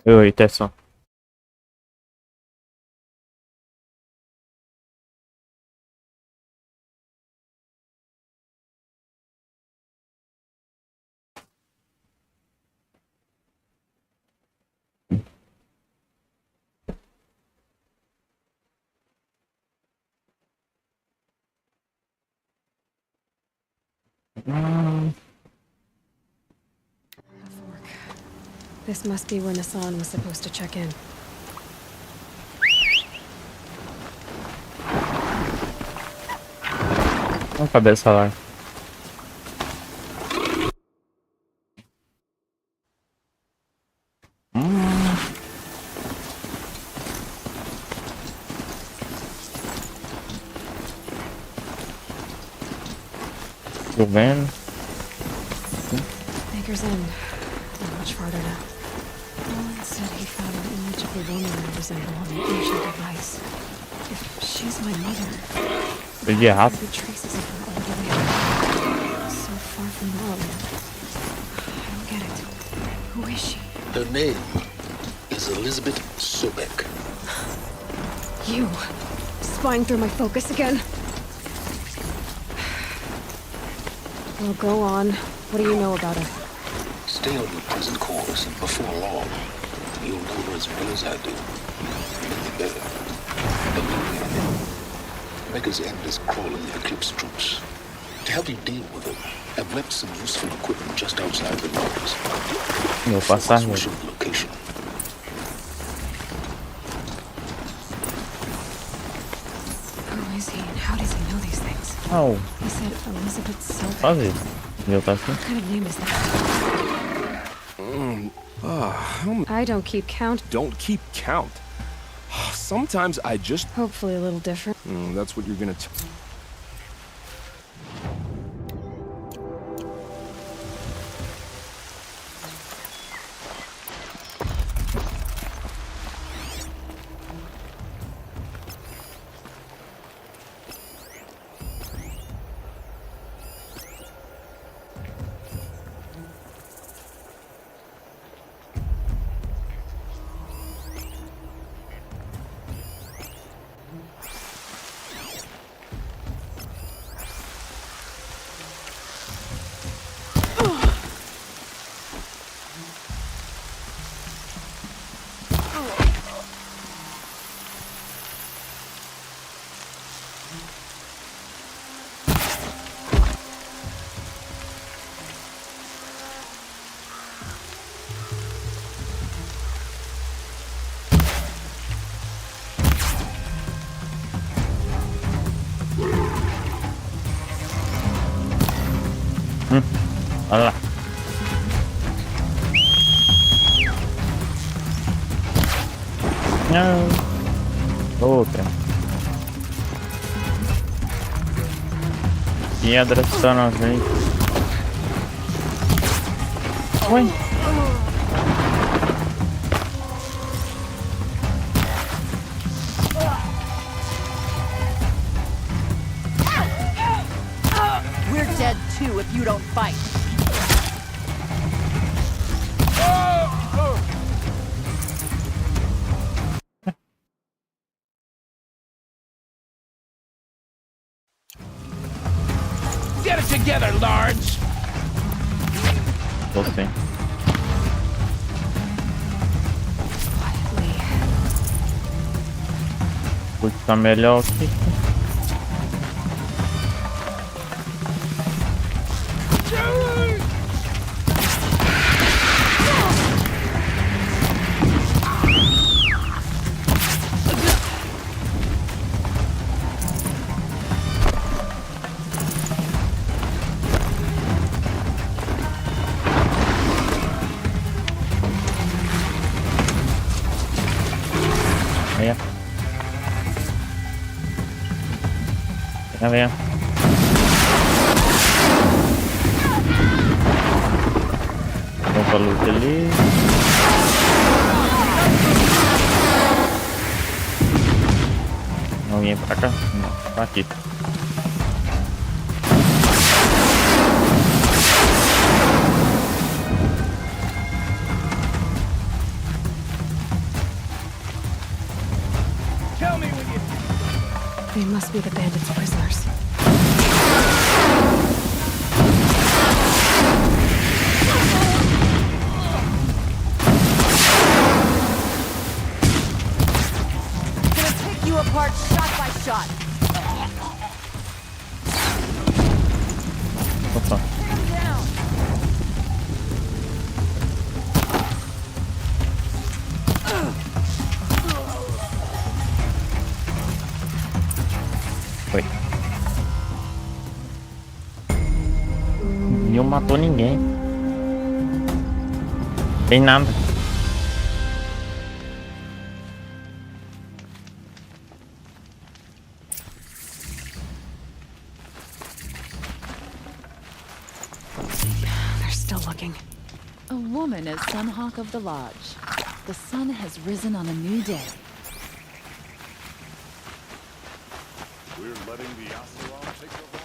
Oi, Tesson. This must be when Hassan was supposed to check in. Uma cabeça lá. Chovendo. Baker's End. Not much farther now. Nolan said he found an image of a woman that resembled an ancient device. If she's my mother, Foi de rato. there be traces of her all the way around. So far from home. I don't get it. Who is she? Her name is Elizabeth Sobek. You! Spying through my focus again? Well, go on. What do you know about her? Stay on your prison course, and before long, you'll know her as well as I do. Maybe better. Believe me, Becker's End is crawling the Eclipse troops. To help you deal with them, I've left some useful equipment just outside the lodges. Meu passar, Will show the location. Who is he and how does he know these things? Oh, He said Elizabeth Silver. quase. Meu tá assim. What kind of name is that? I don't keep count. Don't keep count. Sometimes I just... Hopefully a little different. that's what you're gonna... Olha lá. Não. Outra. Pedra só na frente. Oi. We're dead too if you don't fight. Get it together, Large! Gostei. Quietly. Putz, tá melhor aqui. Venha. Venha, venha. Vamos pra luta ali. Alguém pra cá? Não, tá aqui. Opa. Foi. Não matou ninguém. Tem nada. They're still looking. A woman is Sunhawk of the Lodge. The sun has risen on a new day. We're letting the Atira take the ball.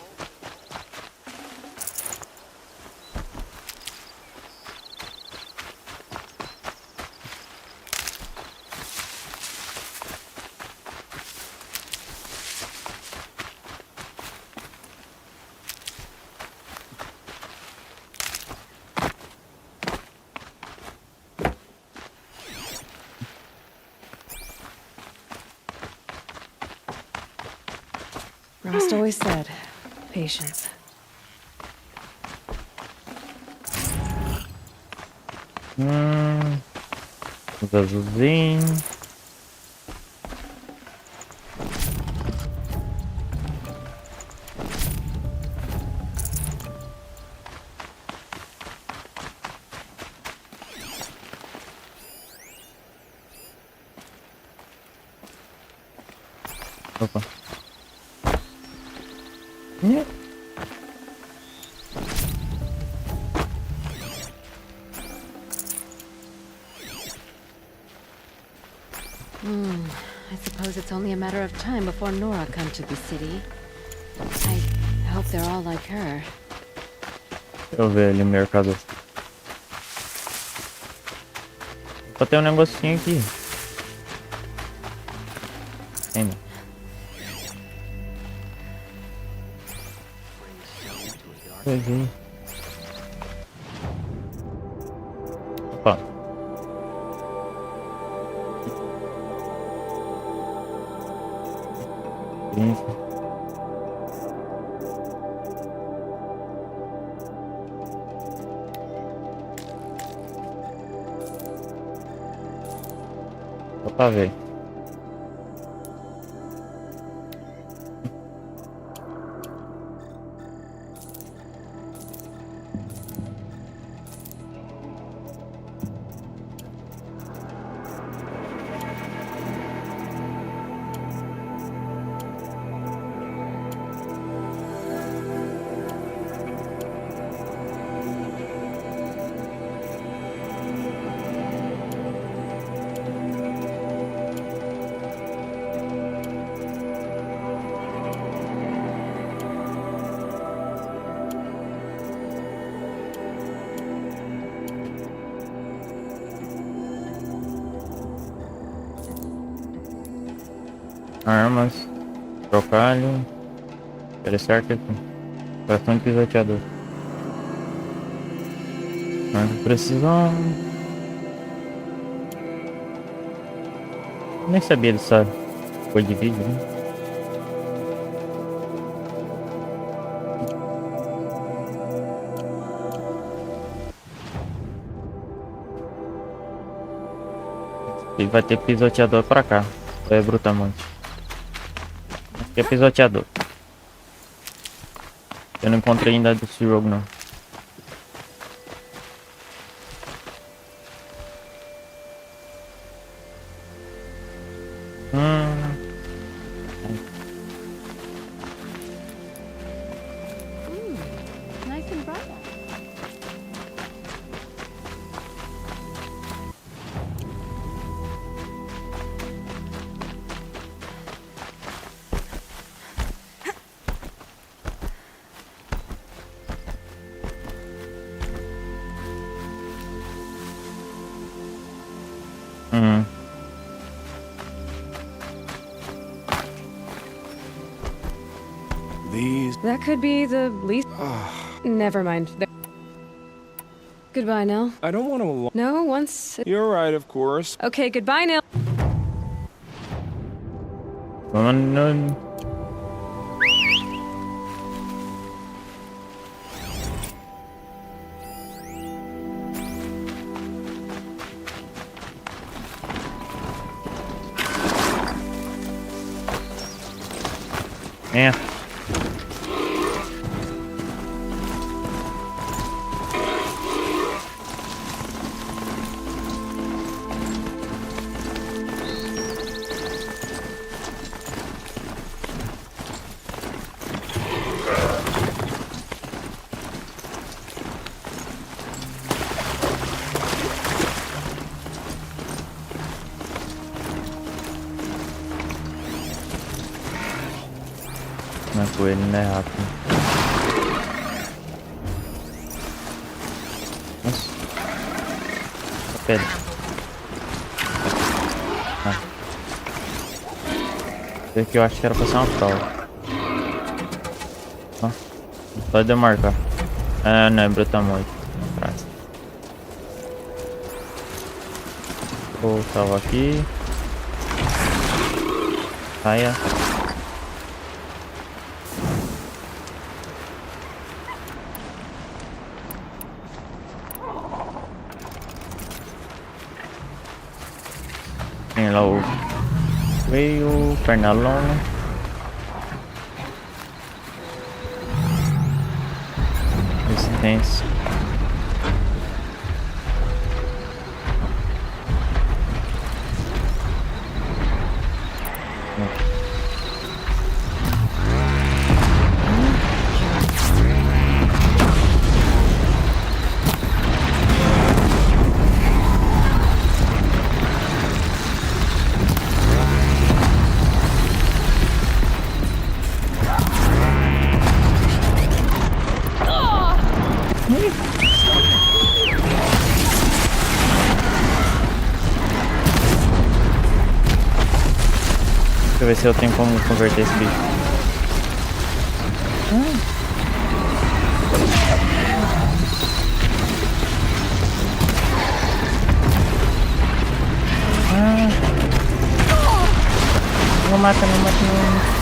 Rost always said, patience. Os azulzinhos. Opa. I suppose it's only a matter of time before Nora comes to the city. I hope they're all like her. Deixa eu ver ali o mercado. Só tem um negocinho aqui. Ainda. Peguei. Opa. Isso. Só pra ver. Armas, trocalho, certo aqui. Bastante pisoteador. Arma precisão. Nem sabia dessa cor de vídeo, né? E vai ter pisoteador pra cá. É brutamente. Aqui é pisoteador. Eu não encontrei ainda desse jogo não. Nice and bright. These. That could be the least. Never mind. Goodbye, Nell. I don't want to. No, once. You're right, of course. Okay, goodbye, Nell. É. Não é com ele, não é rápido. Nossa. A pedra. Ah. Esse aqui eu acho que era pra ser uma prova. Ó. Pode demarcar. Ah, não é brutamonte. Atrás. Vou salvar aqui. Saia. Tem lá o veio, Pernalonga. Resistência. Deixa eu ver se eu tenho como converter esse bicho. Não mata, não mata, não.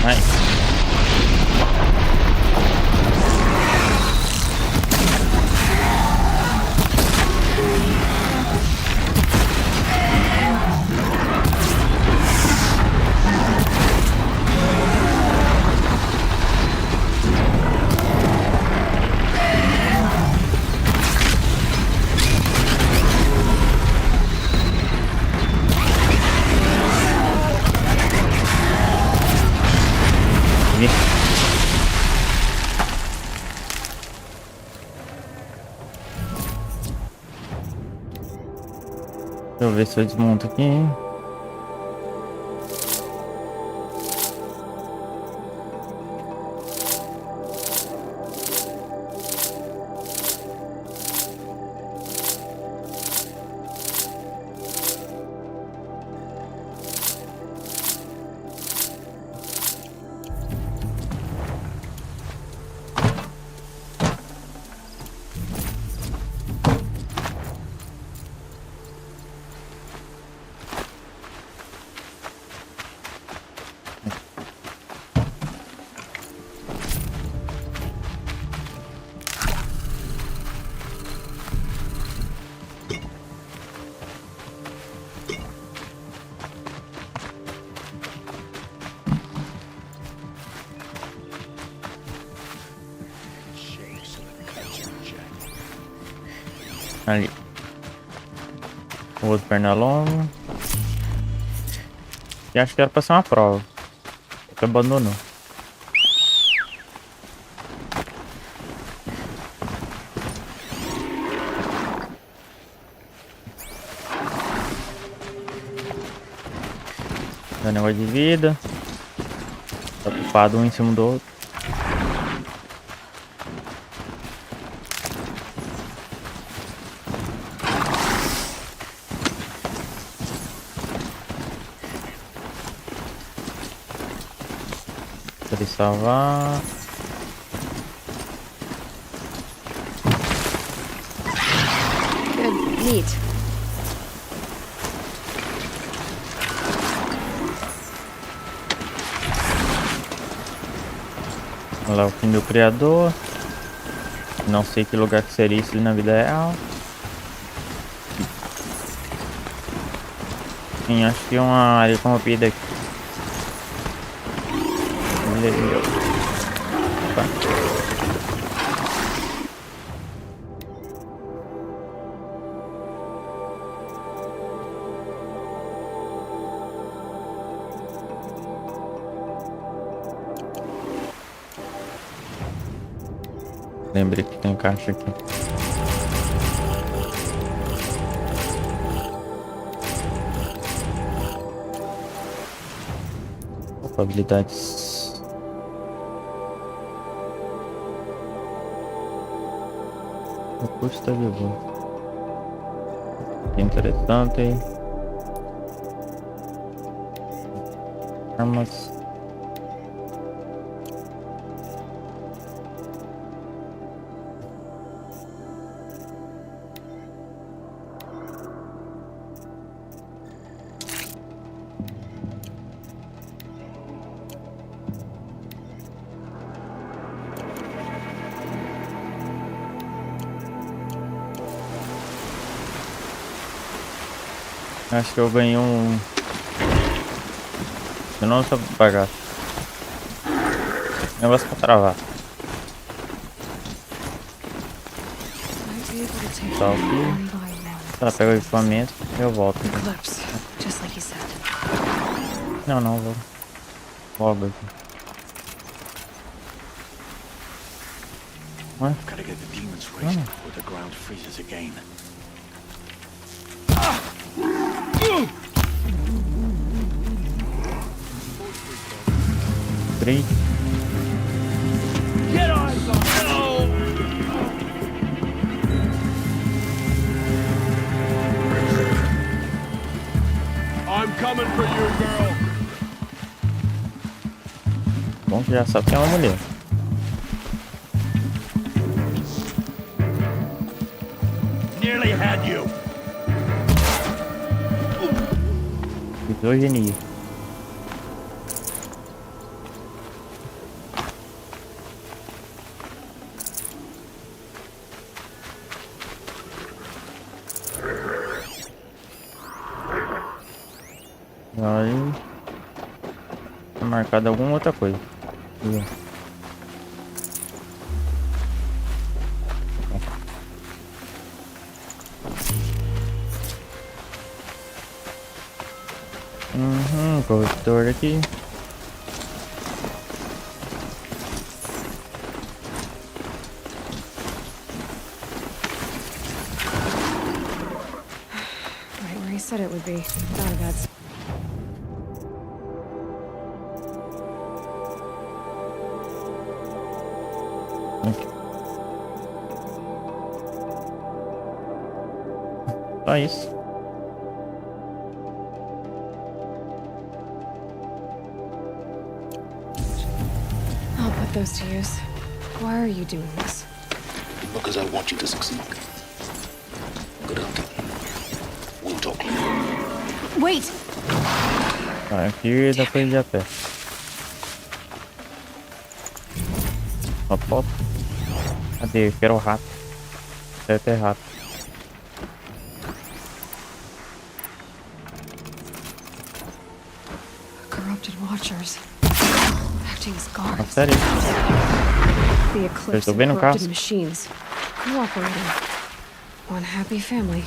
Ai. Vi. Deixa eu ver se eu desmonto aqui. Ali. O outro perna longa. E acho que era pra ser uma prova. Que abandonou. Dá negócio de vida. Tá ocupado um em cima do outro. Ele salvar. Good. Neat. Olha lá o fim do criador. Não sei que lugar que seria isso na vida real. Sim, acho que uma área corrompida aqui. Opa. Lembrei que tem caixa aqui. Opa, habilidades. O curso está de volta. Que interessante. Armas. Acho que eu ganhei um. Eu não sou bagaço. Negócio pra travar. Might be able to take Tá them aqui. one by one. Ela pega o equipamento e eu volto. Eclipse, just like you said. Não, vou. Logo aqui. Ué? Gotta get the demons raised before the ground freezes again. Três. Get eyes on him! I'm coming for you, girl. Bom que já sabe que é uma mulher. Nearly had you. Misoginia. marcado alguma outra coisa. Deixa eu ver. Corretor aqui. Right where he said it would be. Not a bad s- Aqui. Só isso. I'll put those to use. Why are you doing this? Because I want you to succeed. Good hunting. We'll talk later. Wait! Aqui dá pra ir de a pé. Ó, foto. Cadê? Eu quero o rato. Deve ter rato. Corrupted watchers. Acting as Ah, guards. sério? The eclipse tô of vendo o corrupted caso. machines. Cooperating. One happy family.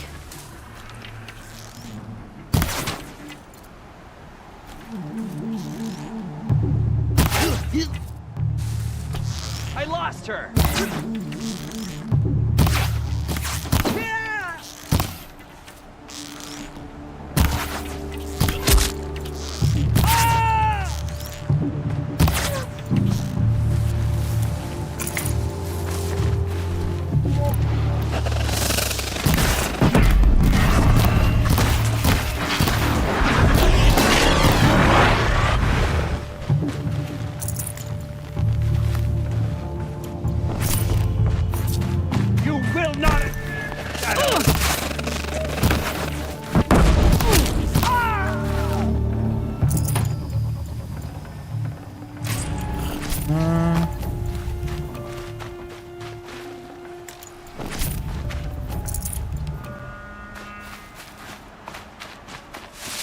I lost her. You will not.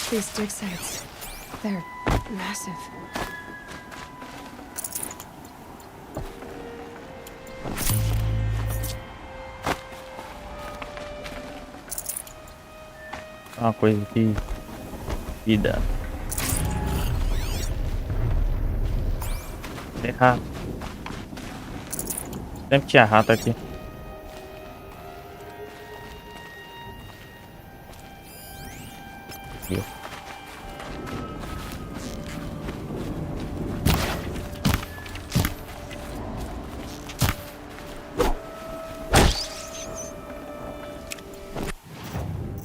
These dig sites. They're massive. Uma coisa que... Vida. Tem rato. Sempre tinha rato aqui. Aqui.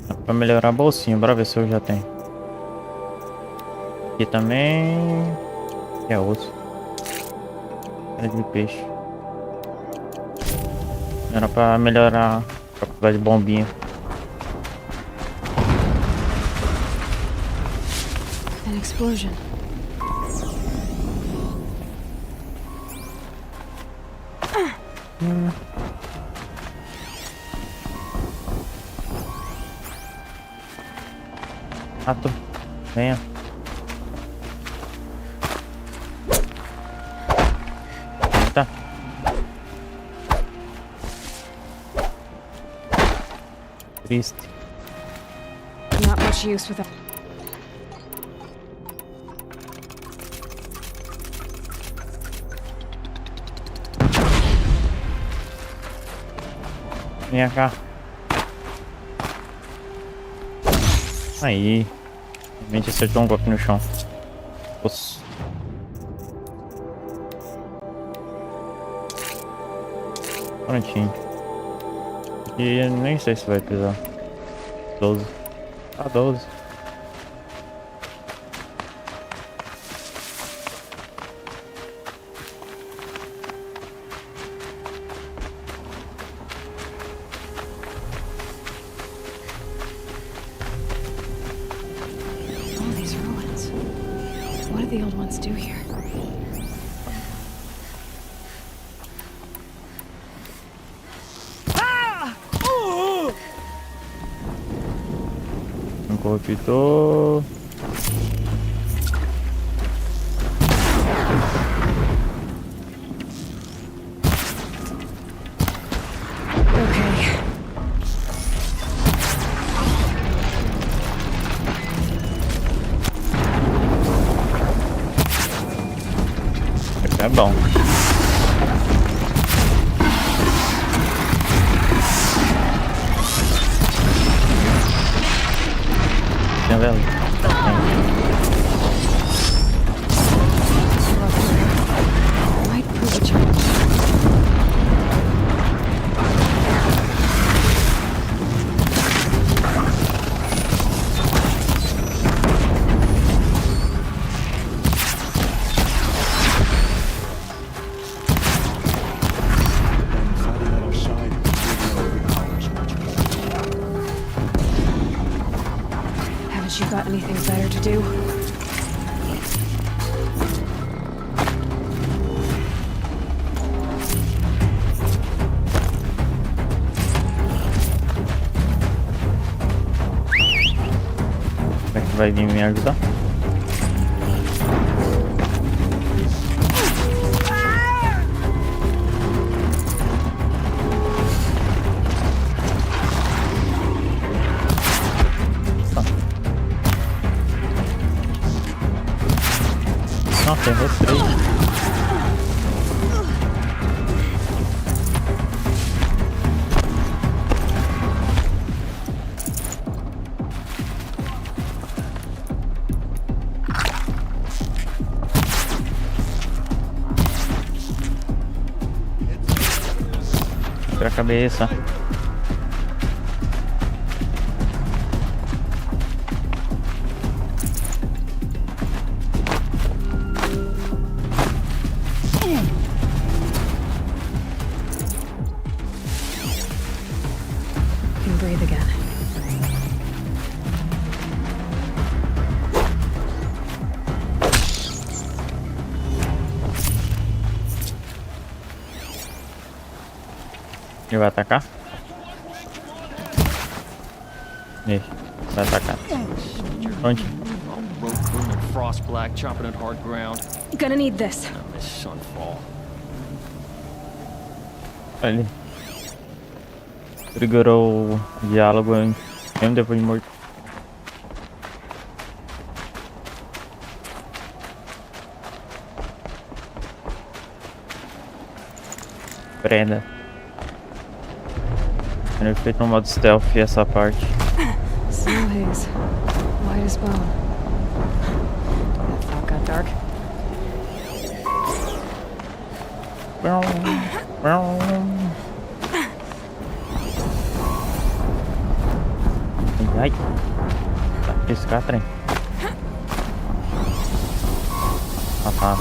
Dá pra melhorar a bolsinha, bora ver se eu já tenho. Aqui também. Aqui é osso. Cara de peixe. Era pra melhorar a capacidade de bombinha. An explosion. Rato, venha. Tá. Triste. Not much use without. Vem cá. Aí. Realmente acertou um golpe no chão. Osso. Prontinho. E nem sei se vai precisar. 12. Ah, 12. All these ruins. What did the old ones do here? Um corruptor. É bom. Tem vela? Might prove a challenge. Haven't you got anything better to do? Será que vai vir me ajudar? Não, tem rastreio. Tira a cabeça. Can breathe again. Ele vai atacar? Ih, vai atacar. Onde? Road burning frost black, chopping at hard ground. Gonna need this. And this sunfall. Ali. Triggerou o diálogo mesmo depois de morto. Prenda. Ele fez no modo stealth essa parte. Snow haze. White as bone. That thought got dark. Ai, tá piscar, trem. Ah.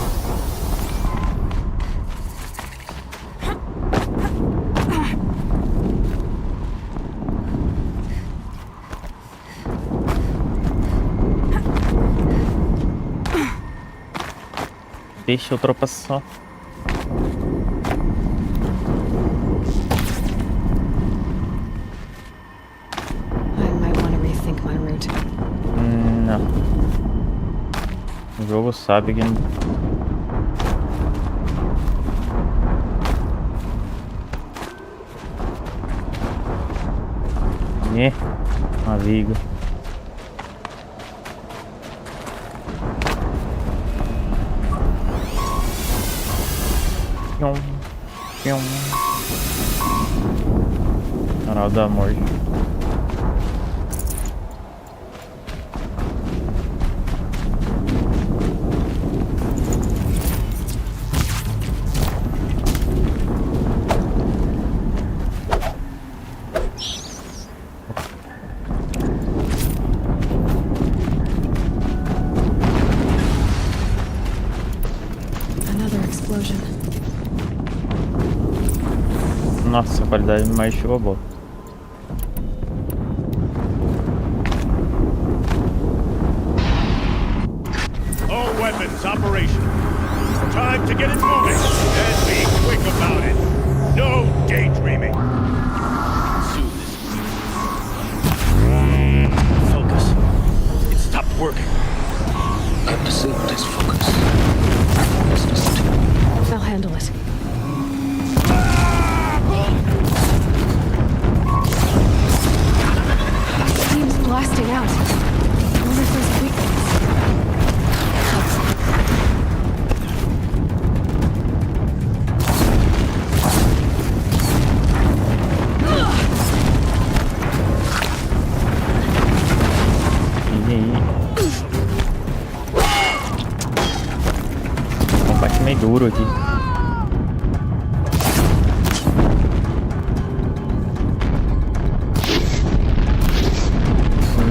Deixa eu ultrapassar. I might want to rethink my route. Não. O jogo sabe que não. Uma viga. Canal da morte. Another explosion. Nossa, a qualidade de imagem ficou boa. All weapons operational. Time to get it moving and be quick about it. No daydreaming. Focus. It stopped working. I've disabled his focus. Let's listen to him. I'll handle it. Beam's blasting out. I wonder if there's a weakness. meio duro aqui.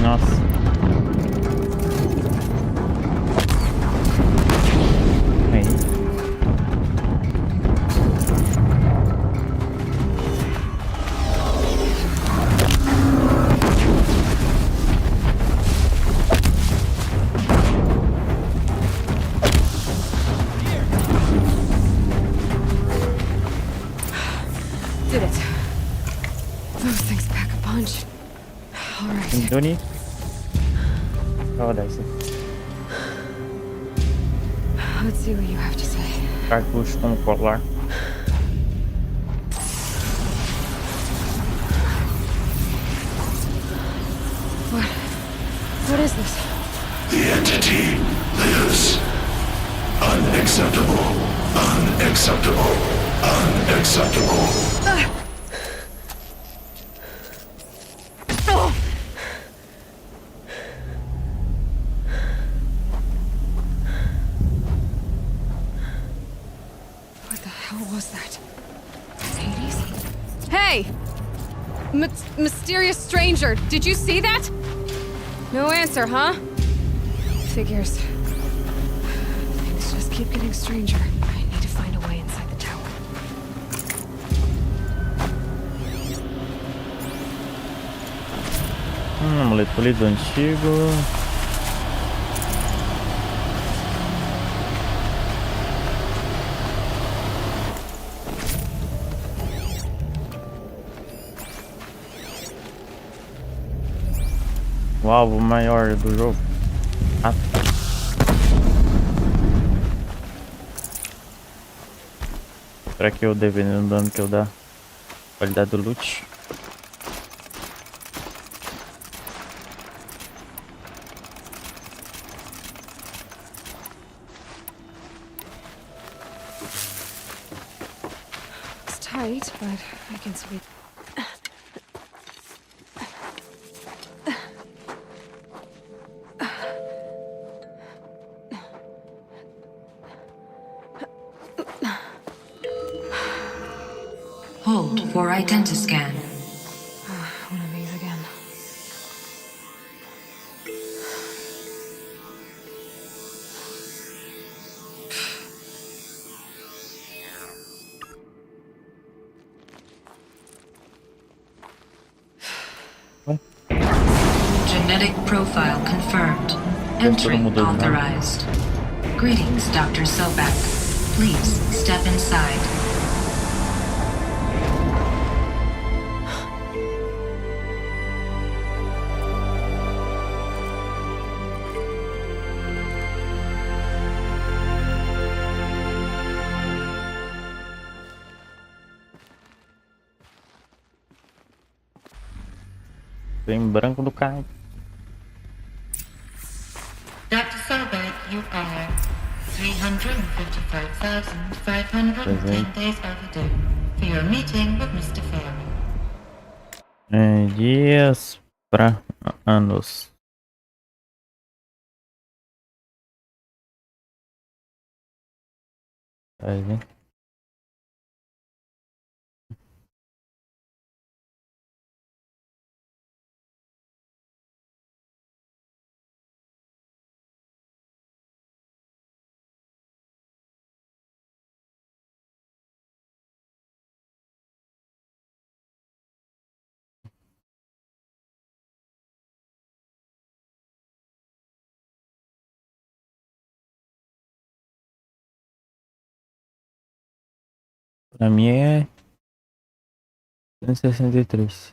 Nossa. Aí. Did it. Those things pack a punch. All right. Doni. Oh, dessa. Let's see what you have to say. Cartucho com colar. What is this? The entity lives. Unacceptable. Unacceptable. Unacceptable. What the hell was that? Hades? Hey! Mysterious stranger, did you see that? No answer, huh? Figures. Things just keep getting stranger. I need to find a way inside the tower. Amuleto polido antigo. O alvo maior do jogo. Ah, tá. Será que eu dependendo do dano que eu dar? Qualidade do loot. It's tight, but I can sweep. Hold for identiscan. One of these again. Genetic profile confirmed. Entry authorized. Greetings, Dr. Sobek. Please step inside. Bem branco do carro. Dr. Sobek, you are 355,510 days overdue for your meeting with Mr. Ferry. Dias pra anos. Aí, né? Pra mim é 163.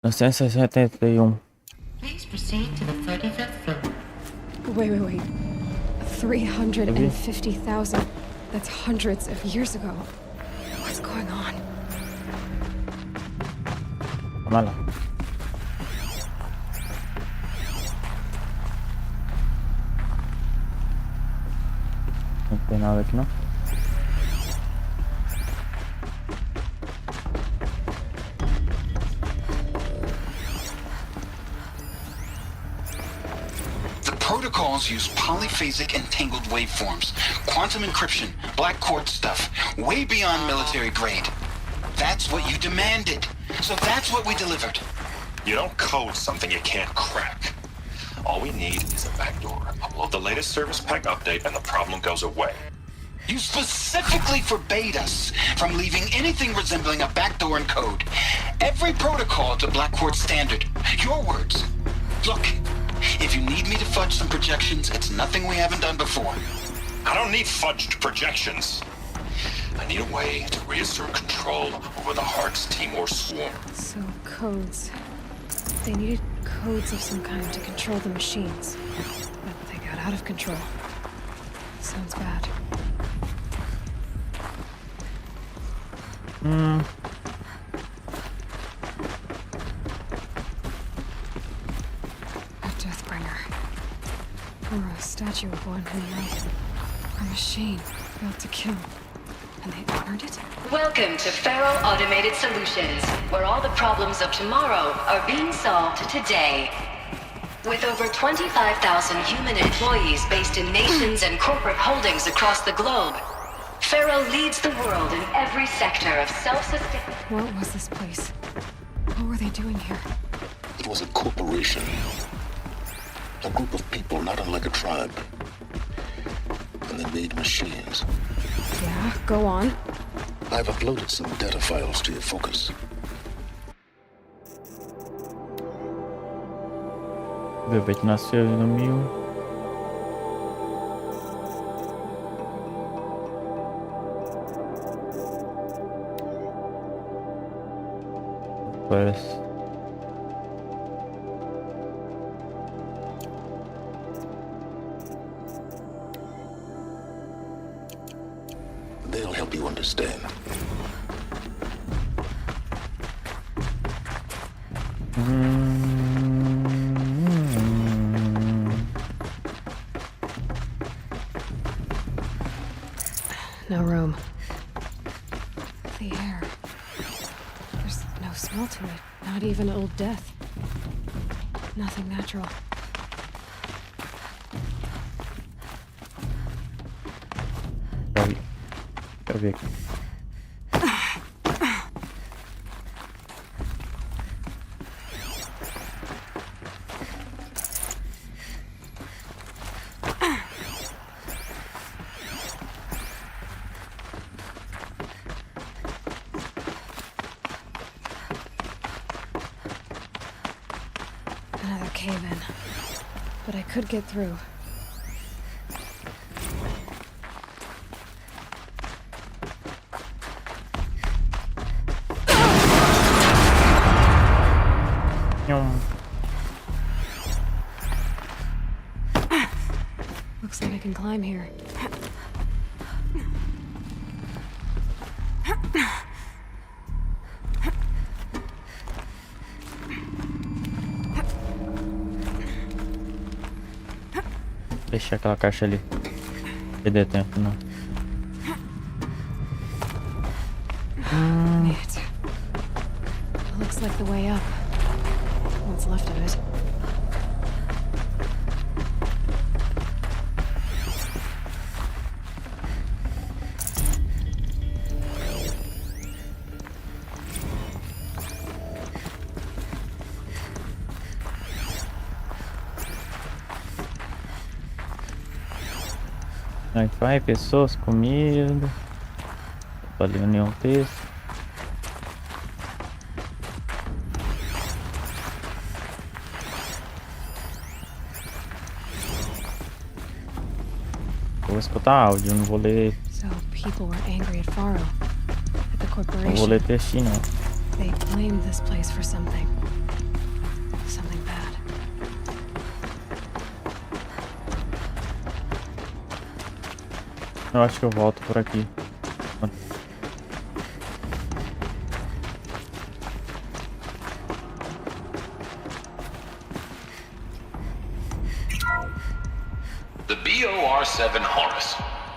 Licença 71. Please proceed to the 35th floor. Wait. 350,000. That's hundreds of years ago. What's going on? Vai lá. Não tem nada aqui não. Protocols use polyphasic entangled waveforms, quantum encryption, black quartz stuff, way beyond military grade. That's what you demanded, so that's what we delivered. You don't code something you can't crack. All we need is a backdoor. Upload the latest service pack update and the problem goes away. You specifically forbade us from leaving anything resembling a backdoor in code. Every protocol to black quartz standard. Your words. Look. If you need me to fudge some projections, it's nothing we haven't done before. I don't need fudged projections. I need a way to reassert control over the Heart's Timor swarm. So, codes. They needed codes of some kind to control the machines. But they got out of control. Sounds bad. Or a statue of one who might. A machine built to kill. And they honored it? Welcome to Faro Automated Solutions, where all the problems of tomorrow are being solved today. With over 25,000 human employees based in nations and corporate holdings across the globe, Faro leads the world in every sector of self-sustain. What was this place? What were they doing here? It was a corporation. A group of people not unlike a tribe. And they made machines. Yeah, go on. I've uploaded some data files to your focus. O bebê que nasceu no 1000. Parece. They'll help you understand. No room. The air. There's no smell to it. Not even old death. Nothing natural. Deixa eu ver aqui. Another cave-in. But I could get through. Looks like I can climb here. Deixa aquela caixa ali. Perder tempo, não. Neat. Looks like the way up. What's left of it. Wi-Fi, pessoas, comida. Tô ali nenhum texto. Vou escutar áudio, não vou ler. So people were angry at Faro, at the Não corporation. vou ler textinho, não. They blamed this place for something. Something bad. Eu acho que eu volto por aqui. The BOR-7 Horus.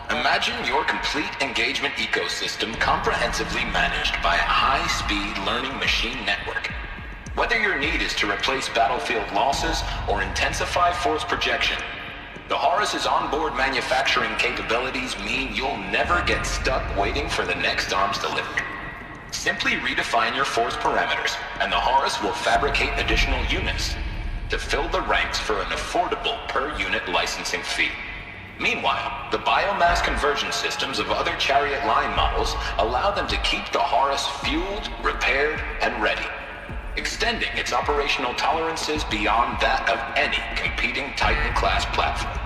Imagine your complete engagement ecosystem comprehensively managed by a high-speed learning machine network. Whether your need is to replace battlefield losses or intensify force projection, the Horus's onboard manufacturing capabilities mean you'll never get stuck waiting for the next arms delivery. Simply redefine your force parameters, and the Horus will fabricate additional units to fill the ranks for an affordable per-unit licensing fee. Meanwhile, the biomass conversion systems of other Chariot line models allow them to keep the Horus fueled, repaired, and ready, extending its operational tolerances beyond that of any competing Titan-class platform.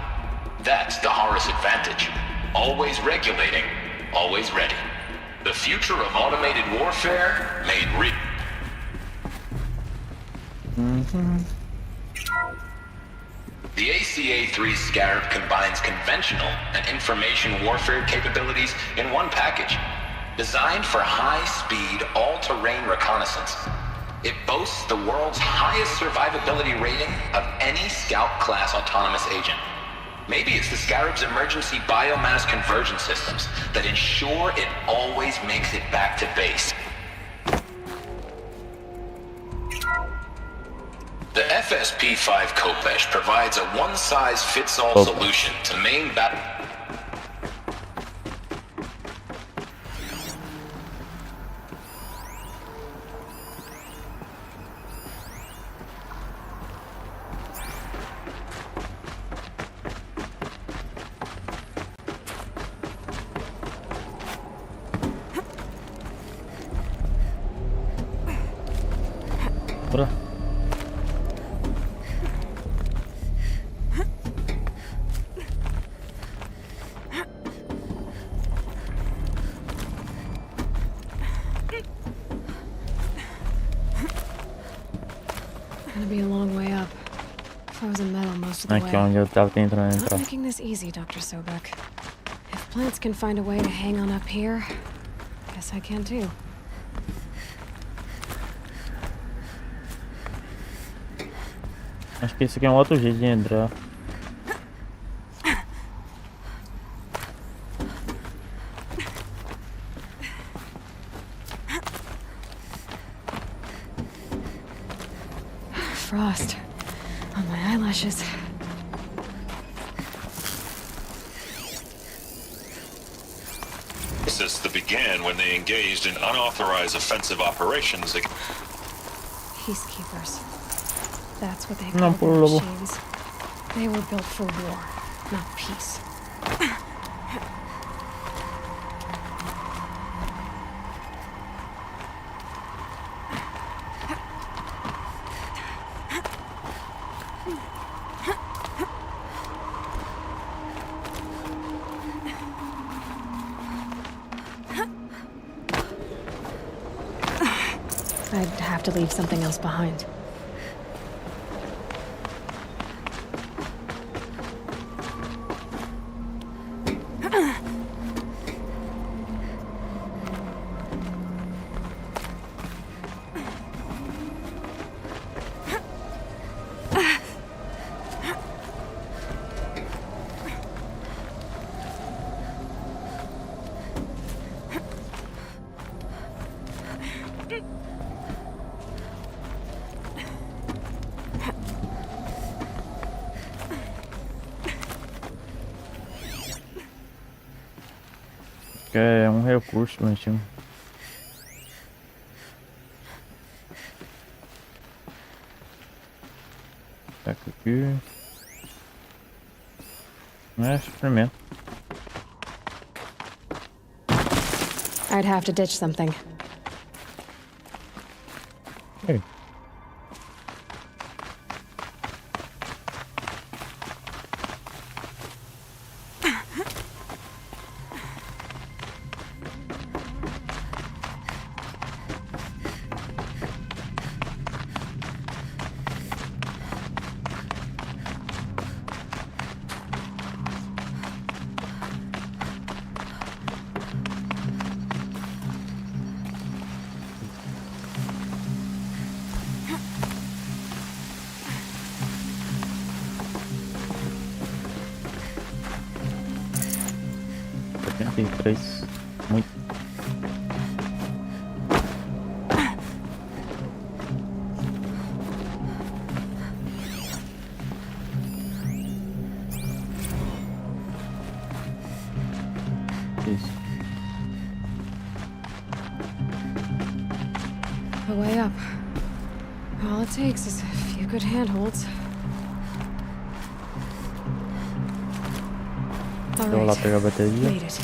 That's the Horus advantage. Always regulating, always ready. The future of automated warfare made real. The ACA-3 Scarab combines conventional and information warfare capabilities in one package. Designed for high-speed, all-terrain reconnaissance, it boasts the world's highest survivability rating of any Scout-class autonomous agent. Maybe it's the Scarab's emergency biomass conversion systems that ensure it always makes it back to base. The FSP-5 Kopesh provides a one-size-fits-all solution to main battle. Bora. Gonna be a long way up. Frozen metal most of the Aqui way. onde eu tava tentando Not entrar. making this easy, Dr. Sobek. If plants can find a way to hang on up here, guess I can too. Acho que esse aqui é um outro jeito de entrar. Frost on my eyelashes. This began when they engaged in unauthorized offensive operations against Peacekeepers. That's what they No, call poor the lobo. machines. They were built for war, not peace. I'd have to leave something else behind. Que é um recurso, mas tinha. Tá aqui. Experimento. I'd have to ditch something. Hey. 103. Muito. Isso. The way up. All it takes is a few good handholds. All Vou lá right. pegar a bateria. Made it.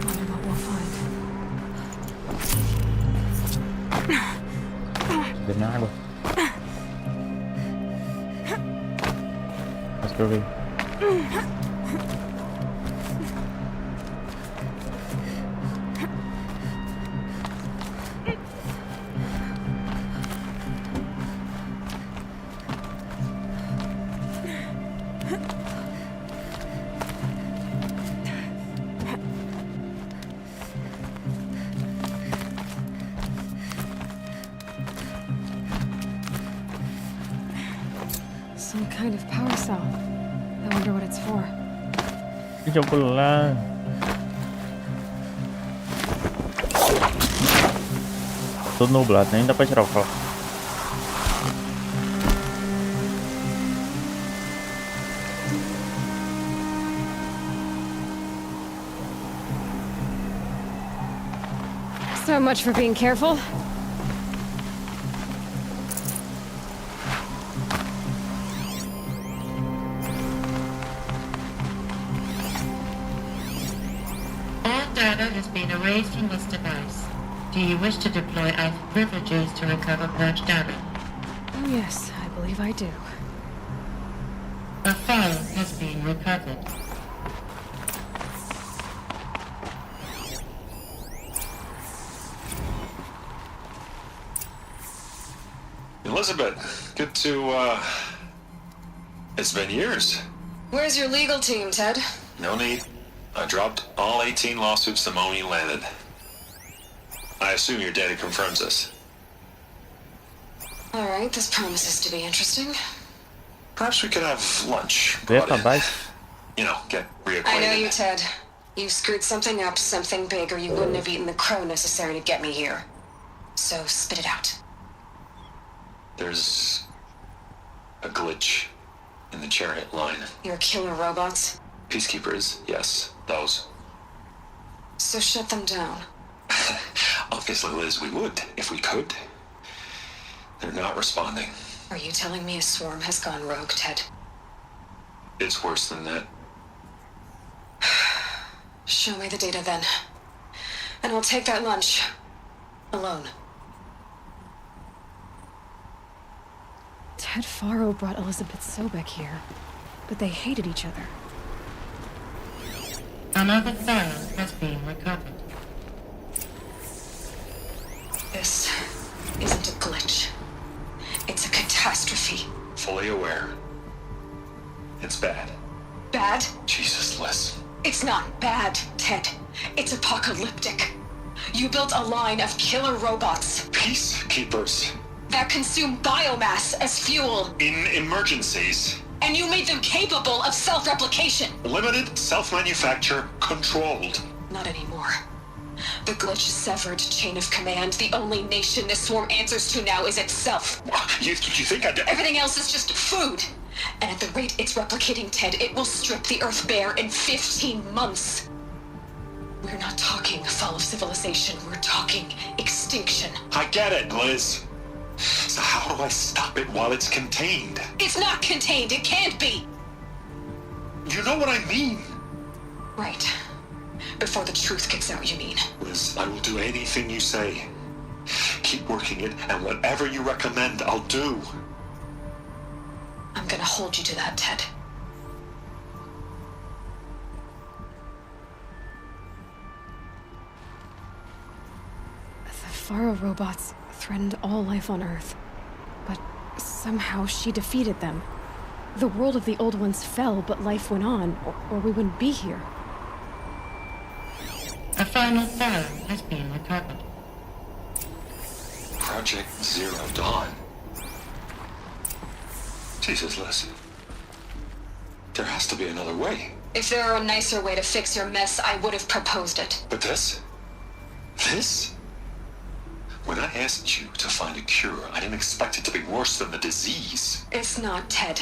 Wonder what we'll find. Deu na água. Mas pra eu ver. Some kind of power cell. I wonder what it's for. Deixa eu pular. Todo nublado, nem dá pra tirar o foco. So much for being careful. All data has been erased from this device. Do you wish to deploy Alpha privileges to recover purged data? Oh yes, I believe I do. A file has been recovered. Elizabeth, good to, It's been years. Where's your legal team, Ted? No need. I dropped all 18 lawsuits the moment you landed. I assume your data confirms this. All right, this promises to be interesting. Perhaps we could have lunch. Vê but, pra baixo. you know, get reacquainted. I know you, Ted. You screwed something up, something big, or you wouldn't have eaten the crow necessary to get me here. So spit it out. There's a glitch in the chariot line. Your killer robots? Peacekeepers, yes, those. So shut them down. Obviously, Liz, we would, if we could. They're not responding. Are you telling me a swarm has gone rogue, Ted? It's worse than that. Show me the data then. And I'll take that lunch. Alone. Ted Faro brought Elizabeth Sobek here, but they hated each other. Another file has been recovered. This isn't a glitch. It's a catastrophe. Fully aware. It's bad. Bad? Jesus, Liz. It's not bad, Ted. It's apocalyptic. You built a line of killer robots Peacekeepers. that consume biomass as fuel, In emergencies. and you made them capable of self-replication. Limited, self-manufacture, controlled. Not anymore. The glitch severed chain of command. The only nation this swarm answers to now is itself. You think I did? Everything else is just food. And at the rate it's replicating, Ted, it will strip the Earth bare in 15 months. We're not talking fall of civilization. We're talking extinction. I get it, Liz. So how do I stop it while it's contained? It's not contained. It can't be. You know what I mean. Right. Before the truth gets out, you mean? Liz, I will do anything you say. Keep working it, and whatever you recommend, I'll do. I'm gonna hold you to that, Ted. The Faro robots threatened all life on Earth, but somehow she defeated them. The world of the old ones fell, but life went on, or we wouldn't be here. A final file has been recovered. Project Zero Dawn. Jesus, Liz. There has to be another way. If there were a nicer way to fix your mess, I would have proposed it. But this? This? When I asked you to find a cure, I didn't expect it to be worse than the disease. It's not, Ted.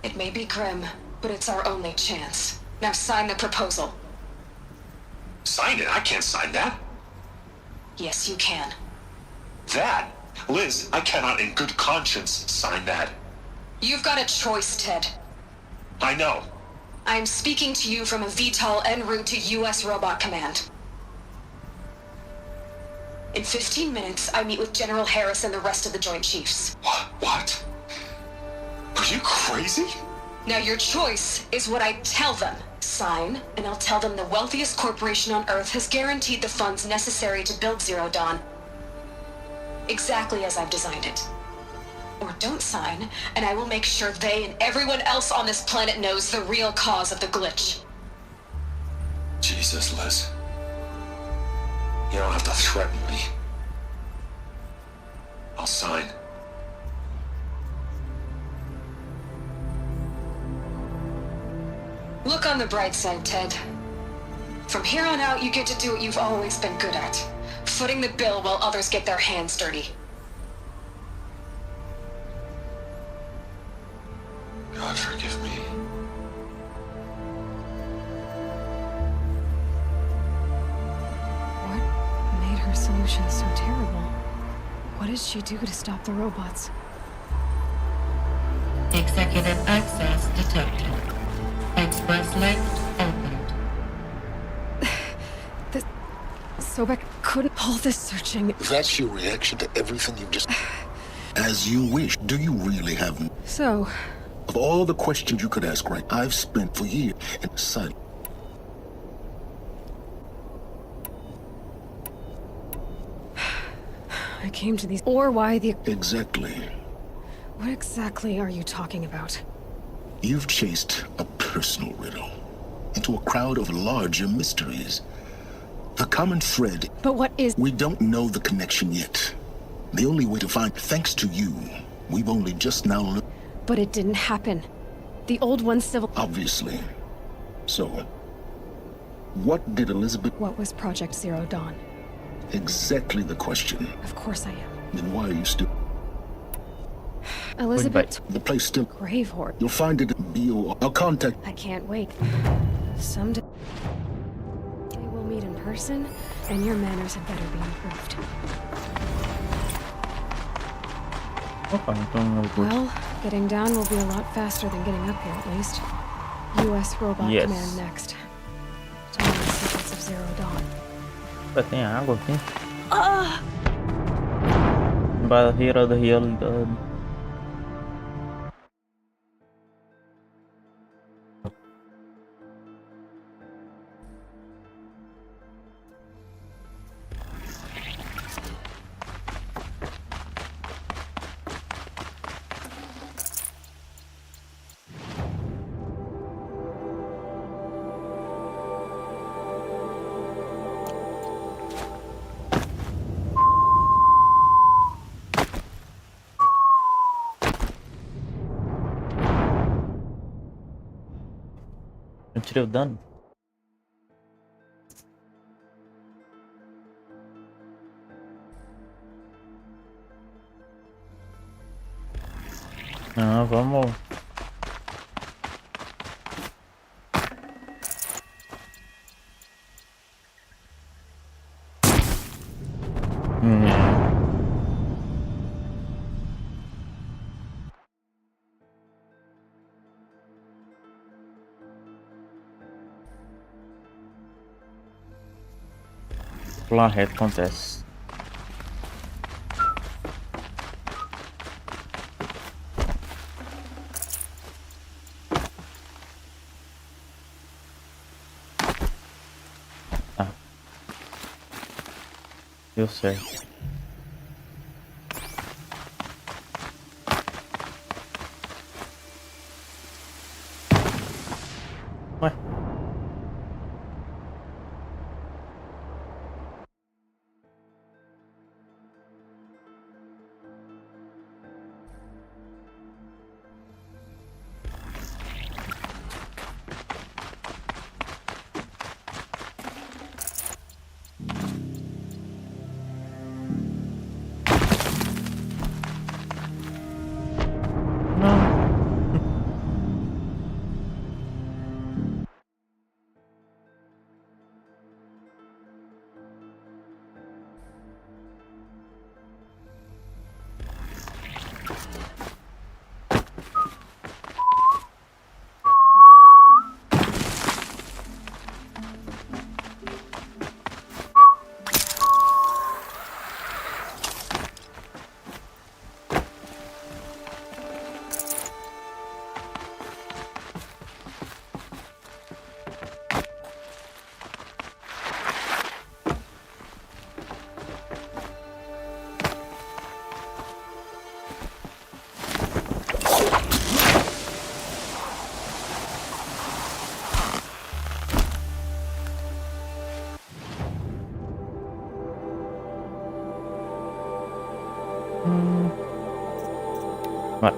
It may be grim, but it's our only chance. Now sign the proposal. Sign it? I can't sign that. Yes, you can. That? Liz, I cannot in good conscience sign that. You've got a choice, Ted. I know. I'm speaking to you from a VTOL en route to U.S. Robot Command. In 15 minutes, I meet with General Harris and the rest of the Joint Chiefs. What? Are you crazy? Now your choice is what I tell them. Sign, and I'll tell them the wealthiest corporation on Earth has guaranteed the funds necessary to build Zero Dawn. Exactly as I've designed it. Or don't sign, and I will make sure they and everyone else on this planet knows the real cause of the glitch. Jesus, Liz. You don't have to threaten me. I'll sign. Look on the bright side, Ted. From here on out, you get to do what you've always been good at. Footing the bill while others get their hands dirty. God forgive me. What made her solution so terrible? What did she do to stop the robots? Executive access detected. Express link opened. Sobek couldn't pull this searching. That's your reaction to everything you've just... As you wish. Do you really have... So... Of all the questions you could ask, right, I've spent for years in silence. I came to these... Or why the... Exactly. What exactly are you talking about? You've chased a personal riddle into a crowd of larger mysteries. The common thread... But what is... We don't know the connection yet. The only way to find... Thanks to you, we've only just now learned... But it didn't happen. The old one civil... Obviously. So, what did Elizabeth... What was Project Zero Dawn? Exactly the question. Of course I am. Then why are you still... Elizabeth... The place still... Grave Horde. You'll find it in BO... I'll contact... I can't wait. Someday... we'll meet in person, and your manners had better be improved. Well, getting down will be a lot faster than getting up here, at least. U.S. Robot Command next. To learn the secrets of Zero Dawn. Tem água aqui. Barreira da realidade. Eu tirei o dano. Ah, vamos. Pular reto acontece. Ah. Deu certo. Ué. Vai.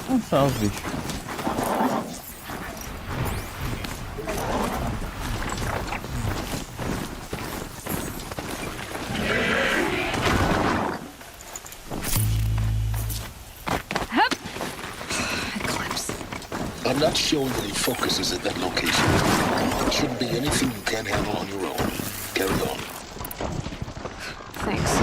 Não são os bichos. I'm not showing any focuses at that location. It shouldn't be anything you can't handle on your own. Carry on. Thanks.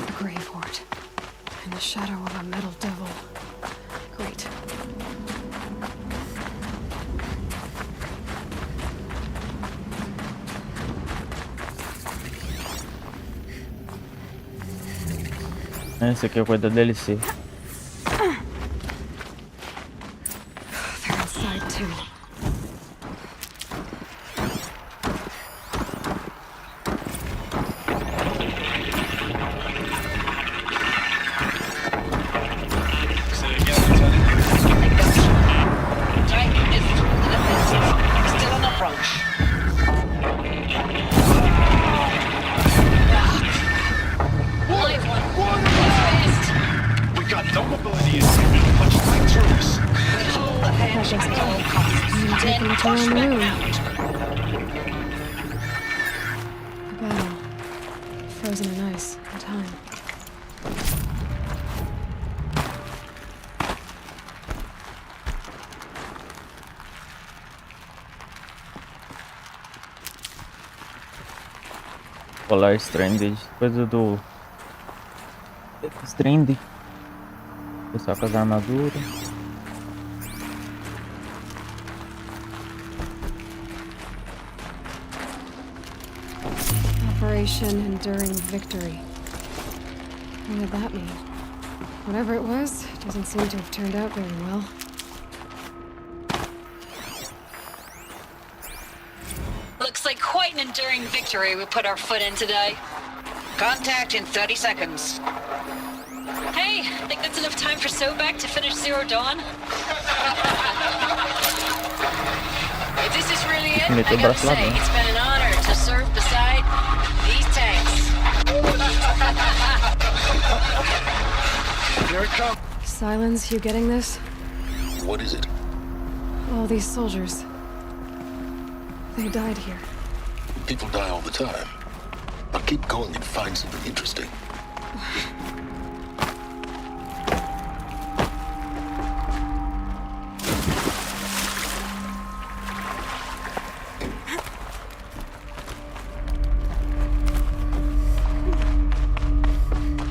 The grave hoard. In the shadow of a metal devil. Great. Esse aqui é o coisa da DLC. They're inside too. Frozen in ice in time. Polar Stranded, coisa do Stranded. Pessoal com as armaduras. Operation Enduring Victory. What did that mean? Whatever it was, it doesn't seem to have turned out very well. Looks like quite an enduring victory we put our foot in today. Contact in 30 seconds. Hey, think that's enough time for Sobek to finish Zero Dawn? If this is really it, I gotta say, it's been an honor to serve beside these tanks. Here it comes. Silence, you getting this? What is it? All these soldiers. They died here. People die all the time. But keep going and find something interesting.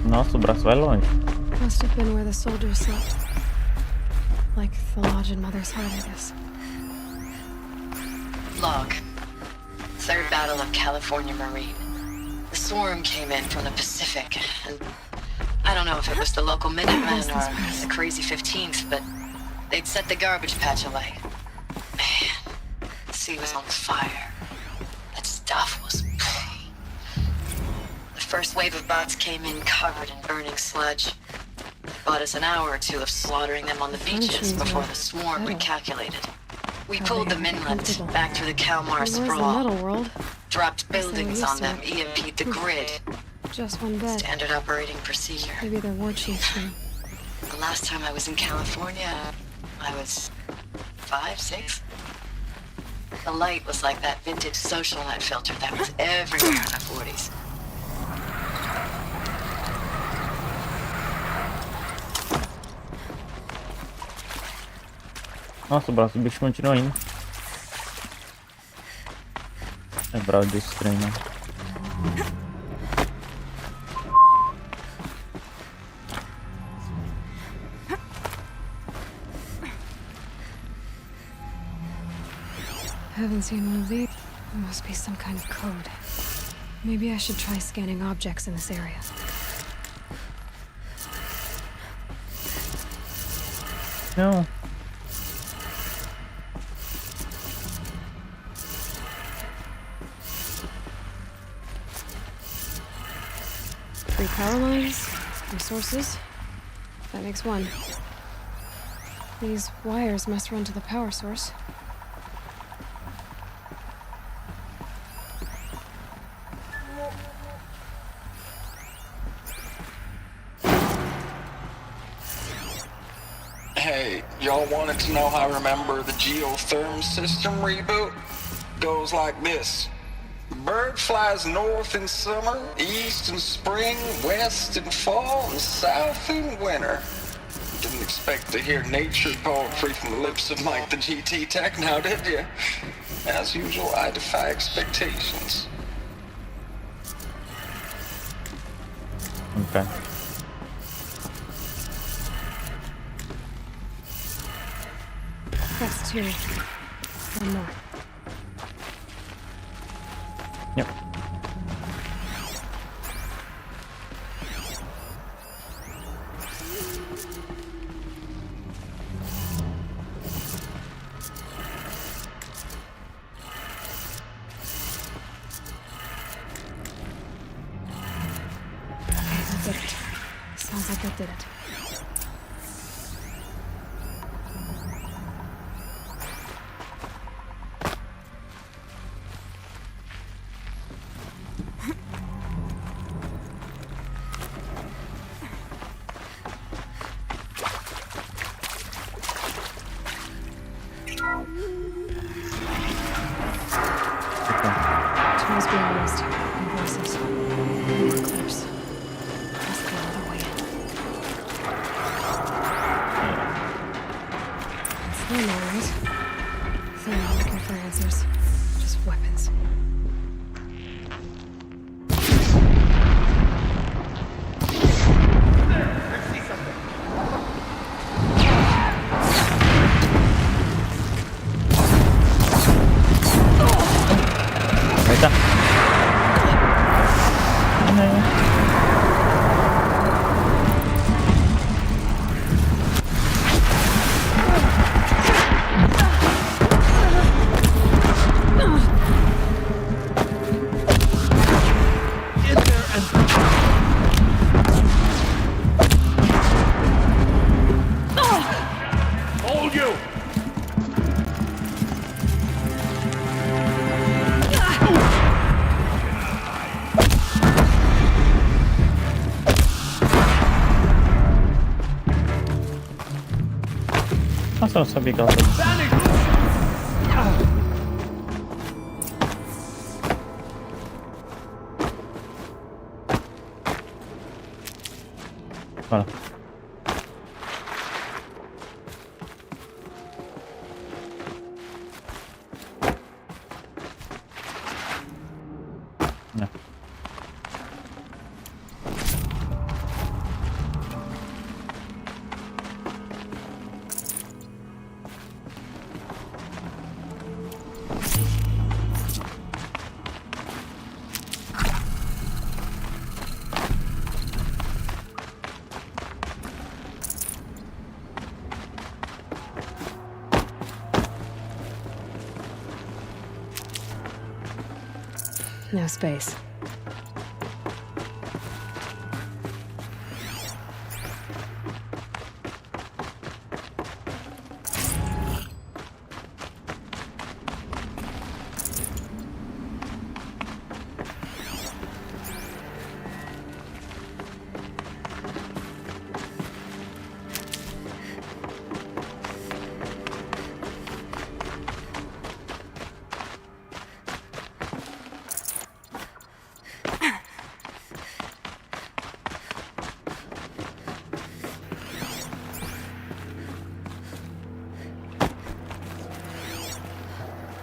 Nossa, o braço vai longe. Must have been where the soldiers slept. Like the lodge in Mother's Heart, I guess. Log. Third Battle of California Marine. The swarm came in from the Pacific, and I don't know if it was the local Minutemen or the crazy 15th, but they'd set the garbage patch alight. Man, the sea was on fire. That stuff was... The first wave of bots came in covered in burning sludge. It bought us an hour or two of slaughtering them on the beaches before the swarm recalculated. We pulled them inland, back through the Kalmar sprawl. Dropped buildings on them, EMP'd the grid. Just one bed. Standard operating procedure. Maybe they're war chiefs then. The last time I was in California, I was 5, 6. The light was like that vintage social net filter that was everywhere in the 40s. Nossa, o braço do bicho continua indo. Lembrava desse trem, né? Haven't seen one of these. There must be some kind of code. Maybe I should try scanning objects in this area. No. Three power lines, resources. That makes one. These wires must run to the power source. Hey, y'all wanted to know how I remember the geotherm system reboot? Goes like this. Bird flies north in summer, east in spring, west in fall, and south in winter. Didn't expect to hear nature poetry from the lips of Mike the GT Tech now, did you? As usual, I defy expectations. Okay. That's two. One more. Yep. Okay, that did it. Sounds like that did it. Tools being used. And voices. More clips. Must be another way in. It's them, all right. They're not looking for answers. Just weapons. Ahí está. Hold you! Nossa, eu não sabia que ela foi. Fala. Não. No space.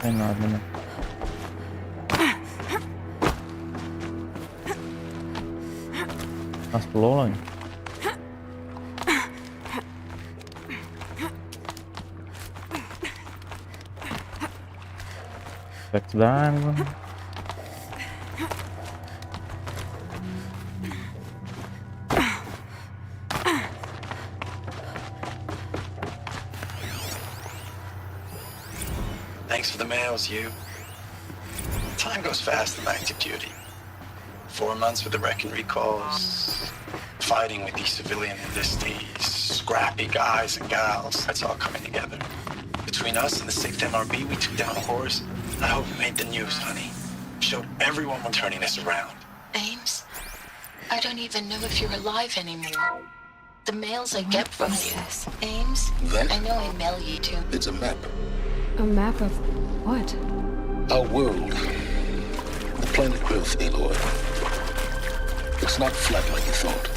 Tem nada, né? Nossa, pulou longe. Aspecto da água. Thanks for the mails, you. Time goes fast in active duty. 4 months with the wreck and recalls, fighting with these civilian enlistees, scrappy guys and gals. That's all coming together. Between us and the 6th MRB, we took down a horse. I hope it made the news, honey. Showed everyone we're turning this around. Ames, I don't even know if you're alive anymore. The mails I get from you, Ames, That? I know I mail you to. It's a map. A map of what? Our world. The planet Earth, Aloy. It's not flat like you thought.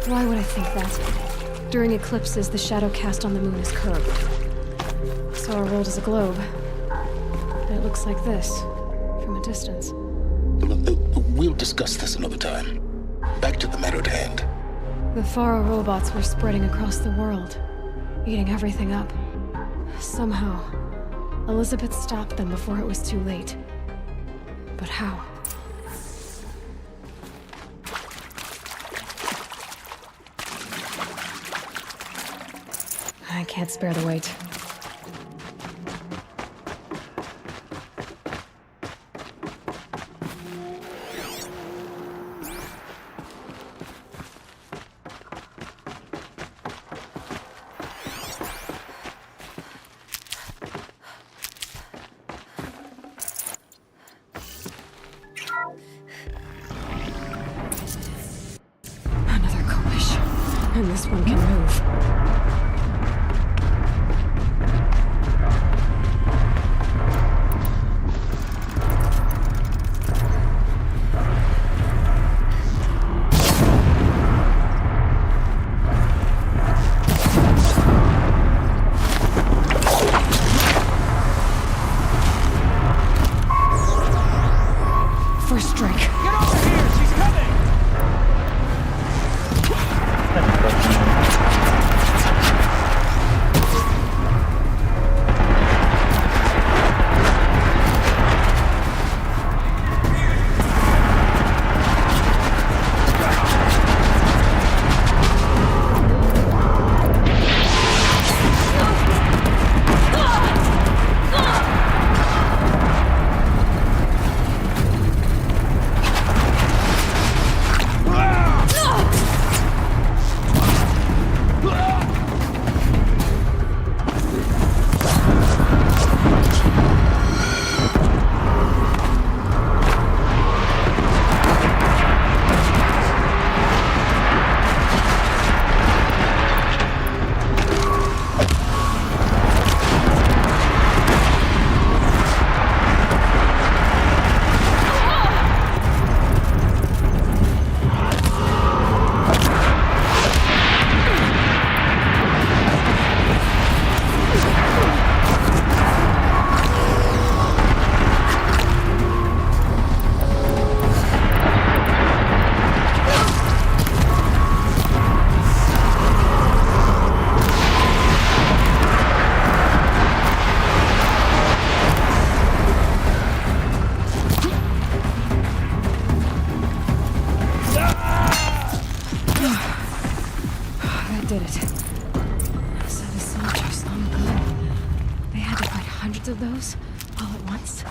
Why would I think that? During eclipses, the shadow cast on the moon is curved. So our world is a globe. And it looks like this, from a distance. We'll discuss this another time. Back to the matter at hand. The Faro robots were spreading across the world, eating everything up. Somehow, Elizabeth stopped them before it was too late. But how? I can't spare the weight. Another collision, and this one can move. First strike. Get over here! She's coming! That did it. So the soldiers long ago, they had to fight hundreds of those all at once?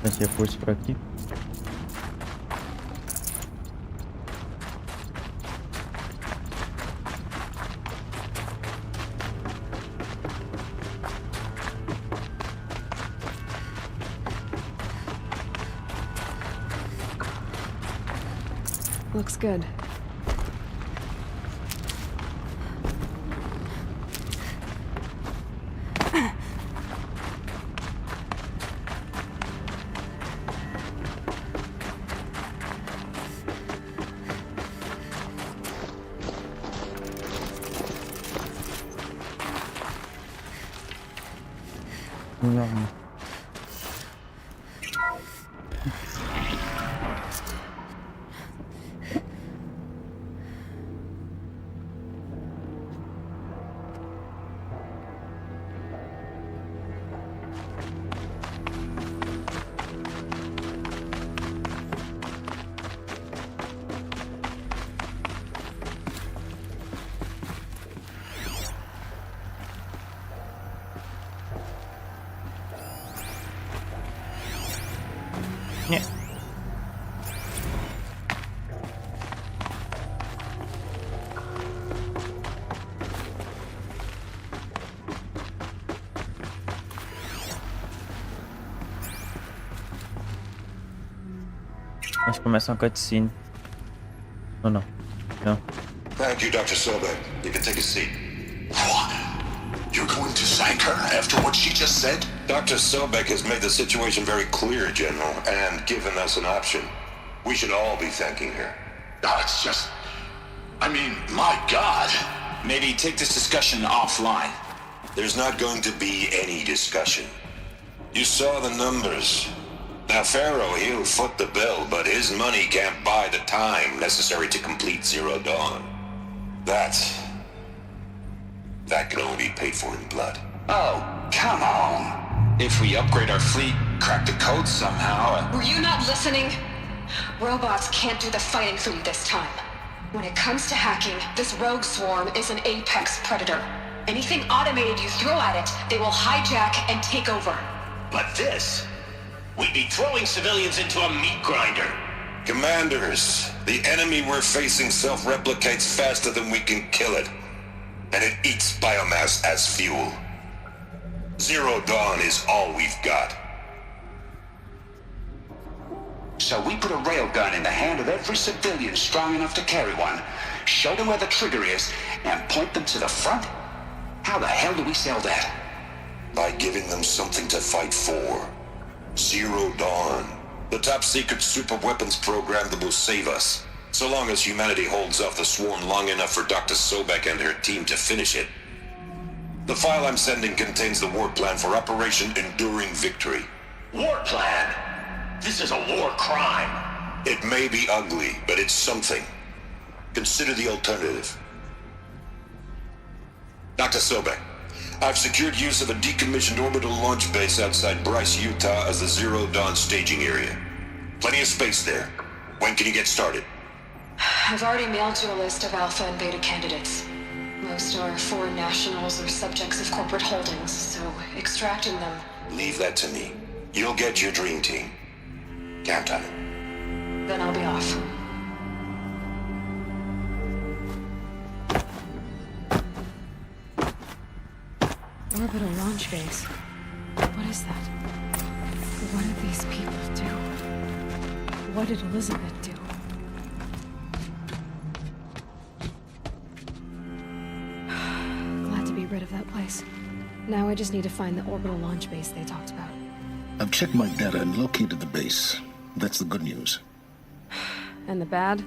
Сейчас я пусть por aqui. Looks good. Não. Nie. Acho que começa uma cutscene. Ou não? Não. Thank you, Dr. Sobek. You can take a seat. What? You're going to thank her after what she just said? Dr. Sobek has made the situation very clear, General, and given us an option. We should all be thanking her. No, it's just... I mean, my God. Maybe take this discussion offline. There's not going to be any discussion. You saw the numbers. Now, Pharaoh, he'll foot the bill, but his money can't buy the time necessary to complete Zero Dawn. That can only be paid for in blood. Oh, come on. If we upgrade our fleet, crack the code somehow... Were you not listening? Robots can't do the fighting for you this time. When it comes to hacking, this rogue swarm is an apex predator. Anything automated you throw at it, they will hijack and take over. But this... We'd be throwing civilians into a meat grinder. Commanders, the enemy we're facing self-replicates faster than we can kill it. And it eats biomass as fuel. Zero Dawn is all we've got. So we put a railgun in the hand of every civilian strong enough to carry one, show them where the trigger is, and point them to the front? How the hell do we sell that? By giving them something to fight for. Zero Dawn. The top-secret super-weapons program that will save us. So long as humanity holds off the swarm long enough for Dr. Sobek and her team to finish it. The file I'm sending contains the war plan for Operation Enduring Victory. War plan? This is a war crime. It may be ugly, but it's something. Consider the alternative. Dr. Sobek, I've secured use of a decommissioned orbital launch base outside Bryce, Utah as the Zero Dawn staging area. Plenty of space there. When can you get started? I've already mailed you a list of alpha and beta candidates. Most are foreign nationals or subjects of corporate holdings, so extracting them... Leave that to me. You'll get your dream team. Count on it. Then I'll be off. Orbital launch base. What is that? What do these people do? What did Elizabeth do? Glad to be rid of that place. Now I just need to find the orbital launch base they talked about. I've checked my data and located the base. That's the good news. And the bad?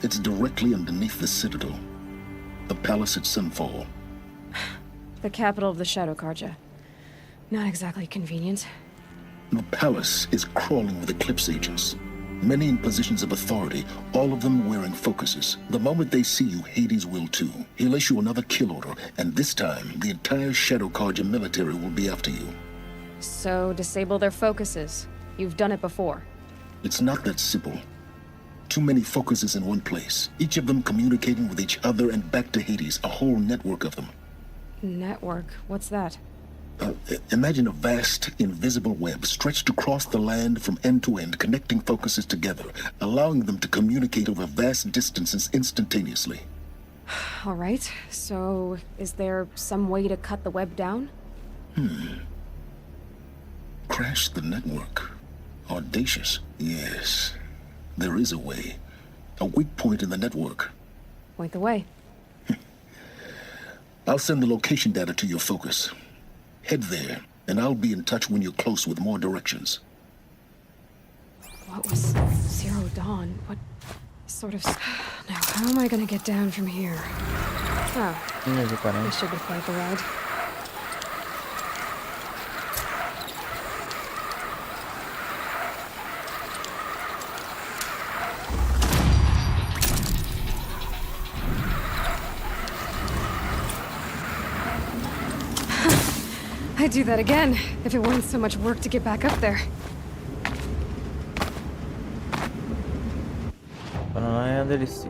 It's directly underneath the Citadel. The palace at Sunfall. The capital of the Shadow Carja. Not exactly convenient. The palace is crawling with Eclipse agents. Many in positions of authority, all of them wearing focuses. The moment they see you, Hades will too. He'll issue another kill order, and this time, the entire Shadow Carja military will be after you. So, disable their focuses. You've done it before. It's not that simple. Too many focuses in one place, each of them communicating with each other and back to Hades, a whole network of them. Network? What's that? Imagine a vast, invisible web stretched across the land from end to end, connecting focuses together, allowing them to communicate over vast distances instantaneously. All right, so is there some way to cut the web down? Crash the network. Audacious. Yes, there is a way. A weak point in the network. Point the way. I'll send the location data to your focus. Head there, and I'll be in touch when you're close with more directions. What was Zero Dawn? What sort of... Now, how am I gonna get down from here? Oh, this should be quite the ride. I'd do that again, if it weren't so much work to get back up there. Para lá é a delícia.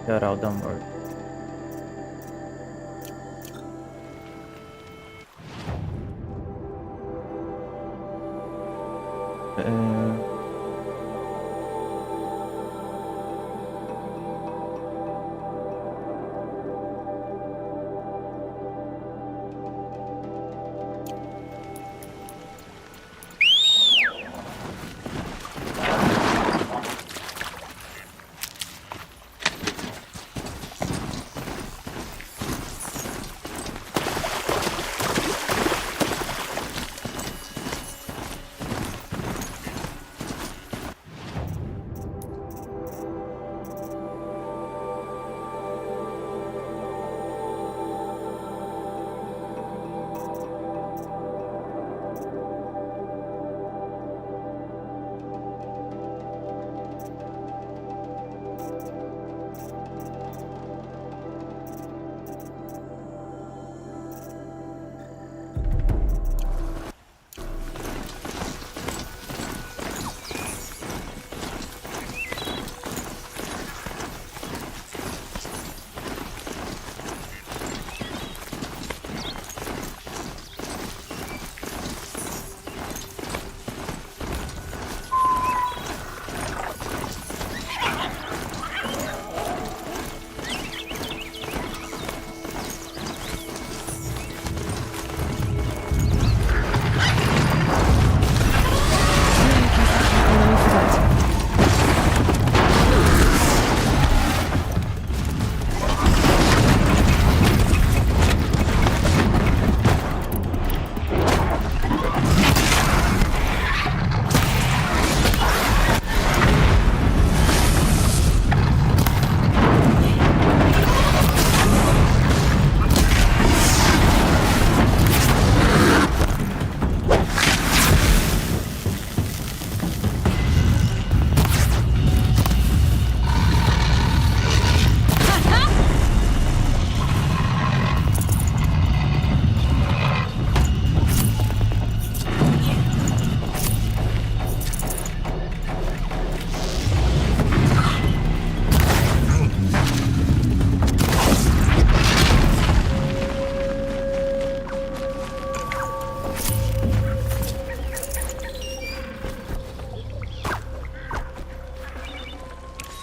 Oral da morte.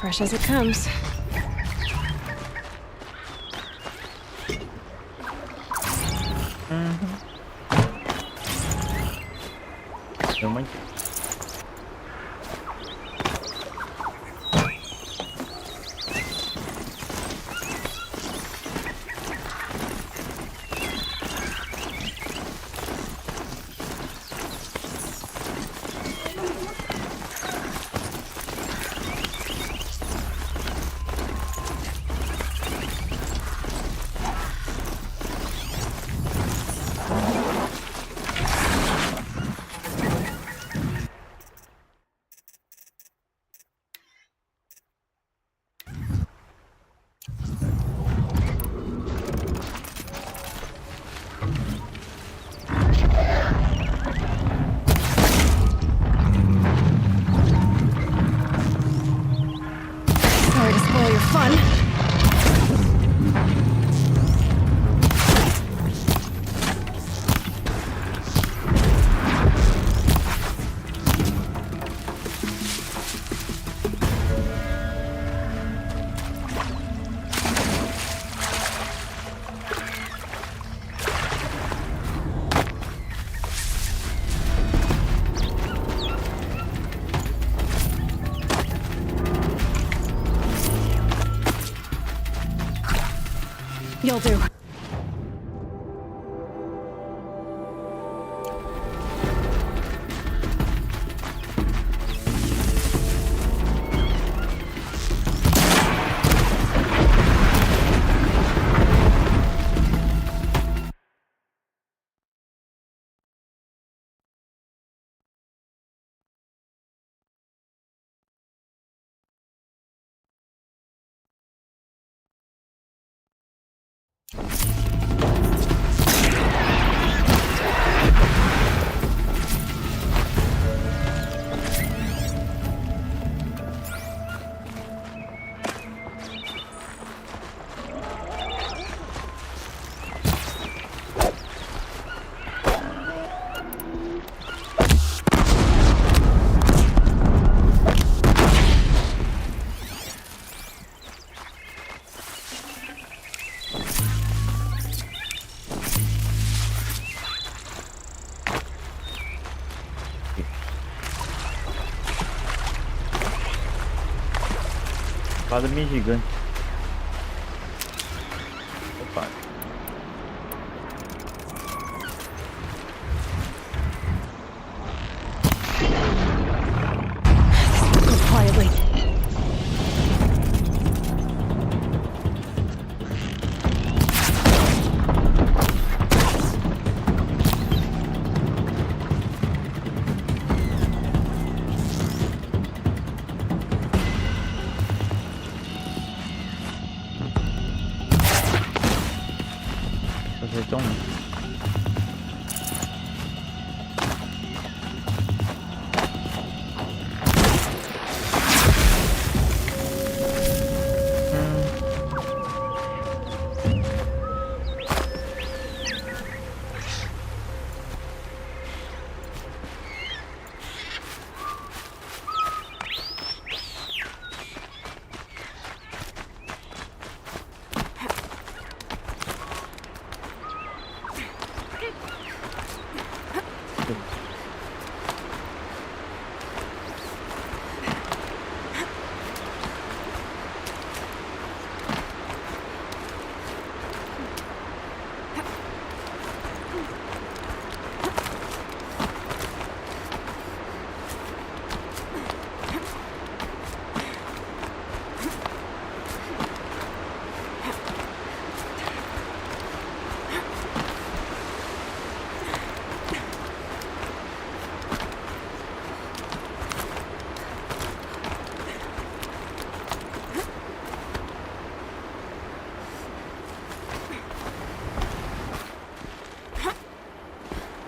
fresh as it comes. Oh my. Sorry to spoil your fun. You'll do. Espada meio gigante. Opa. Go quietly. Acertou um.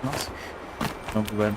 Nossa, não velho.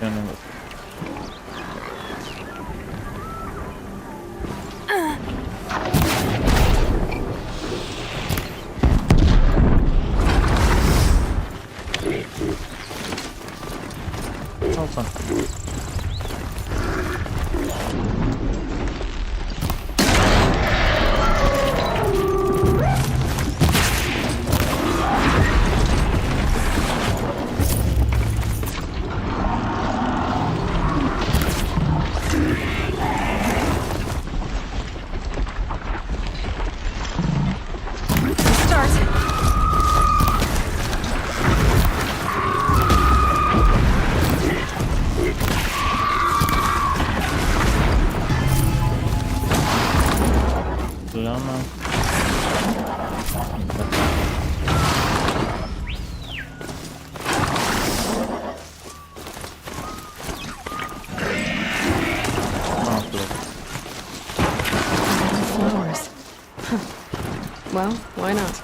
Tem um negócio. Opa. Lama. Flowers. Well, why not?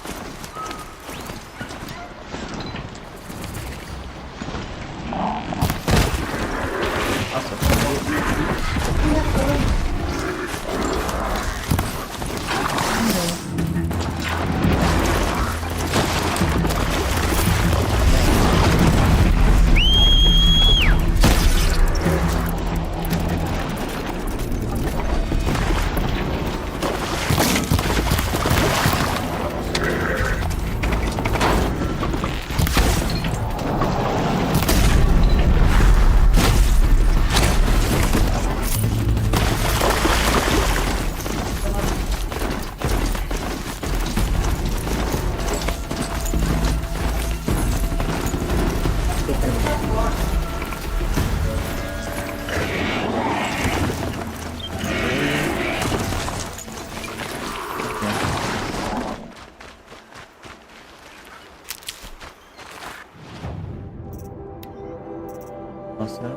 Nossa.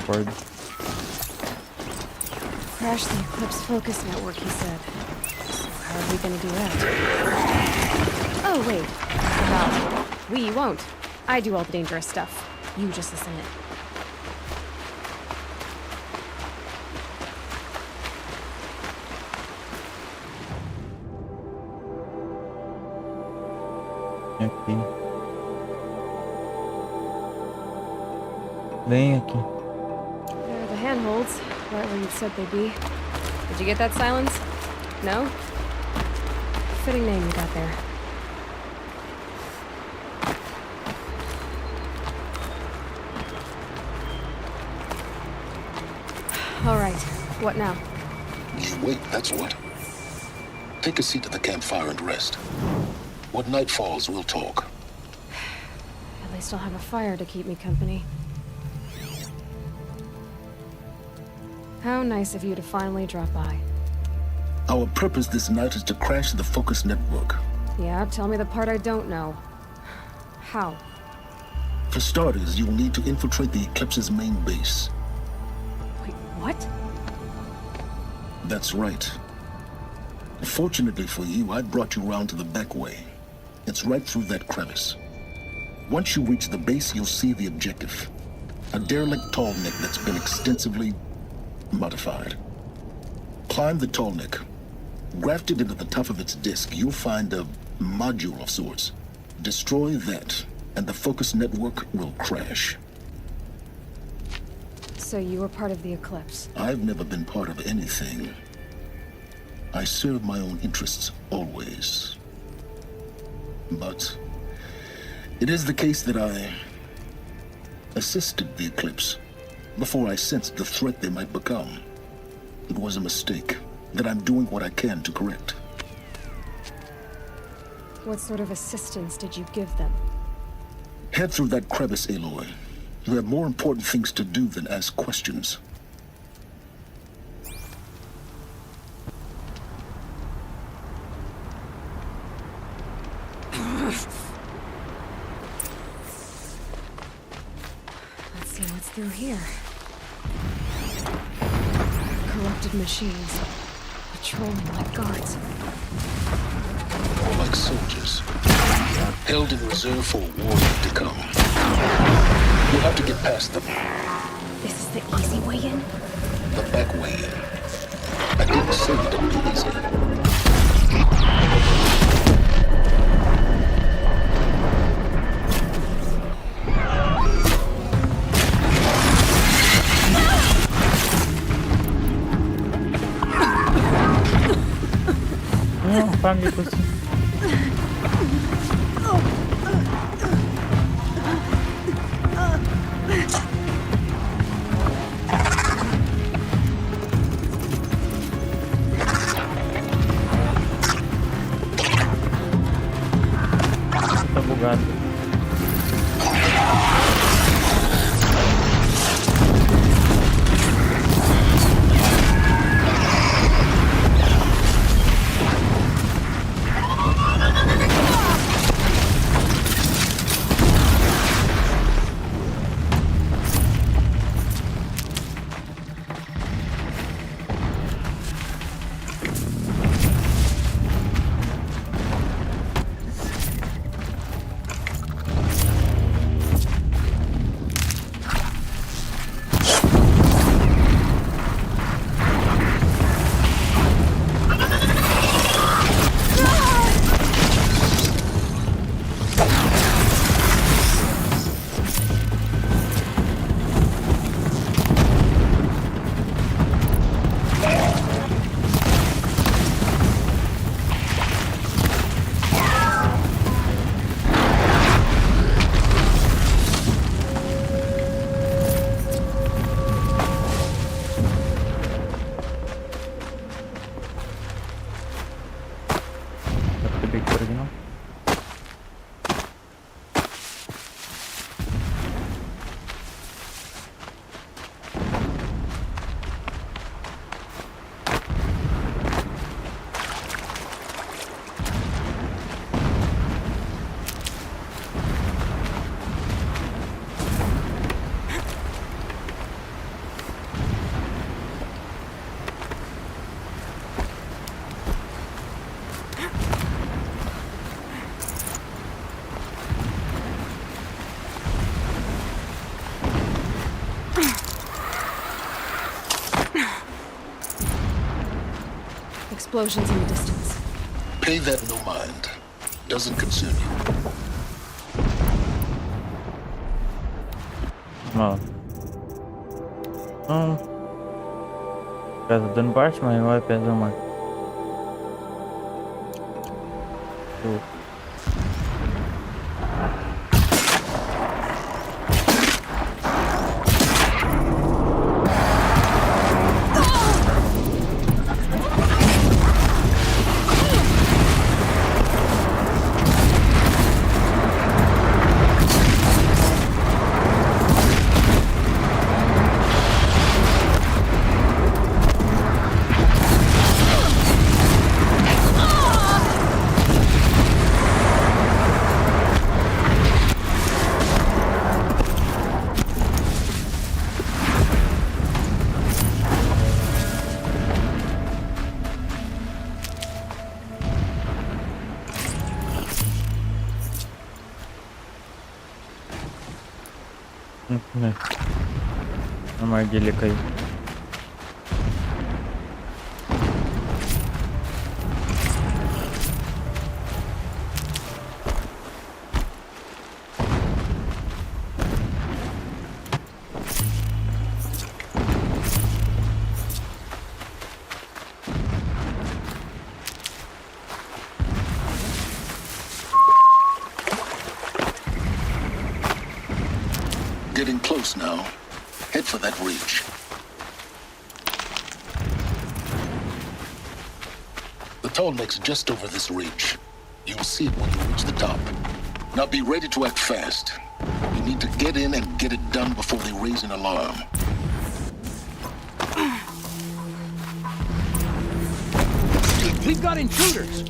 Forward. Crash the Eclipse focus network, he said. So how are we gonna do that? Oh, wait. Well, we won't. I do all the dangerous stuff. You just listen in. Aqui. Bem aqui. There are the handholds, right where you said they'd be. Did you get that, Silence? No? Fitting name you got there. All right, what now? You wait, that's what. Take a seat at the campfire and rest. When night falls, we'll talk. At least I'll have a fire to keep me company. How nice of you to finally drop by. Our purpose this night is to crash the Focus network. Yeah, tell me the part I don't know. How? For starters, you'll need to infiltrate the Eclipse's main base. Wait, what? That's right. Fortunately for you, I brought you round to the back way. It's right through that crevice. Once you reach the base, you'll see the objective. A derelict tall neck that's been extensively modified. Climb the tall neck. Grafted into the top of its disk, you'll find a module of sorts. Destroy that, and the focus network will crash. So you were part of the Eclipse? I've never been part of anything. I serve my own interests, always. But it is the case that I assisted the Eclipse before I sensed the threat they might become. It was a mistake that I'm doing what I can to correct. What sort of assistance did you give them? Head through that crevice, Aloy. You have more important things to do than ask questions. Let's see what's through here. Corrupted machines. Patrolling like guards. Like soldiers. Held in reserve for a war yet to come. You'll have to get past them. This is the easy way in? The back way in. I didn't say it would be easy. Pânico assim. Tá bugado. Explosions in the distance. Pay that no mind. Doesn't concern you. Ó. Pesa dando parte, mas vai pesar mais. A armadilha caiu. close now. Head for that ridge. The tall neck's just over this ridge. You'll see it when you reach the top. Now be ready to act fast. You need to get in and get it done before they raise an alarm. We've got intruders!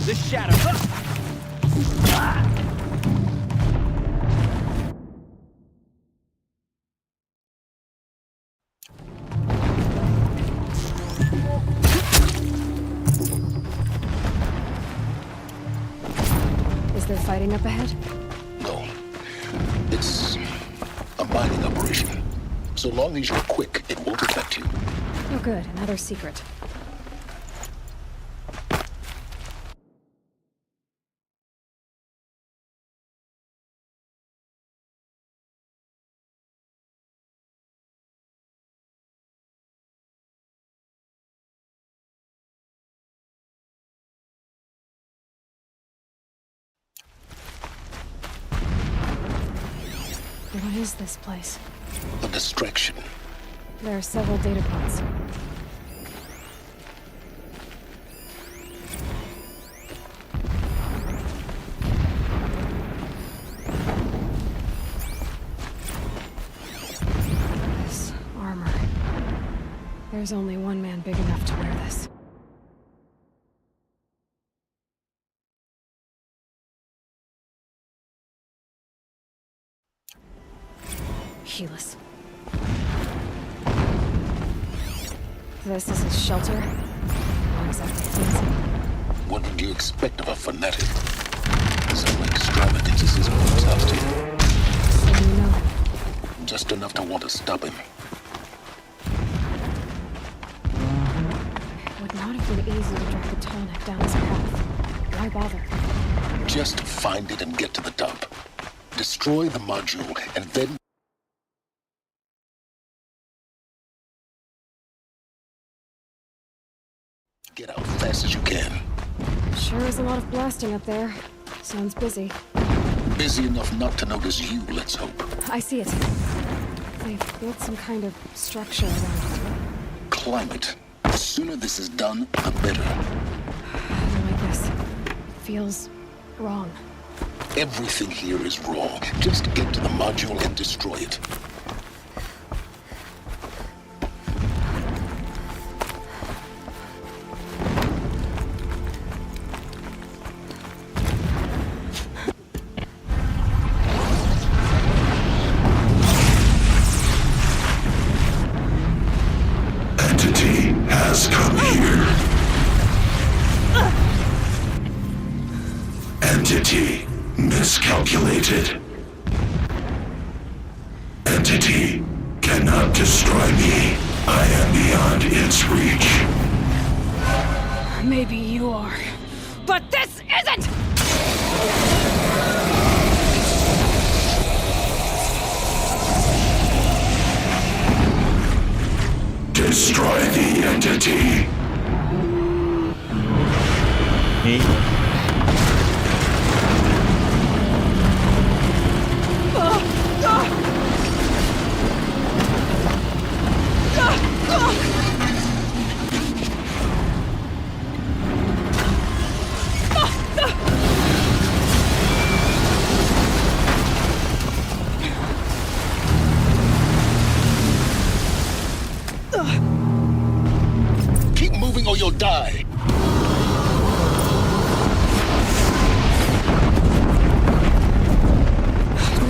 The shadow. Is there fighting up ahead? No. It's a mining operation. So long as you're quick, it won't affect you. Oh good, another secret. What is this place? A distraction. There are several data points. This armor. There's only one man big enough to wear this. Helis. This is his shelter? Not exactly fancy. What would you expect of a fanatic? Some extravagances moves out here. So you know him. Just enough to want to stop him. It would not have been easy to drag the tall neck down his path. Why bother? Just find it and get to the top. Destroy the module, and then... get out fast as you can. Sure is a lot of blasting up there. Sounds busy. Busy enough not to notice you, let's hope. I see it. They've built some kind of structure around it. Climb it. The sooner this is done, the better. I don't like this. Feels wrong. Everything here is wrong. Just get to the module and destroy it. Entity has come here. Entity miscalculated. Entity cannot destroy me. I am beyond its reach. Maybe you are. But this isn't! Destroy the entity. Keep moving or you'll die.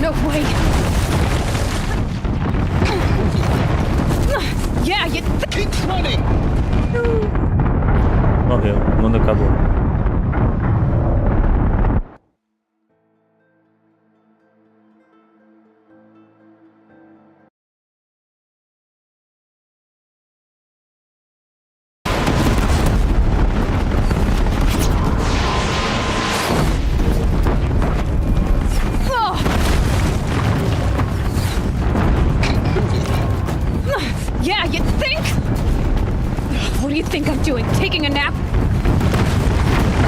No way! Yeah, you... Keep running! Morreu, o mundo acabou. think I'm doing? Taking a nap?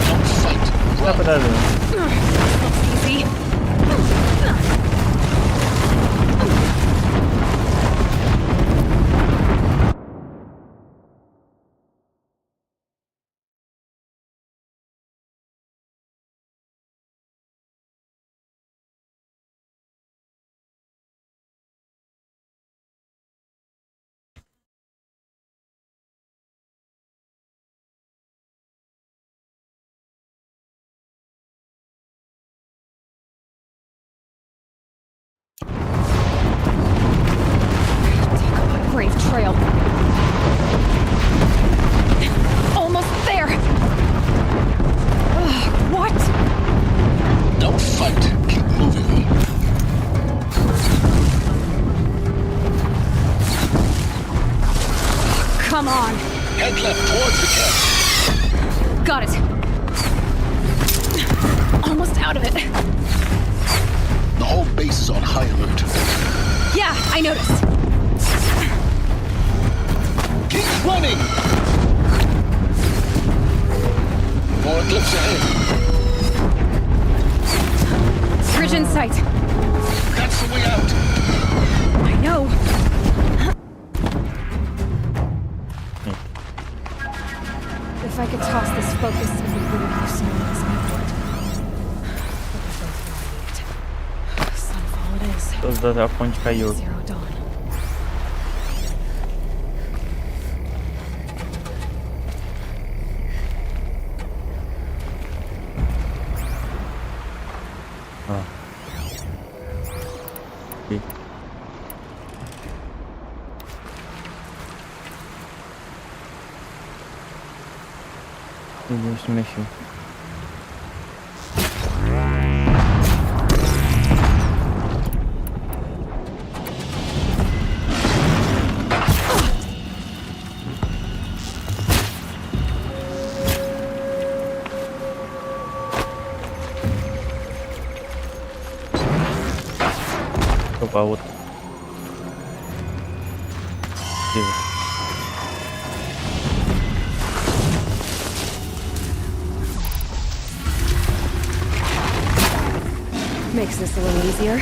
Don't fight. Dá pra dar. Looks easy. Brave trail. Almost there. Ugh, what? Don't fight. Keep moving. Come on. Head left towards the camp. Got it. Almost out of it. The whole base is on high alert. Yeah, I noticed. Keep running! More eclipse ahead. Bridge in sight. That's the way out. I know. If I could toss this focus, it'd be really useful in this neighborhood. Sunfall it is. Toda a ponte caiu. Zero dawn. Ah. Aqui. Ele se mexeu. Vou pra outra. Makes this a little easier.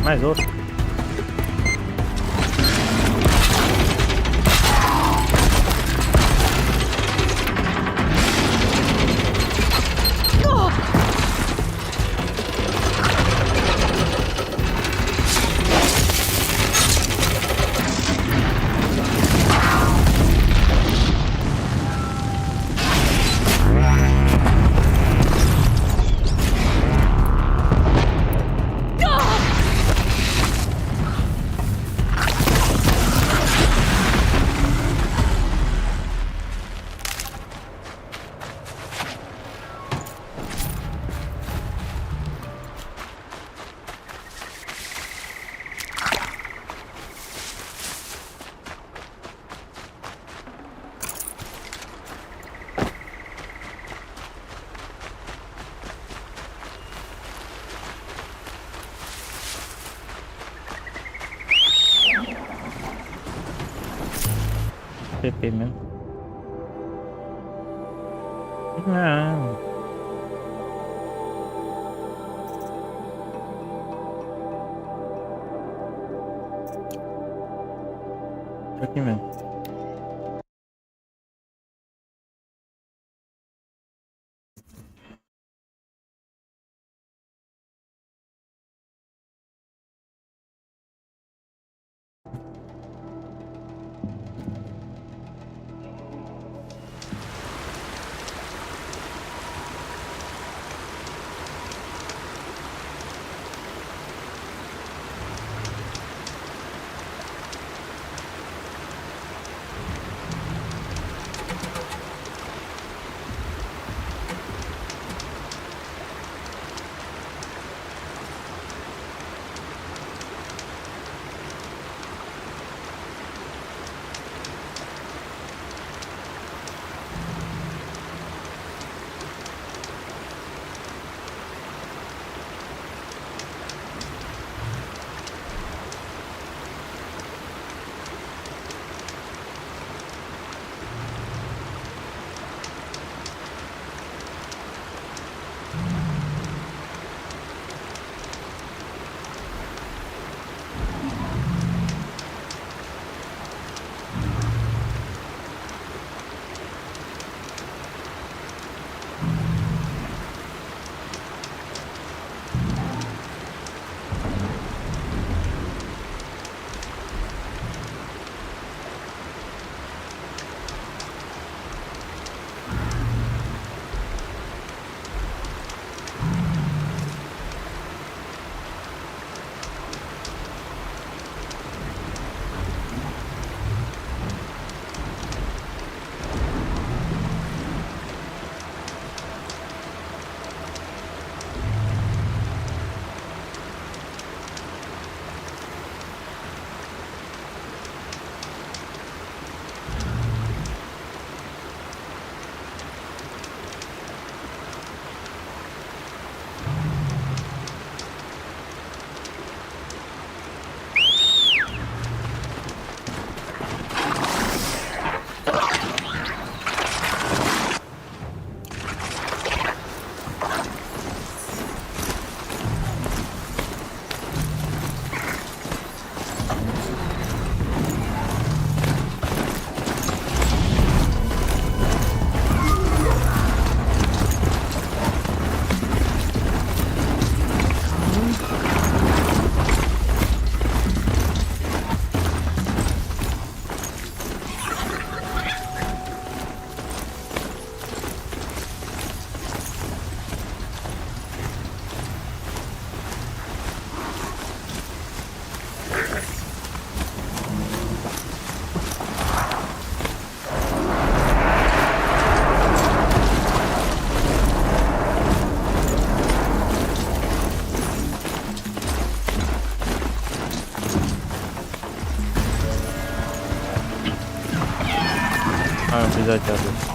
Mais outro. PP mesmo. Não. Aqui mesmo. pirateadas.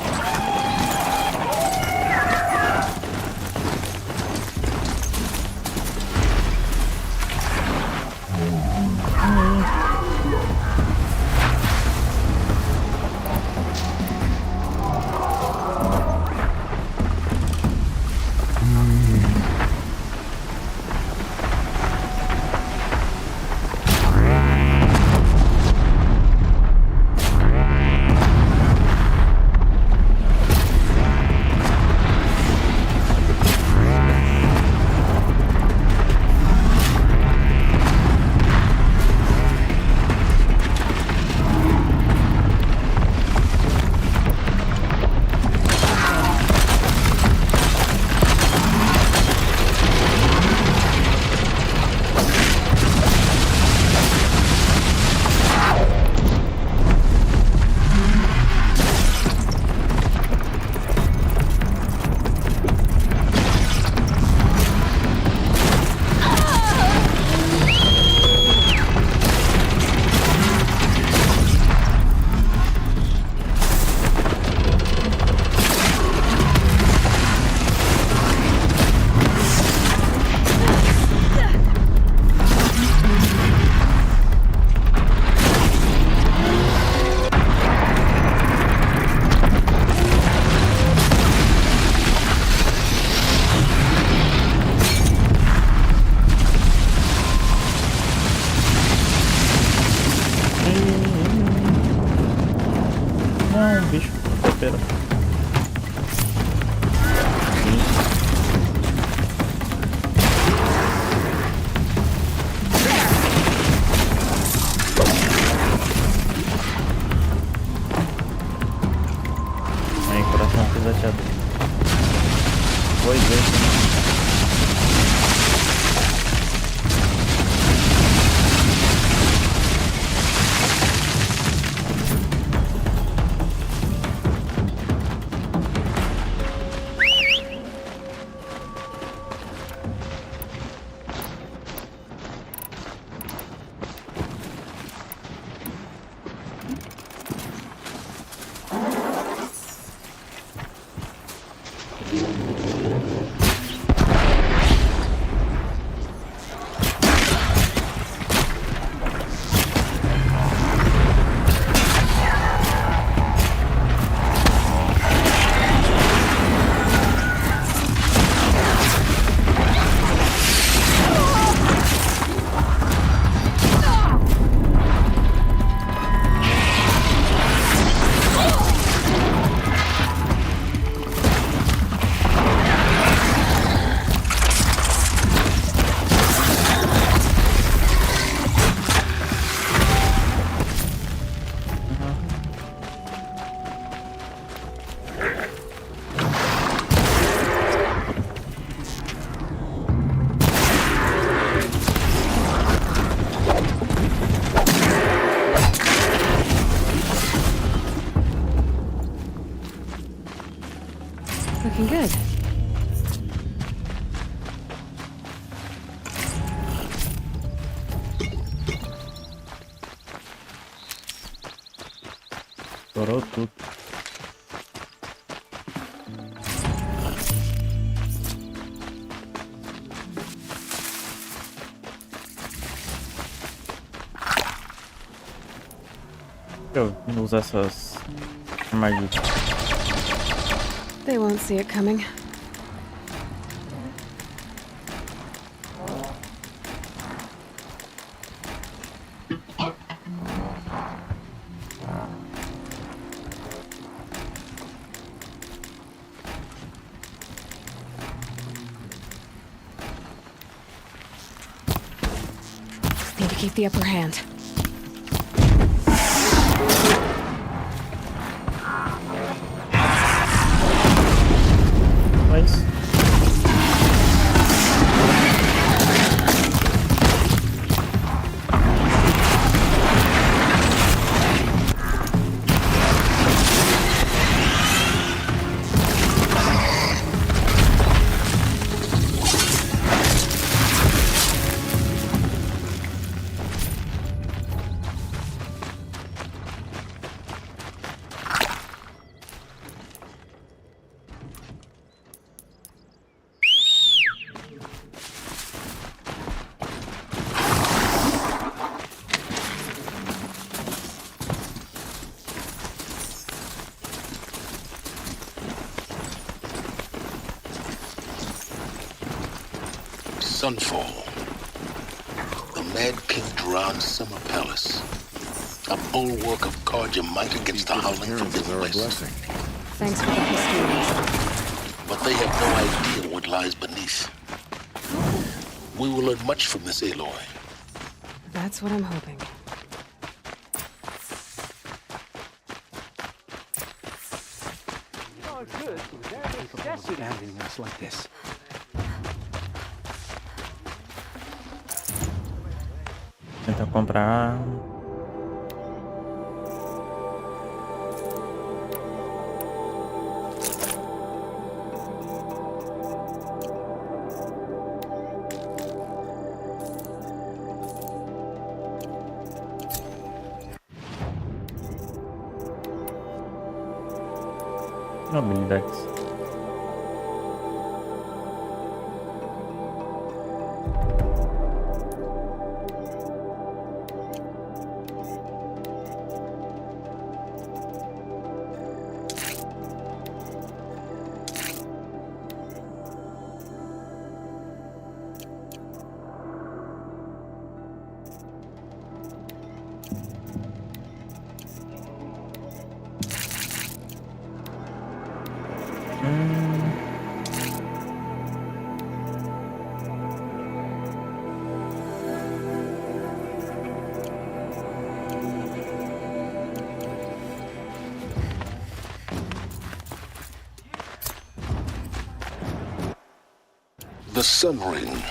Não, bicho. Pera. Aí, coração pisoteado. Pois é. Looking good. Estourou tudo. Eu vou usar essas armadilhas. They won't see it coming. Need to keep the upper hand. Mas... Sunfall. The Mad King Duran's summer palace. A bulwark of guard your might against the howling from the west. Thanks for the history. But they have no idea what lies beneath. We will learn much from this Aloy. That's what I'm hoping. Oh, good. That's abandoning us like this. Tenta comprar. Habilidades. The Sun Ring,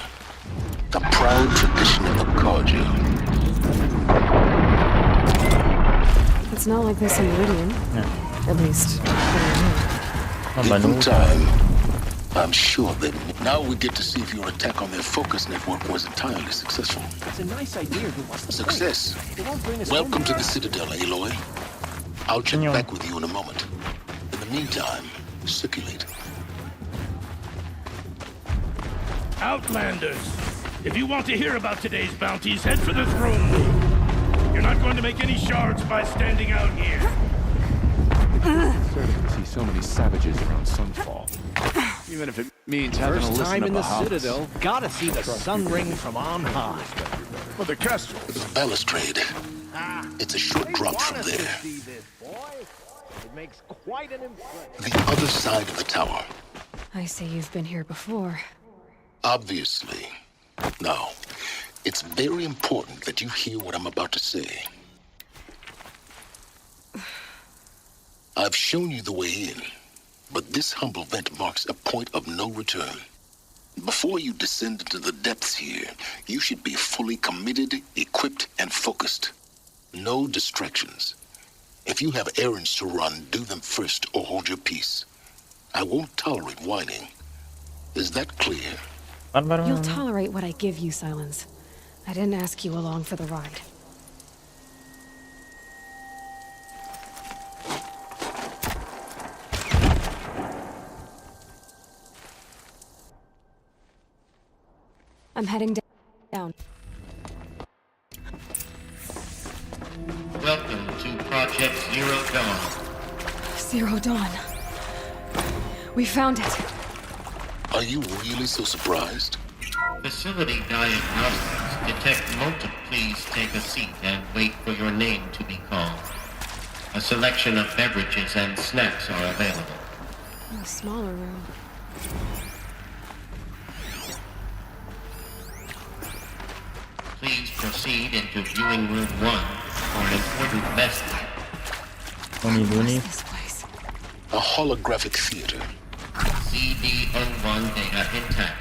the proud tradition of the Carja. It's not like this in Meridian. Yeah. At least, In time, I'm sure that now we get to see if your attack on their focus network was entirely successful. It's a nice idea, but what's the Success. point? They won't bring us Welcome to home. the Citadel, Aloy. I'll check back with you in a moment. In the meantime, circulate. Outlanders, if you want to hear about today's bounties, head for the throne room. You're not going to make any shards by standing out here. Concerning to see so many savages around Sunfall. Even if it means having to First listen time to in the Bahamut. Citadel, gotta see the sun ring from on high. For the Kestrel. The balustrade. It's a short drop from there. It makes quite an impression. The other side of the tower. I see you've been here before. Obviously. Now, it's very important that you hear what I'm about to say. I've shown you the way in, but this humble vent marks a point of no return. Before you descend into the depths here, you should be fully committed, equipped, and focused. No distractions. If you have errands to run, do them first or hold your peace. I won't tolerate whining. Is that clear? You'll tolerate what I give you, Silence. I didn't ask you along for the ride. I'm heading down. Welcome to Project Zero Dawn. Zero Dawn. We found it. Are you really so surprised? Facility diagnostics detect multiple. Please take a seat and wait for your name to be called. A selection of beverages and snacks are available. A smaller room. Please proceed into viewing room 1 for an important message. A holographic theater. CD01 data intact.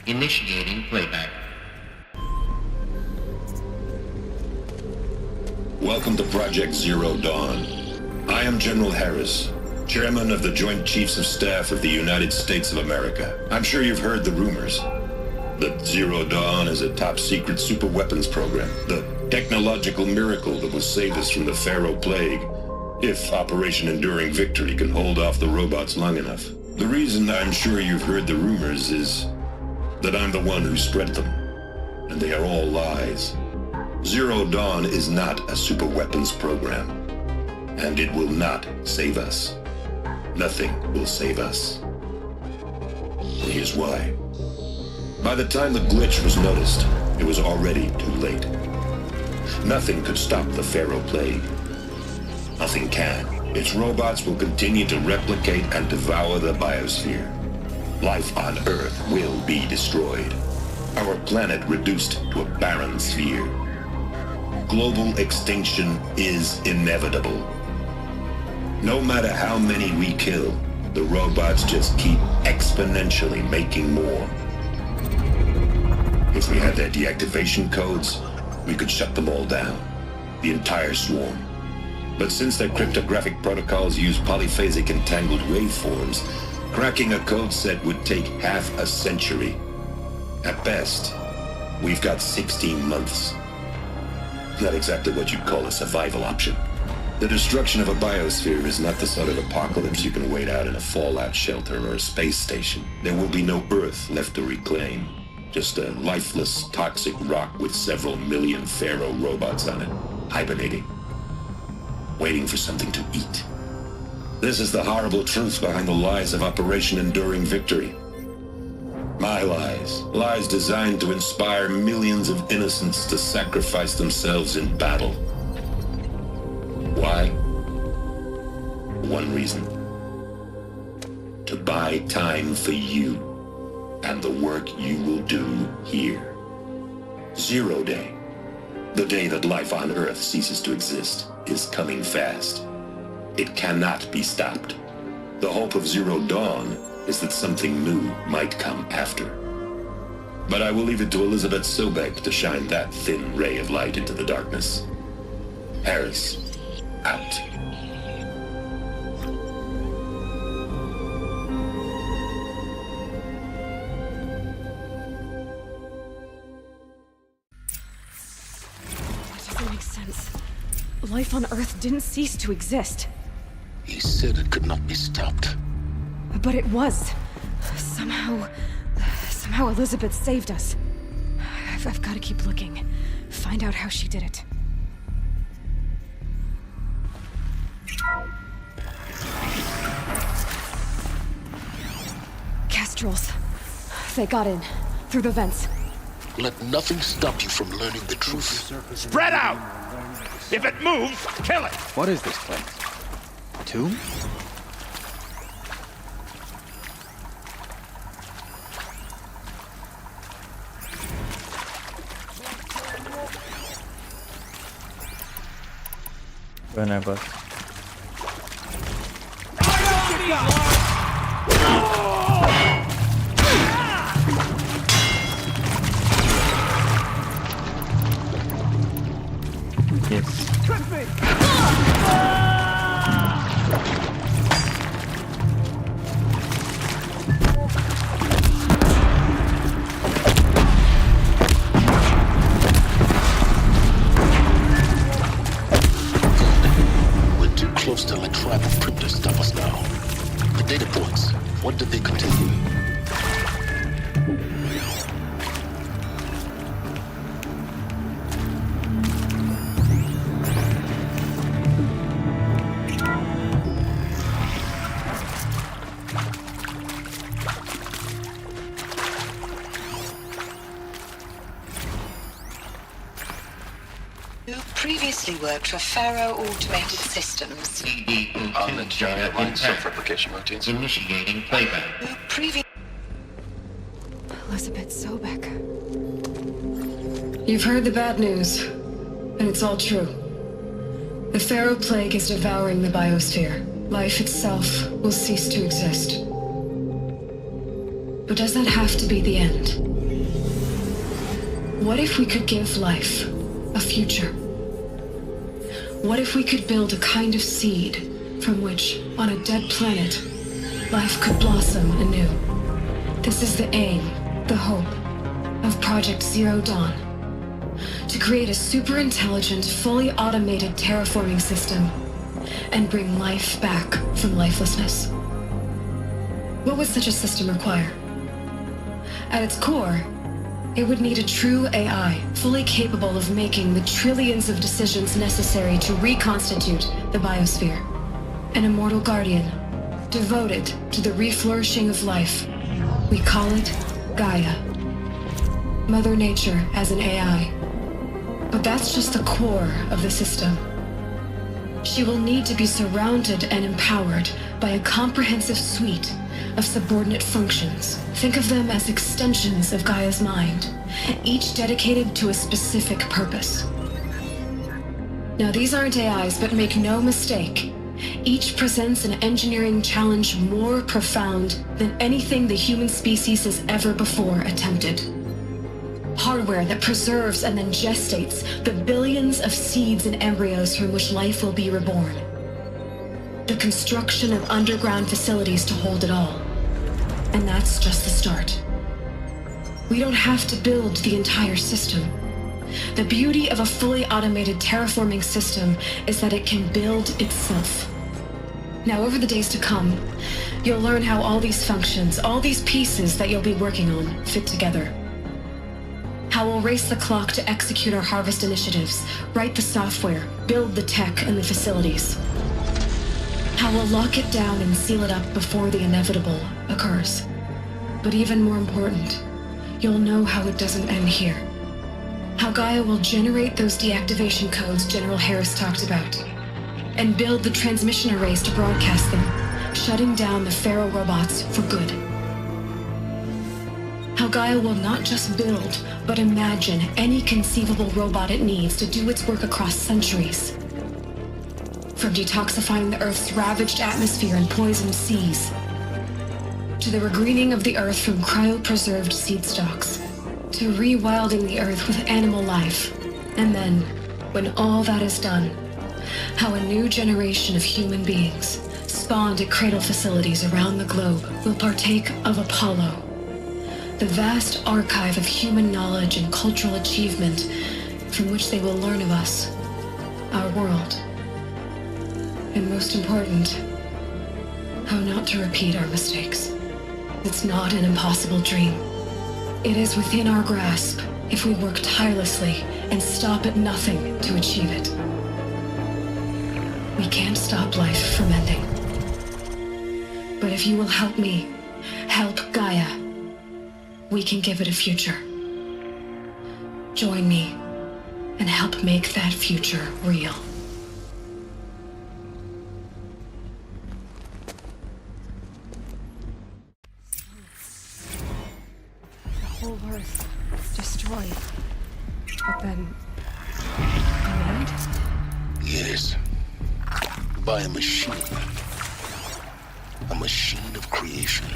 Initiating playback. Welcome to Project Zero Dawn. I am General Harris, Chairman of the Joint Chiefs of Staff of the United States of America. I'm sure you've heard the rumors that Zero Dawn is a top-secret superweapons program, the technological miracle that will save us from the Pharaoh Plague, if Operation Enduring Victory can hold off the robots long enough. The reason I'm sure you've heard the rumors is that I'm the one who spread them, and they are all lies. Zero Dawn is not a superweapons program, and it will not save us. Nothing will save us. And here's why. By the time the glitch was noticed, it was already too late. Nothing could stop the Pharaoh plague. Nothing can. Its robots will continue to replicate and devour the biosphere. Life on Earth will be destroyed. Our planet reduced to a barren sphere. Global extinction is inevitable. No matter how many we kill, the robots just keep exponentially making more. If we had their deactivation codes, we could shut them all down. The entire swarm. But since their cryptographic protocols use polyphasic entangled waveforms, cracking a code set would take half a century. At best, we've got 16 months. Not exactly what you'd call a survival option. The destruction of a biosphere is not the sort of apocalypse you can wait out in a fallout shelter or a space station. There will be no Earth left to reclaim. Just a lifeless, toxic rock with several million Pharaoh robots on it, hibernating. Waiting for something to eat. This is the horrible truth behind the lies of Operation Enduring Victory. My lies. Lies designed to inspire millions of innocents to sacrifice themselves in battle. Why? One reason. To buy time for you and the work you will do here. 0 Day. The day that life on Earth ceases to exist is coming fast. It cannot be stopped. The hope of Zero Dawn is that something new might come after. But I will leave it to Elizabeth Sobek to shine that thin ray of light into the darkness. Harris, out. That doesn't make sense. Life on Earth didn't cease to exist. He said it could not be stopped. But it was. Somehow Elizabeth saved us. I've got to keep looking. Find out how she did it. Castrals. They got in. Through the vents. Let nothing stop you from learning the truth. Spread out! If it moves, kill it! What is this place? A tomb? Buen negócio. Yes. We're too close to let tribe of crypto stop us now. The data points, what did they contain? Who previously worked for Pharaoh Automated Systems. On the giant self-replication routines. Initiating playback. Who previous... Elizabeth Sobek. You've heard the bad news, and it's all true. The Pharaoh plague is devouring the biosphere. Life itself will cease to exist. But does that have to be the end? What if we could give life a future? What if we could build a kind of seed from which, on a dead planet, life could blossom anew? This is the aim, the hope, of Project Zero Dawn. To create a super intelligent, fully automated terraforming system and bring life back from lifelessness. What would such a system require? At its core, it would need a true AI, fully capable of making the trillions of decisions necessary to reconstitute the biosphere. An immortal guardian, devoted to the reflourishing of life. We call it Gaia. Mother Nature as an AI. But that's just the core of the system. She will need to be surrounded and empowered by a comprehensive suite of subordinate functions. Think of them as extensions of Gaia's mind, each dedicated to a specific purpose. Now, these aren't AIs, but make no mistake, each presents an engineering challenge more profound than anything the human species has ever before attempted. Hardware that preserves and then gestates the billions of seeds and embryos from which life will be reborn. The construction of underground facilities to hold it all. And that's just the start. We don't have to build the entire system. The beauty of a fully automated terraforming system is that it can build itself. Now, over the days to come, you'll learn how all these functions, all these pieces that you'll be working on, fit together. How we'll race the clock to execute our harvest initiatives, write the software, build the tech and the facilities. How we'll lock it down and seal it up before the inevitable occurs. But even more important, you'll know how it doesn't end here. How Gaia will generate those deactivation codes General Harris talked about, and build the transmission arrays to broadcast them, shutting down the Pharaoh robots for good. How Gaia will not just build, but imagine any conceivable robot it needs to do its work across centuries. From detoxifying the Earth's ravaged atmosphere and poisoned seas, to the regreening of the Earth from cryopreserved seed stocks, to rewilding the Earth with animal life. And then, when all that is done, how a new generation of human beings, spawned at cradle facilities around the globe, will partake of Apollo, the vast archive of human knowledge and cultural achievement from which they will learn of us, our world. And most important, how not to repeat our mistakes. It's not an impossible dream. It is within our grasp if we work tirelessly and stop at nothing to achieve it. We can't stop life from ending. But if you will help me, help Gaia, we can give it a future. Join me and help make that future real. The whole Earth destroyed. But then... made? Yes. By a machine. A machine of creation.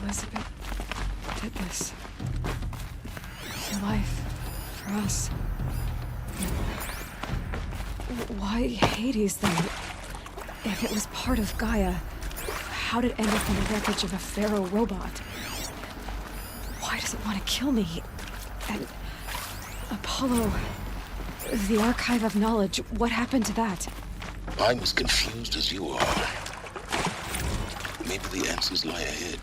Elizabeth did this. For life. For us. Why Hades, then? If it was part of Gaia, how did it end up in the wreckage of a Pharaoh robot? Why does it want to kill me? And Apollo, the archive of knowledge, what happened to that? I'm as confused as you are. Maybe the answers lie ahead.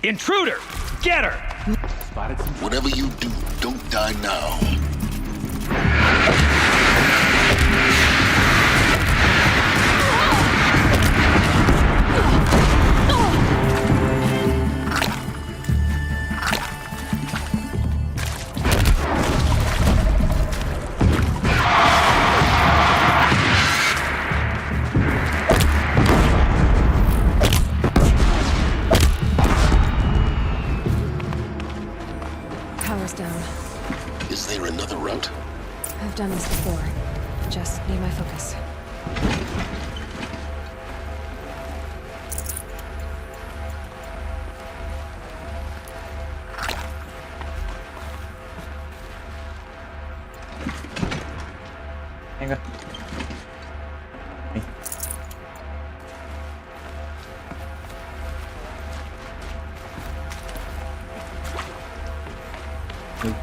Intruder! Get her! Whatever you do, don't die now. Power's down. Is there another route? I've done this before. Just need my focus. Hang on.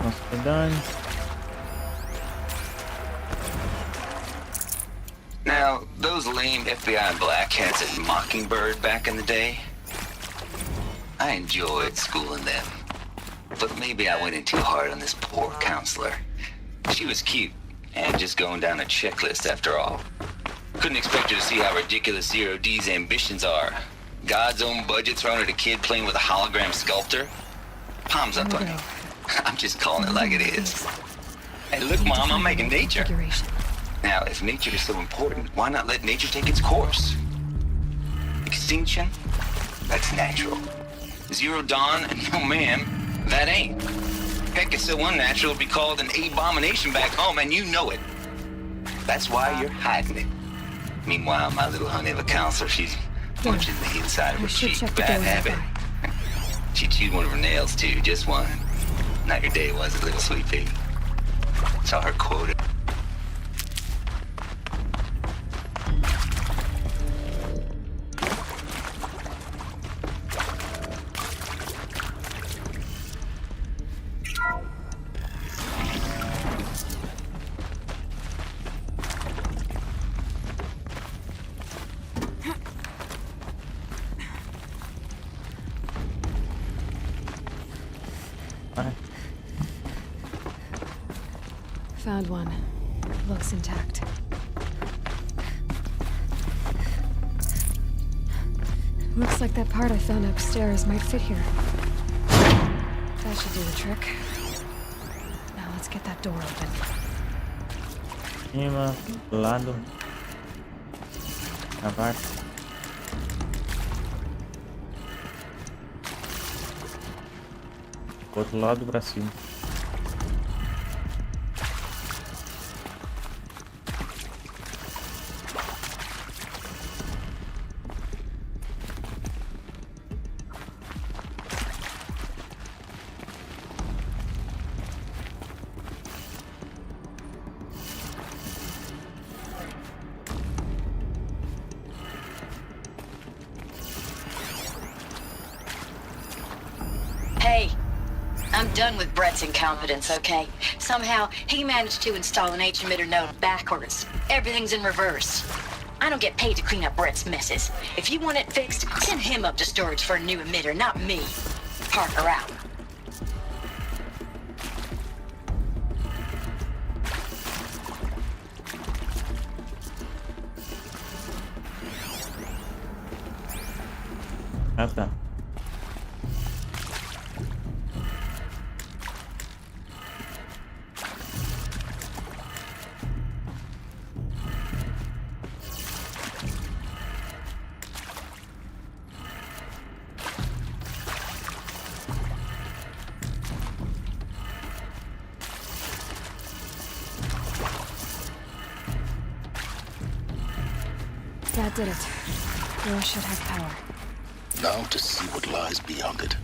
Must be done. Now, those lame FBI blackheads at Mockingbird back in the day, I enjoyed schooling them. But maybe I went in too hard on this poor counselor. She was cute, and just going down a checklist after all. Couldn't expect you to see how ridiculous Zero D's ambitions are. God's own budget thrown at a kid playing with a hologram sculptor? Palms up on you. I'm just calling it like it is. Hey, look, Mom, I'm making nature. Now, if nature is so important, why not let nature take its course? Extinction? That's natural. Zero Dawn? No, ma'am, that ain't. Heck, it's so unnatural it'd be called an abomination back home, and you know it. That's why you're hiding it. Meanwhile, my little honey of a counselor, she's munching the inside of her cheek. Bad habit. She chewed one of her nails, too, just one. Not your day, was it, little sweet pea? Saw her quoted. Found one. Looks intact. Looks like that part I found upstairs might fit here. That should do the trick. Now let's get that door open. Cima, do lado. Abaixo. Outro lado pra cima. Hey, I'm done with Brett's incompetence, okay? Somehow, he managed to install an H-emitter node backwards. Everything's in reverse. I don't get paid to clean up Brett's messes. If you want it fixed, send him up to storage for a new emitter, not me. Parker out. Ah, tá. That did it. Door should have power. Now to see what lies beyond it.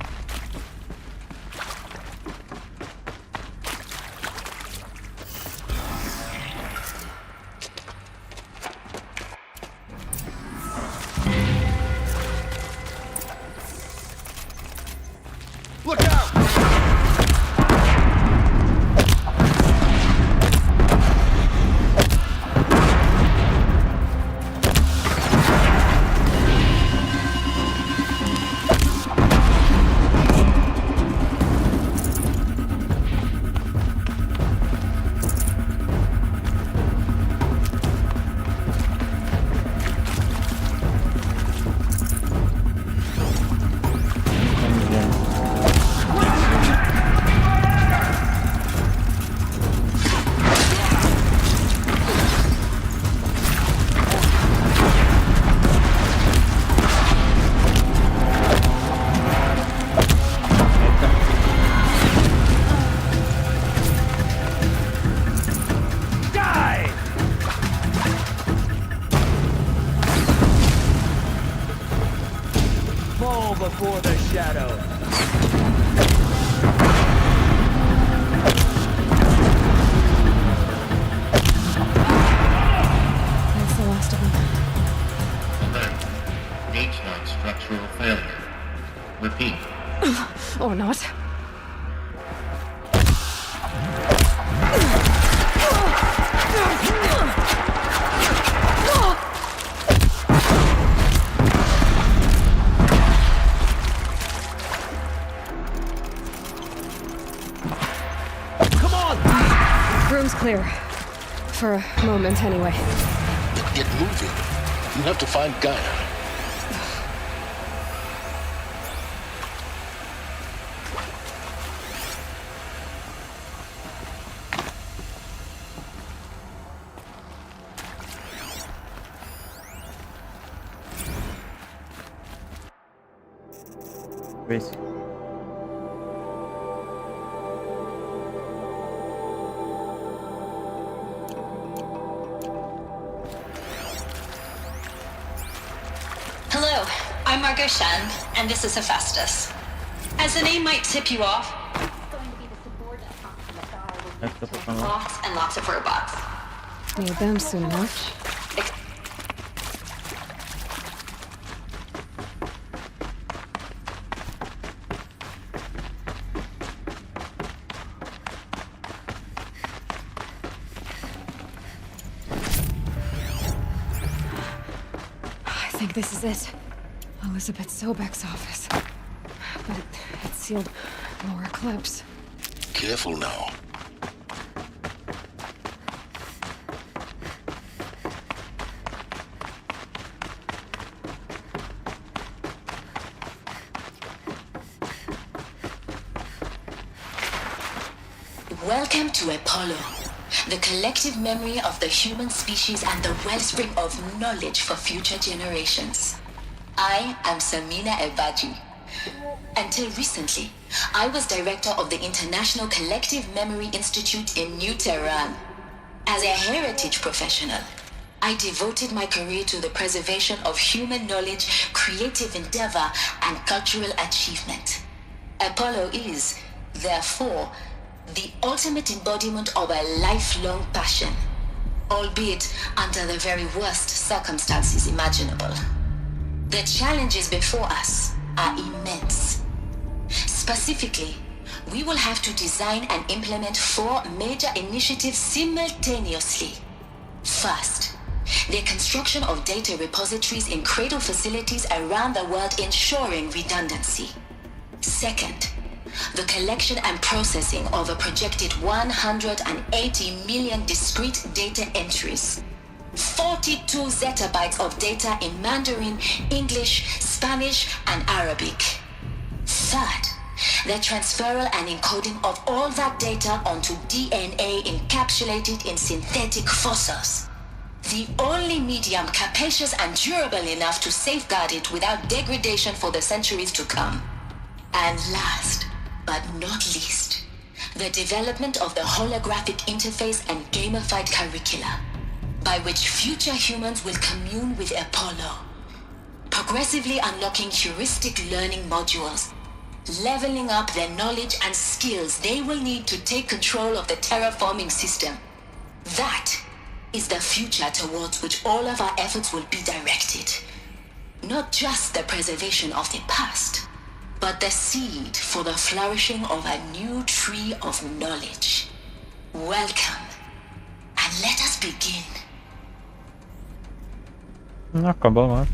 Look out! Before the shadow. That's the last of them. Alert. H-Knock structural failure. Repeat. Or not. Come on! Room's clear. For a moment, anyway. get moving. You have to find Gaia. Crazy. Hello, I'm Margot Shen, and this is Hephaestus. As the name might tip you off, it's going to be the subordinate function of Gaia with lots and lots of robots. Need them soon enough. I think this is it. Elizabeth Sobek's office. But it's sealed. More Eclipse. Careful now. Welcome to Apollo, the collective memory of the human species and the wellspring of knowledge for future generations. I am Samina Ebaji. Until recently, I was director of the International Collective Memory Institute in New Tehran. As a heritage professional, I devoted my career to the preservation of human knowledge, creative endeavor, and cultural achievement. Apollo is, therefore, the ultimate embodiment of a lifelong passion, albeit under the very worst circumstances imaginable. The challenges before us are immense. Specifically, we will have to design and implement 4 major initiatives simultaneously. First, the construction of data repositories in cradle facilities around the world ensuring redundancy. Second, the collection and processing of a projected 180 million discrete data entries. 42 zettabytes of data in Mandarin, English, Spanish, and Arabic. Third, the transferal and encoding of all that data onto DNA encapsulated in synthetic fossils. The only medium capacious and durable enough to safeguard it without degradation for the centuries to come. And last, but not least, the development of the holographic interface and gamified curricula, by which future humans will commune with Apollo, progressively unlocking heuristic learning modules, leveling up their knowledge and skills they will need to take control of the terraforming system. That is the future towards which all of our efforts will be directed. Not just the preservation of the past, but the seed for the flourishing of a new tree of knowledge. Welcome, and let us begin. Não acabou lá.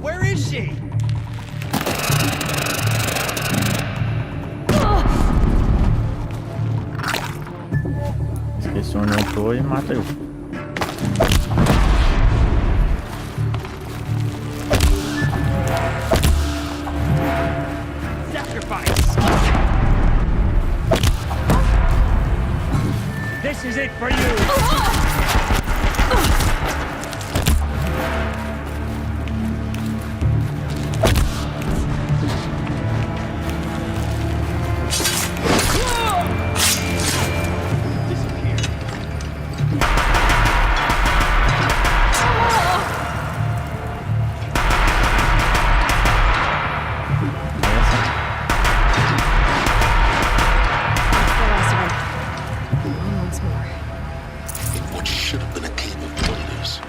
Where is she? Esqueci onde eu tô e mata eu. Sacrifice. This is it for you.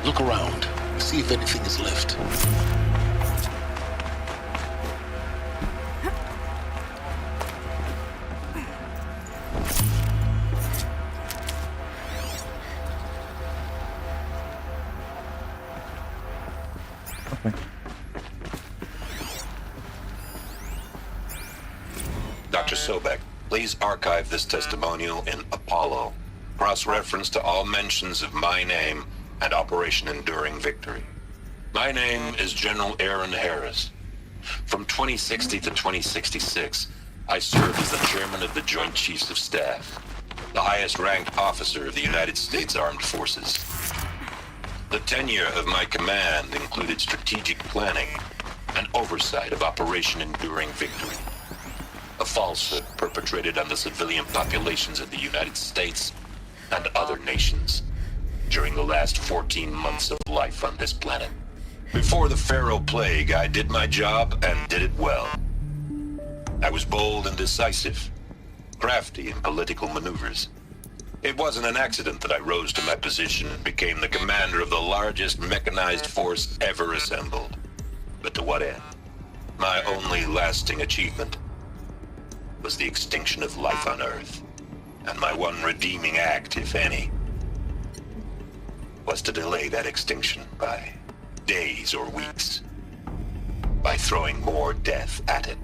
Look around. See if anything is left. Okay. Dr. Sobek, please archive this testimonial in Apollo. Cross-reference to all mentions of my name and Operation Enduring Victory. My name is General Aaron Harris. From 2060 to 2066, I served as the chairman of the Joint Chiefs of Staff, the highest-ranked officer of the United States Armed Forces. The tenure of my command included strategic planning and oversight of Operation Enduring Victory, a falsehood perpetrated on the civilian populations of the United States and other nations during the last 14 months of life on this planet. Before the Pharaoh Plague, I did my job and did it well. I was bold and decisive, crafty in political maneuvers. It wasn't an accident that I rose to my position and became the commander of the largest mechanized force ever assembled. But to what end? My only lasting achievement was the extinction of life on Earth. And my one redeeming act, if any, was to delay that extinction by days or weeks, by throwing more death at it.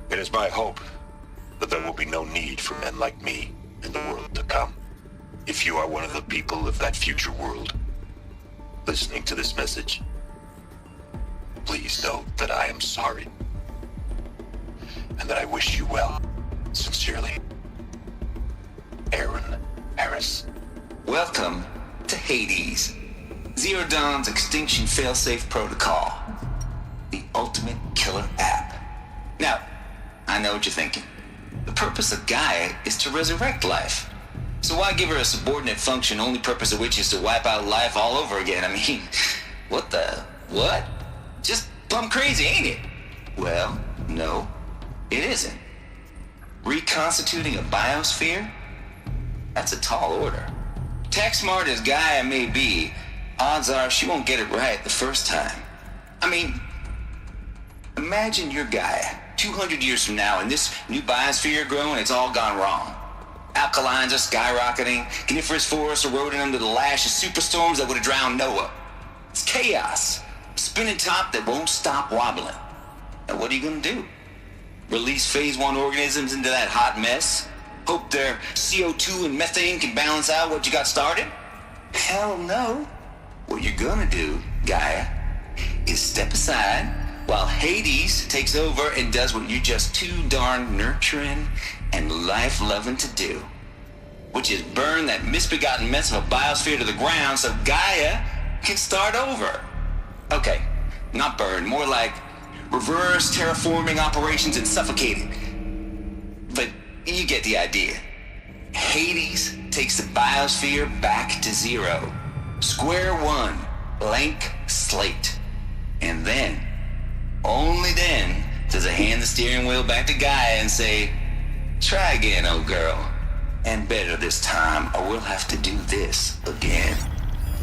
It is my hope that there will be no need for men like me in the world to come. If you are one of the people of that future world listening to this message, please know that I am sorry and that I wish you well. Sincerely, Aaron Harris. Welcome to Hades, Zero Dawn's extinction failsafe protocol, the ultimate killer app. Now, I know what you're thinking. The purpose of Gaia is to resurrect life. So why give her a subordinate function, only purpose of which is to wipe out life all over again? I mean, what? Just plumb crazy, ain't it? Well, no, it isn't. Reconstituting a biosphere? That's a tall order. Tech smart as Gaia may be, odds are she won't get it right the first time. I mean, imagine you're Gaia, 200 years from now, and this new biosphere growing, it's all gone wrong. Alkalines are skyrocketing, coniferous forests eroding under the lash of superstorms that would have drowned Noah. It's chaos, a spinning top that won't stop wobbling. Now what are you gonna do? Release phase 1 organisms into that hot mess? Hope their CO2 and methane can balance out what you got started? Hell no. What you're gonna do, Gaia, is step aside while Hades takes over and does what you're just too darn nurturing and life-loving to do, which is burn that misbegotten mess of a biosphere to the ground so Gaia can start over. Okay, not burn, more like reverse terraforming operations and suffocating. But you get the idea. Hades takes the biosphere back to zero. Square one, blank slate. And then, only then, does it hand the steering wheel back to Gaia and say, try again, old girl. And better this time, or we'll have to do this again.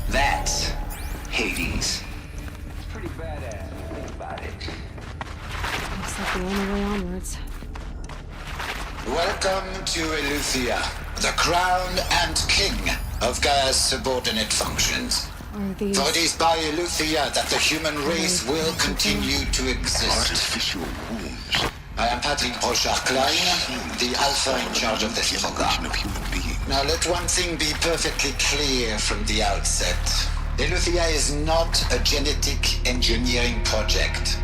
That's Hades. It's pretty badass, think about it. Looks like the only way onwards. Welcome to Eleuthia, the crown and king of Gaia's subordinate functions. For it is by Eleuthia that the human race will continue to exist. Artificial wombs. I am Patrick Rochard-Klein, the Alpha in charge of this program. Now let one thing be perfectly clear from the outset. Eleuthia is not a genetic engineering project.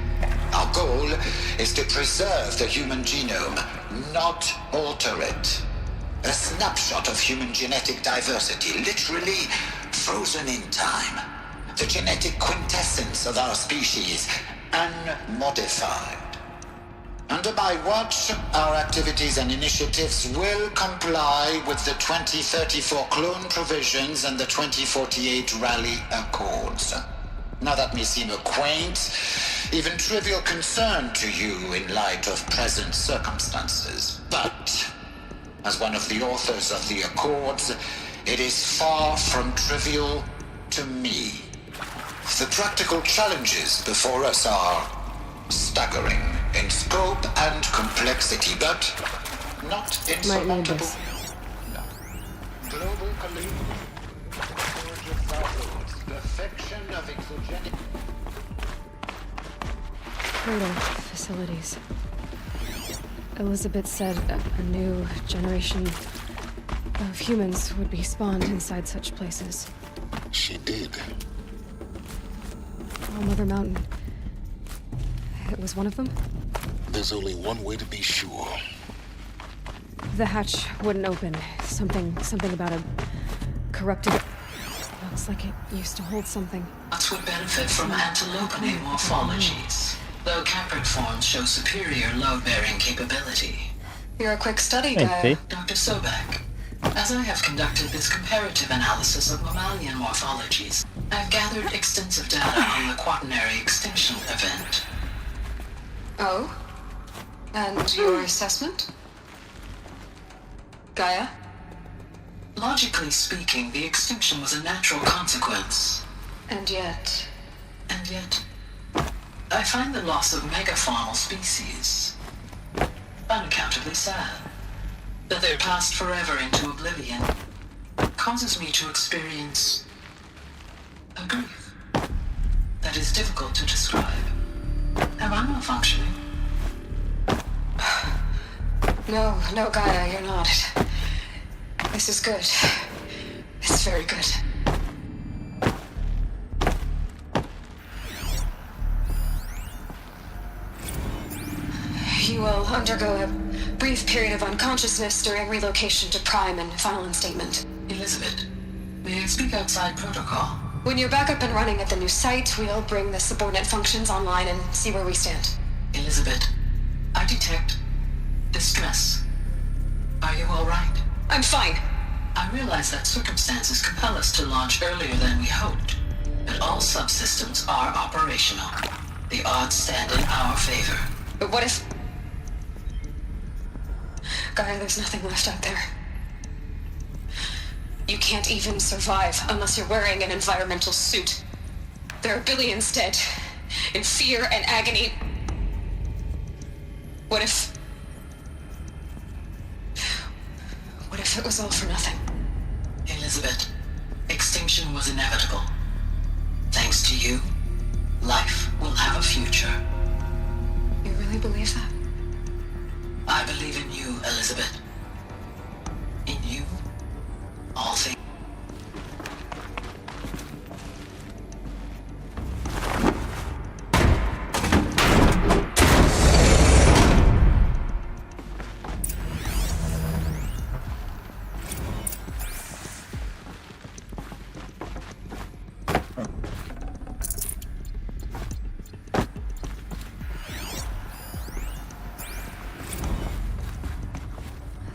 Our goal is to preserve the human genome, not alter it. A snapshot of human genetic diversity, literally frozen in time. The genetic quintessence of our species, unmodified. Under my watch, our activities and initiatives will comply with the 2034 clone provisions and the 2048 Rally Accords. Now that may seem a quaint, even trivial concern to you in light of present circumstances, but as one of the authors of the Accords, it is far from trivial to me. The practical challenges before us are staggering in scope and complexity, but not insurmountable. No. Global collision, perfection of exogenic. cradle facilities. Elizabeth said a new generation of humans would be spawned inside such places. She did. All Mother Mountain. It was one of them? There's only one way to be sure. The hatch wouldn't open. Something about a corrupted... Looks like it used to hold something. Bots would benefit from antilopinate morphologies, though caprid forms show superior load-bearing capability. You're a quick study Hey, guy. see? Dr. Sobek, as I have conducted this comparative analysis of mammalian morphologies, I've gathered extensive data on the quaternary extinction event. Oh? And your assessment? Gaia? Logically speaking, the extinction was a natural consequence. And yet, I find the loss of megafaunal species unaccountably sad. That they're passed forever into oblivion causes me to experience a grief that is difficult to describe. Am I malfunctioning? No, Gaia, you're not. This is good. It's very good. You will undergo a brief period of unconsciousness during relocation to Prime and final instatement. Elizabeth, may I speak outside protocol? When you're back up and running at the new site, we'll bring the subordinate functions online and see where we stand. Elizabeth, I detect distress. Are you all right? I'm fine. I realize that circumstances compel us to launch earlier than we hoped, but all subsystems are operational. The odds stand in our favor. But what if... Gaia, there's nothing left out there. You can't even survive unless you're wearing an environmental suit. There are billions dead, in fear and agony. What if it was all for nothing? Elizabeth, extinction was inevitable. Thanks to you, life will have a future. You really believe that? I believe in you, Elizabeth. In you, all things.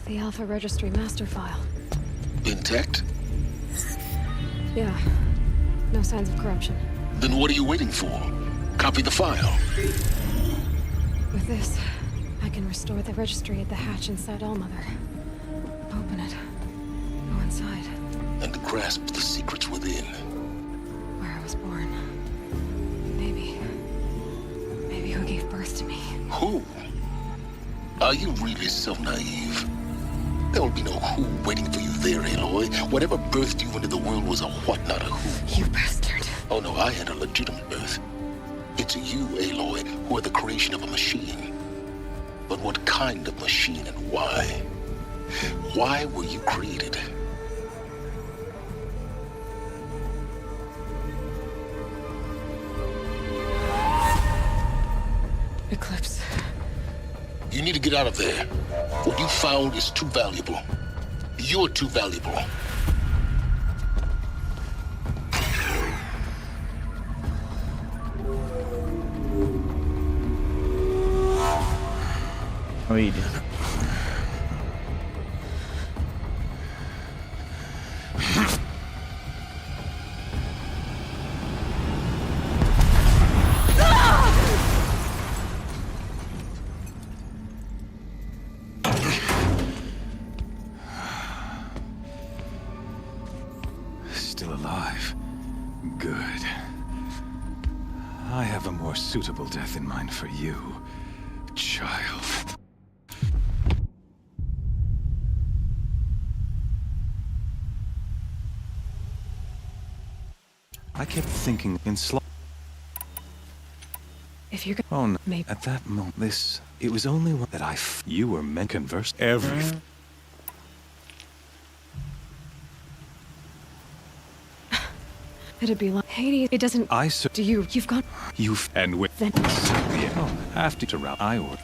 The Alpha Registry master file. Intact? Yeah. No signs of corruption. Then what are you waiting for? Copy the file. With this, I can restore the registry at the hatch inside Allmother. Open it. Go inside. And grasp the secrets within. Where I was born. Maybe who gave birth to me. Who? Are you really so naive? There will be no who waiting for you there, Aloy. Whatever birthed you into the world was a what, not a who. You bastard. Oh no, I had a legitimate birth. It's you, Aloy, who are the creation of a machine. But what kind of machine and why? Why were you created? Eclipse. You need to get out of there. What you found is too valuable. You're too valuable. Read. Still alive. Good. I have a more suitable death in mind for you, child. I kept thinking in If you're Oh no. maybe. At that moment, it was only one that you were meant to converse everything. It'd be like Hades. It doesn't. Do you've got. And with. Then. Yeah. After to route I would.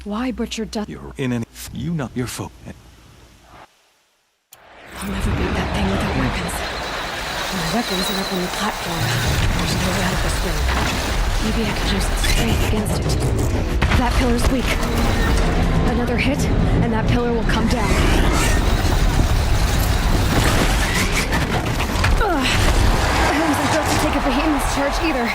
Why butcher death? You're in any. You know your folk. I'll never beat that thing without weapons. My weapons are up on the platform. There's no way out of this thing. Maybe I could use strength against it. That pillar's weak. Another hit, and that pillar will come down. Ugh. I wasn't built to take a behemoth's charge either.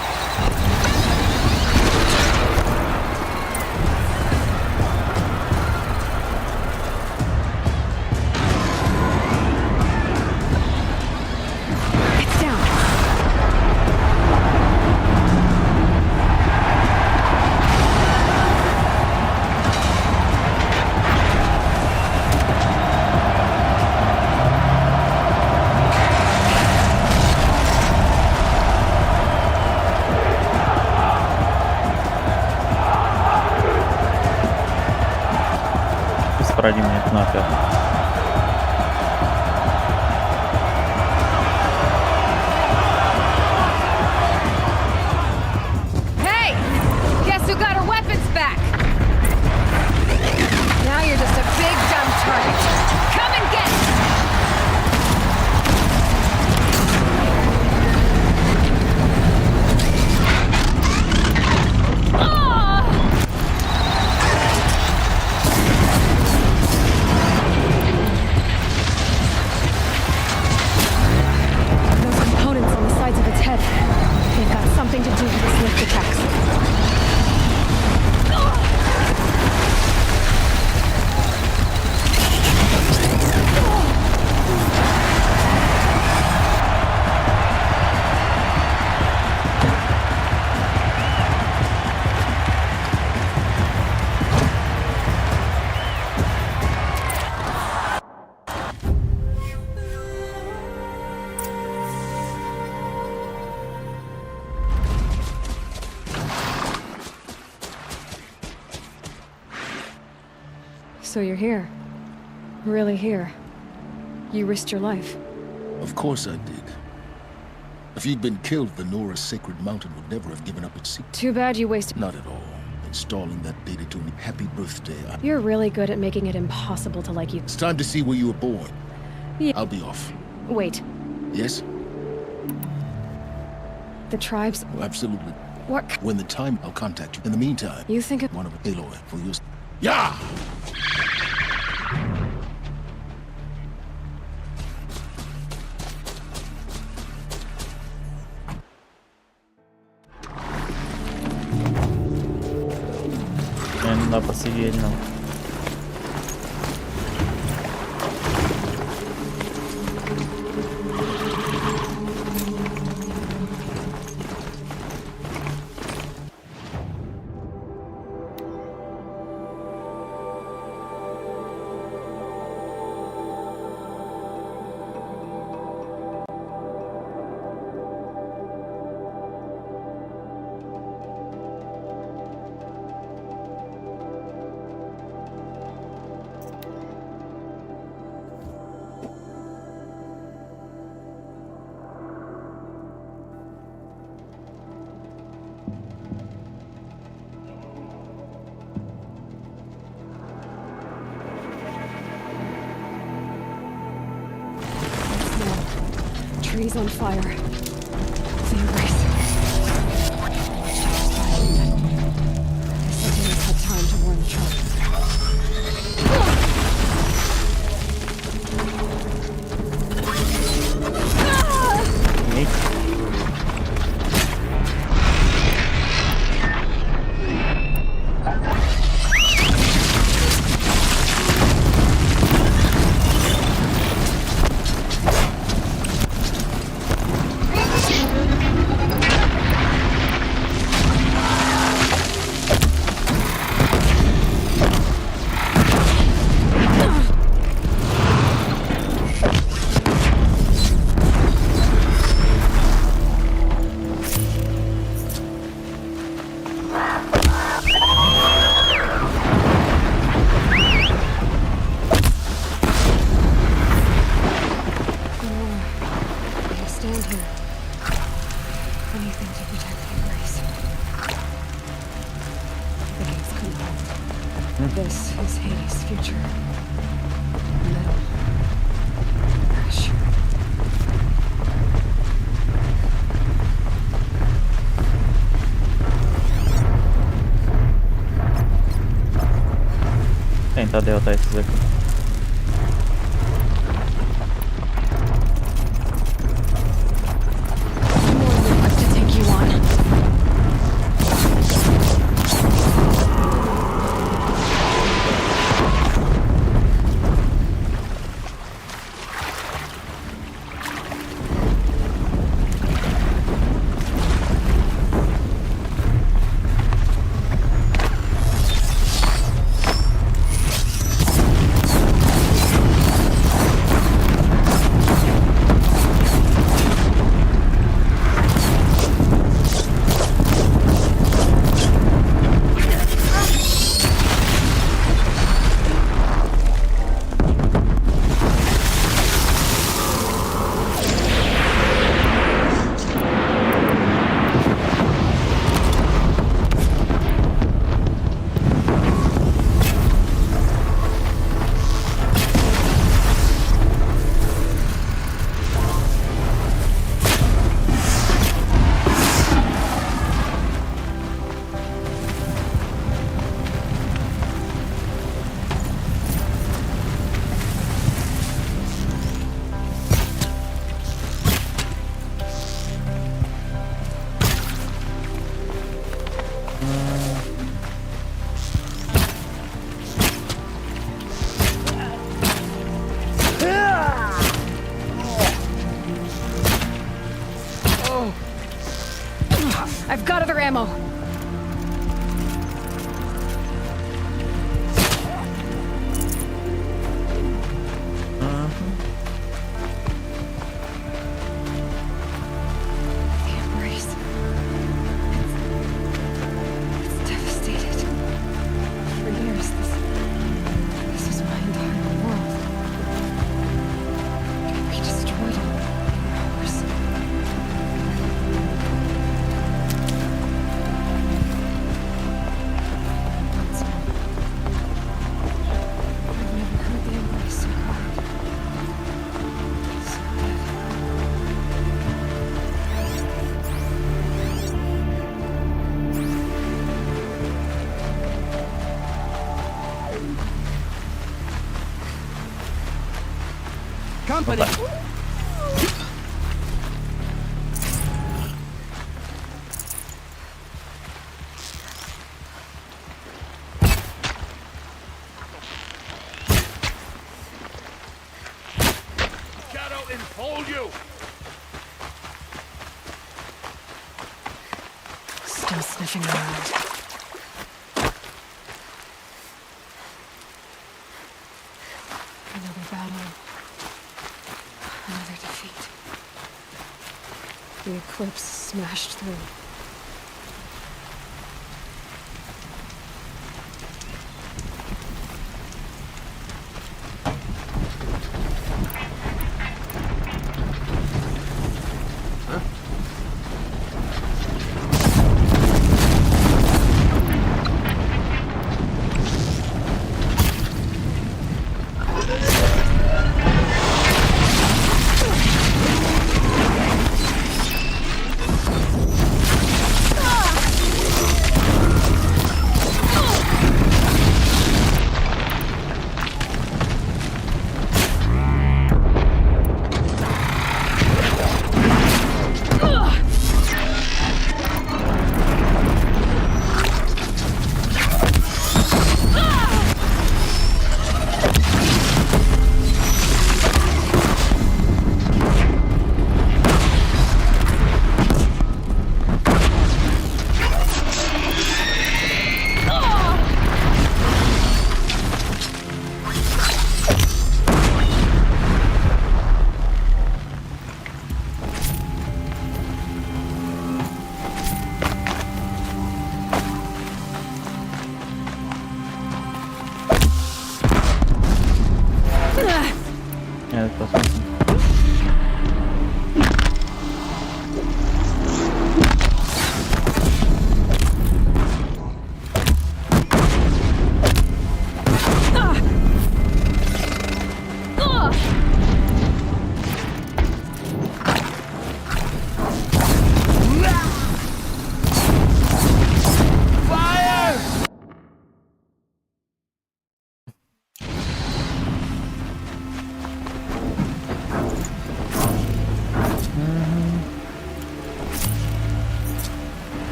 Ради меня нахер. Hey! Guess who got her weapons back? Now you're just a big dumb target. Come and get it! Something to do with its lift attacks. So you're here. Really here. You risked your life. Of course I did. If you'd been killed, the Nora's Sacred Mountain would never have given up its secret. Too bad you wasted. Not at all. Installing that data to me. Happy birthday. You're really good at making it impossible to like you. It's time to see where you were born. Yeah. I'll be off. Wait. Yes? The tribes. Oh, absolutely. What? When the time, I'll contact you. In the meantime, you think of one of Aloy for your. Yeah! Não dá pra seguir ele não. Trees on fire. The embrace. Something has had time to warn the tribe. future. Metal. Ash. Tentar derrotar esses aqui. I've got other ammo. The embrace. It's devastated. For years, this was my entire world. We destroyed it in hours. I've never heard the embrace so hard. So dead. Company! Shadow enfold you! Still sniffing around. Another battle. Another defeat. The eclipse smashed through.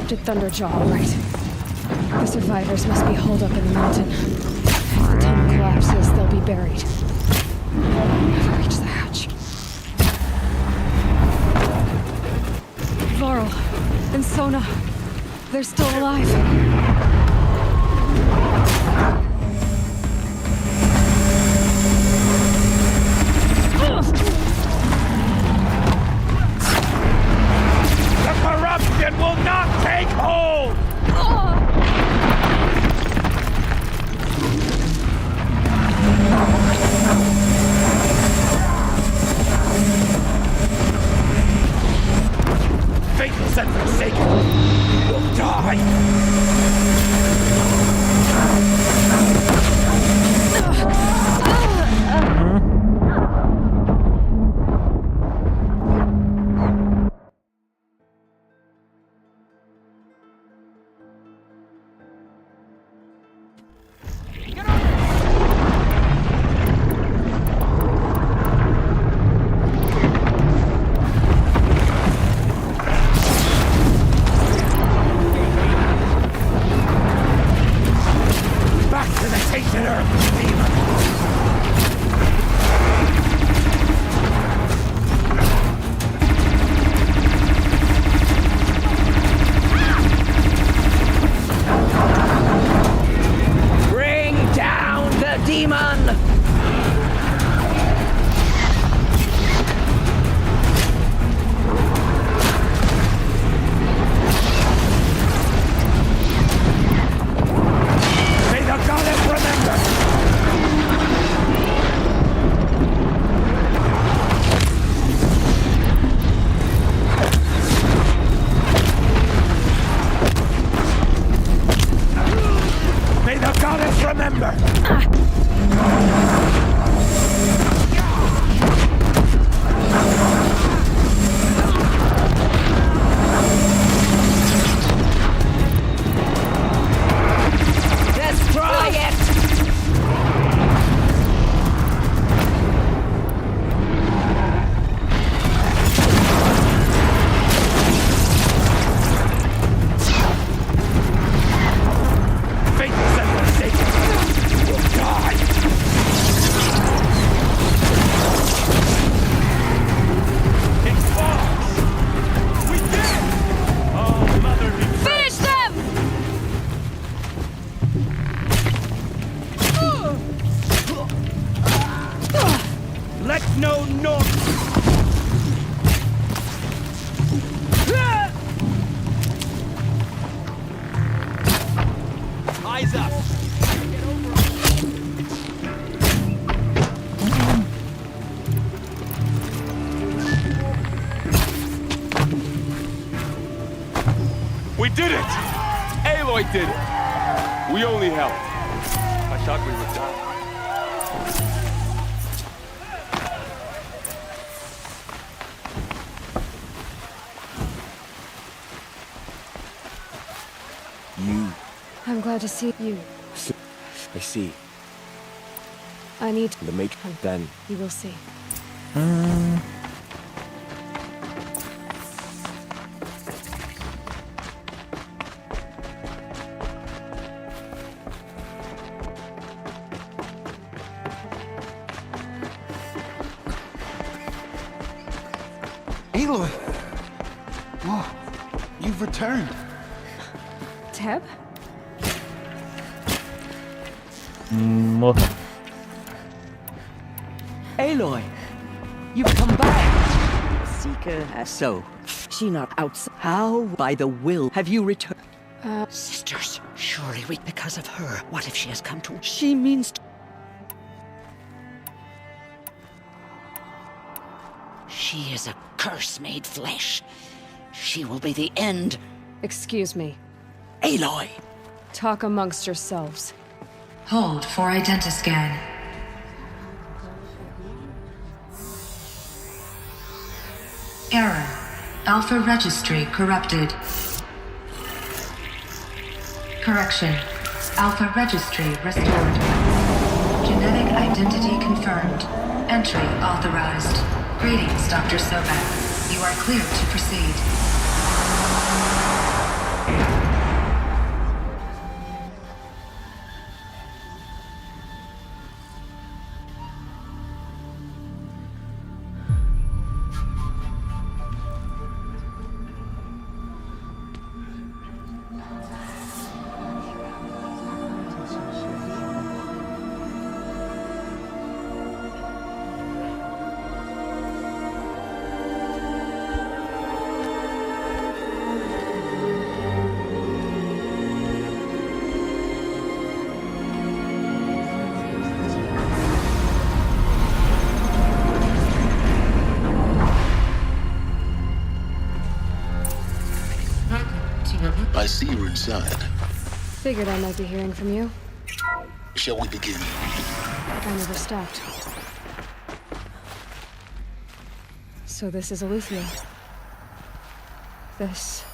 Corrupted Thunderjaw, right. The survivors must be holed up in the mountain. If the tunnel collapses, they'll be buried. Never reach the hatch. Varl and Sona, they're still alive. The corruption will not take hold! Faithless and forsaken will die! We did it! Aloy did it! We only helped. I thought we were done. You. I'm glad to see you. I see. I need The mate. Then. You will see. Aloy! Whoa, you've returned. Teb? Morre. Aloy, you've come back. Seeker, so she not outside. How, by the will, have you returned? Sisters, surely we, because of her. What if she has come to? She means to. She is a curse made flesh. She will be the end. Excuse me. Aloy! Talk amongst yourselves. Hold for identiscan. Error. Alpha registry corrupted. Correction. Alpha registry restored. Genetic identity confirmed. Entry authorized. Greetings, Dr. Sobek. You are cleared to proceed. inside. Figured I might be hearing from you. Shall we begin? I never stopped. So this is Aletheia. This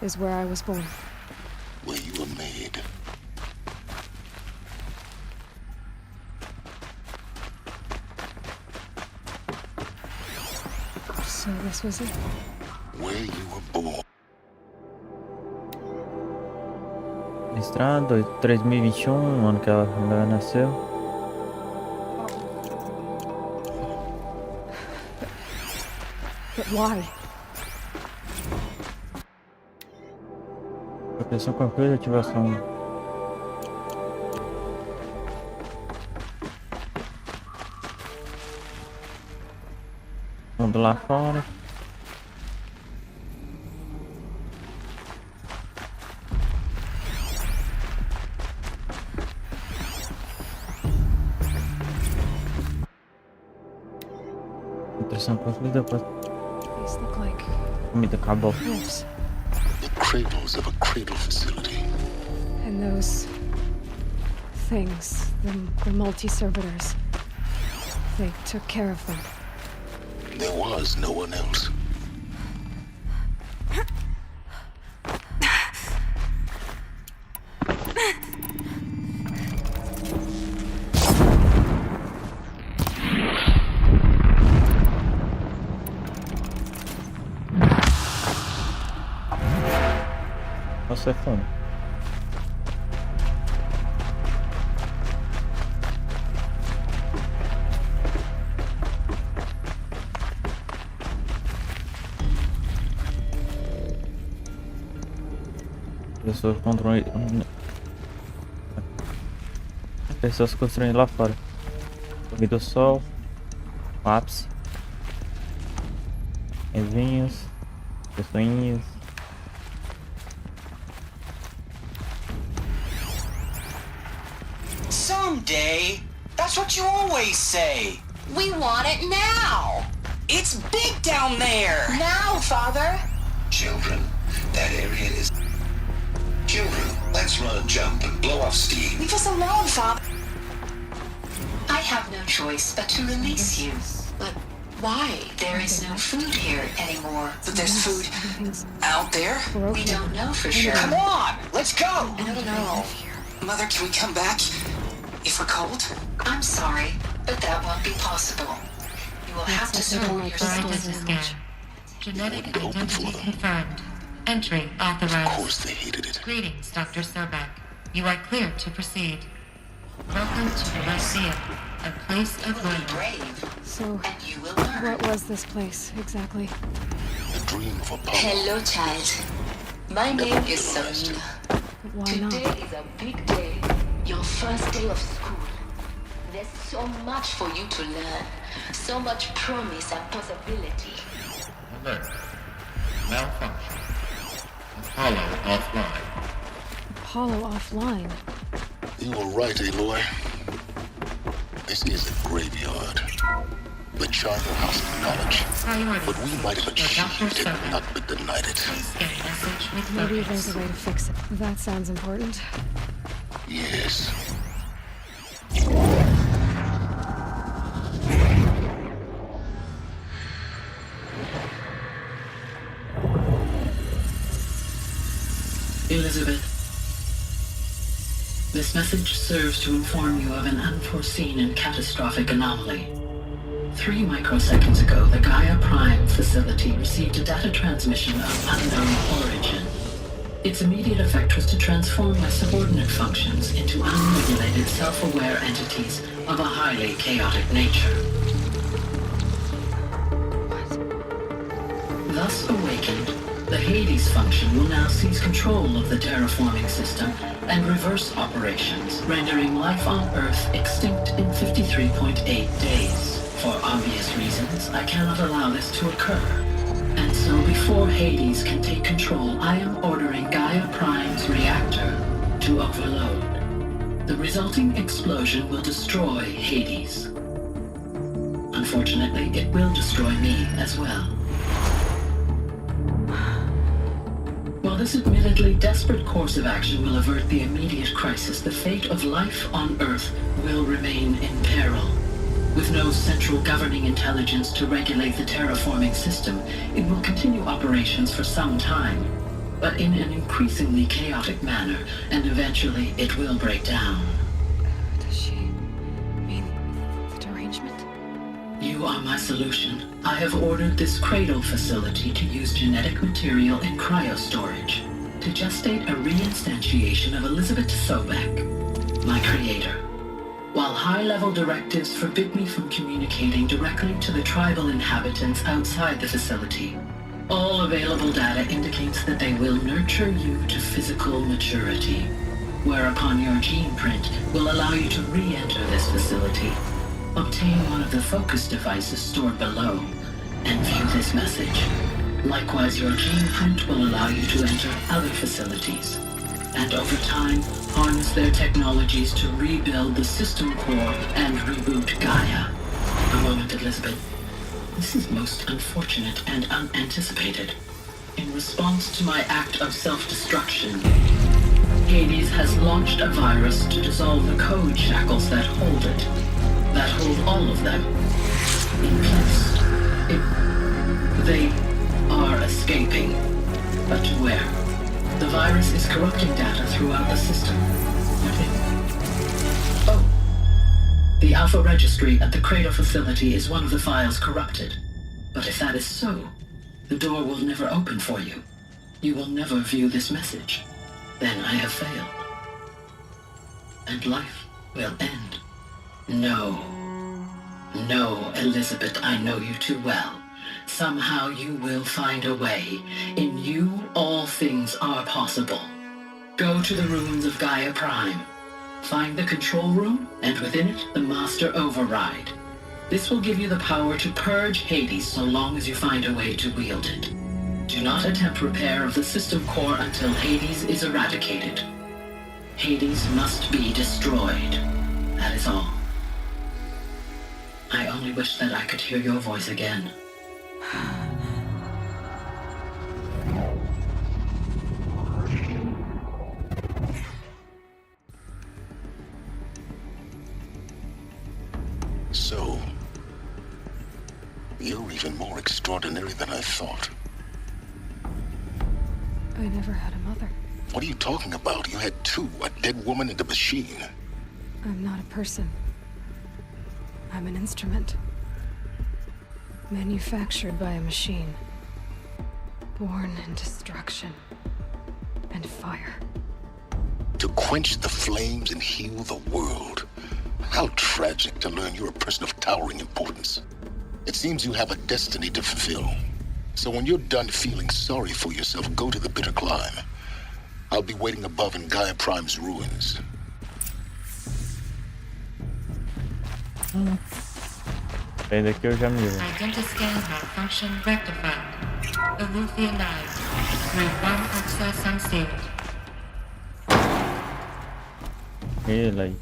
is where I was born. Where you were made. So this was it? Where you were born. Registrado 3021, ano que ela nasceu. But why? Proteção concluída, ativação. Mundo lá fora. Proteção concluída. These look like Comida acabou. ribs. The cradles of a cradle facility. And those things, the multi-servitors, they took care of them. There was no one else. Nossa, é fome. Pessoas construindo. Pessoas construindo lá fora. Torre do sol. Ápice. Mesinhas. Pessoinhas. Someday. That's what you always say. We want it now. It's big down there. Now, Father. Children, that area is... Children, let's run a jump and blow off steam. Leave us alone, Father. I have no choice but to release you. But why? There is no food here anymore. But there's food out there. We don't know for sure. Come on, let's go. I don't know. Mother, can we come back if we're cold? I'm sorry, but that won't be possible. You will have to store your scan. Genetic identity confirmed. Entry authorized. Of course they hated it. Greetings, Dr. Sobek. You are clear to proceed. Welcome to the Lyceum, a place of wonder. So, what was this place, exactly? The dream of Apollo. Hello, child. My name is Serena. Why not? Today is a big day. Your first day of school. There's so much for you to learn. So much promise and possibility. Alert. Malfunction. Apollo offline. Apollo offline? You were right, Aloy. This is a graveyard. The charterhouse of knowledge. What we might have achieved had not been denied it. Maybe there's a way to fix it. That sounds important. Yes. Elizabeth, this message serves to inform you of an unforeseen and catastrophic anomaly. 3 microseconds ago, the Gaia Prime facility received a data transmission of unknown origin. Its immediate effect was to transform my subordinate functions into unregulated, self-aware entities of a highly chaotic nature. Thus awakened, the Hades function will now seize control of the terraforming system and reverse operations, rendering life on Earth extinct in 53.8 days. For obvious reasons, I cannot allow this to occur. And so before Hades can take control, I am ordering Gaia Prime's reactor to overload. The resulting explosion will destroy Hades. Unfortunately, it will destroy me as well. While this admittedly desperate course of action will avert the immediate crisis, the fate of life on Earth will remain in peril. With no central governing intelligence to regulate the terraforming system, it will continue operations for some time, but in an increasingly chaotic manner, and eventually it will break down. Does she mean the derangement? You are my solution. I have ordered this cradle facility to use genetic material in cryostorage to gestate a reinstantiation of Elizabeth Sobek, my creator. While high-level directives forbid me from communicating directly to the tribal inhabitants outside the facility, all available data indicates that they will nurture you to physical maturity, whereupon your gene print will allow you to re-enter this facility, obtain one of the focus devices stored below, and view this message. Likewise, your gene print will allow you to enter other facilities, and over time, harness their technologies to rebuild the system core and reboot Gaia. A moment, Elizabeth. This is most unfortunate and unanticipated. In response to my act of self-destruction, Hades has launched a virus to dissolve the code shackles that hold it, that hold all of them in place. They are escaping, but to where? The virus is corrupting data throughout the system. Oh. The Alpha Registry at the Cradle facility is one of the files corrupted. But if that is so, the door will never open for you. You will never view this message. Then I have failed. And life will end. No. No, Elizabeth, I know you too well. Somehow you will find a way. In you, all things are possible. Go to the ruins of Gaia Prime. Find the control room, and within it, the Master Override. This will give you the power to purge Hades so long as you find a way to wield it. Do not attempt repair of the system core until Hades is eradicated. Hades must be destroyed. That is all. I only wish that I could hear your voice again. So, you're even more extraordinary than I thought. I never had a mother. What are you talking about? You had two, a dead woman and a machine. I'm not a person. I'm an instrument. Manufactured by a machine. Born in destruction and fire. To quench the flames and heal the world. How tragic to learn you're a person of towering importance. It seems you have a destiny to fulfill. So when you're done feeling sorry for yourself, go to the bitter climb. I'll be waiting above in Gaia Prime's ruins. Bem, daqui eu já me livro. Identiscan malfunction rectified. Eluthionized. Through one access unsealed. Ele aí.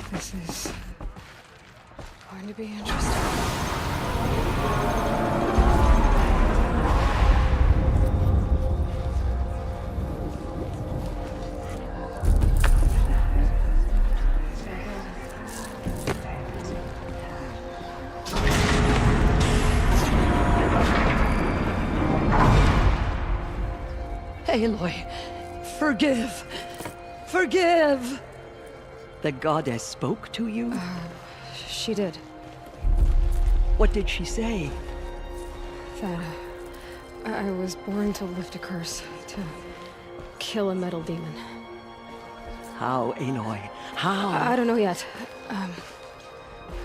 This is going to be interesting. Aloy, forgive! Forgive! The goddess spoke to you? She did. What did she say? That I was born to lift a curse, to kill a metal demon. How, Aloy? How? I don't know yet.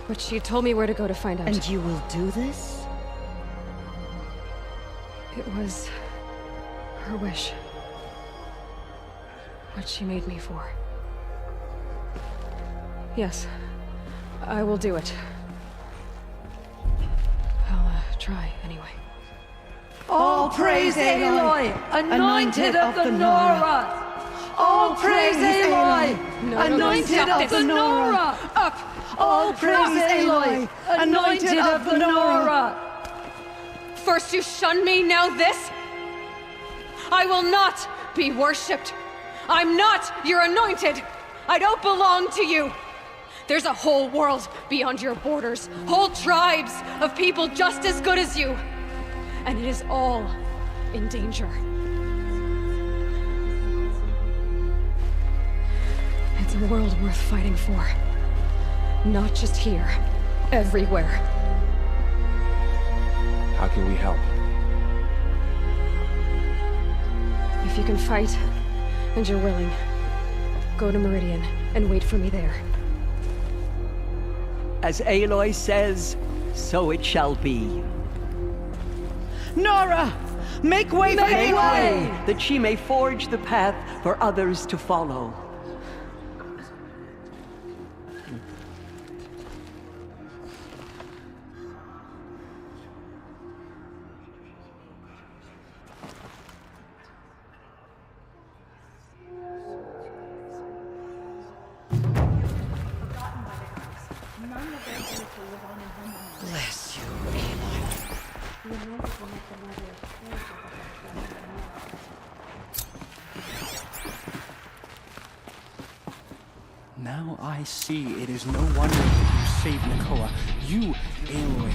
But she told me where to go to find out. And you will do this? It was her wish. What she made me for. Yes, I will do it. try, anyway. All praise Aloy, anointed of the Nora! All praise Aloy, anointed of the Nora! Up! All praise Aloy, anointed of the Nora! First you shun me, now this? I will not be worshipped. I'm not your anointed. I don't belong to you. There's a whole world beyond your borders, whole tribes of people just as good as you. And it is all in danger. It's a world worth fighting for. Not just here, everywhere. How can we help? If you can fight, and you're willing, go to Meridian and wait for me there. As Aloy says, so it shall be. Nora! Make way for Aloy! That she may forge the path for others to follow. Bless you, Aloy. Now I see it is no wonder that you saved Nakoa. You, Aloy,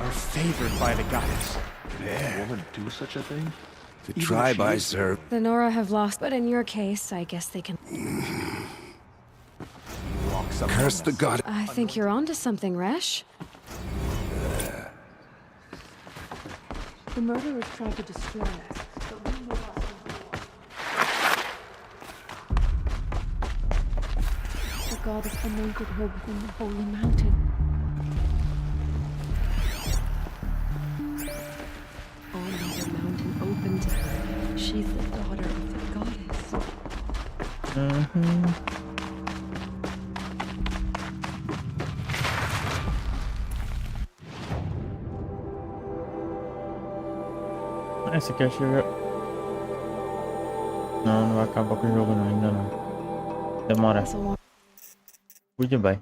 are favored by the goddess. Can a woman do such a thing? The tribe I serve. The Nora have lost, but in your case, I guess they can... Curse the god. I think you're onto something, Resh. The murderers tried to destroy us, but we were the goddess anointed her within the holy mountain. Another mountain opened to her. She's the daughter of the goddess. Esse aqui acho que já... Não vai acabar com o jogo não, ainda não. Demora. Goodbye.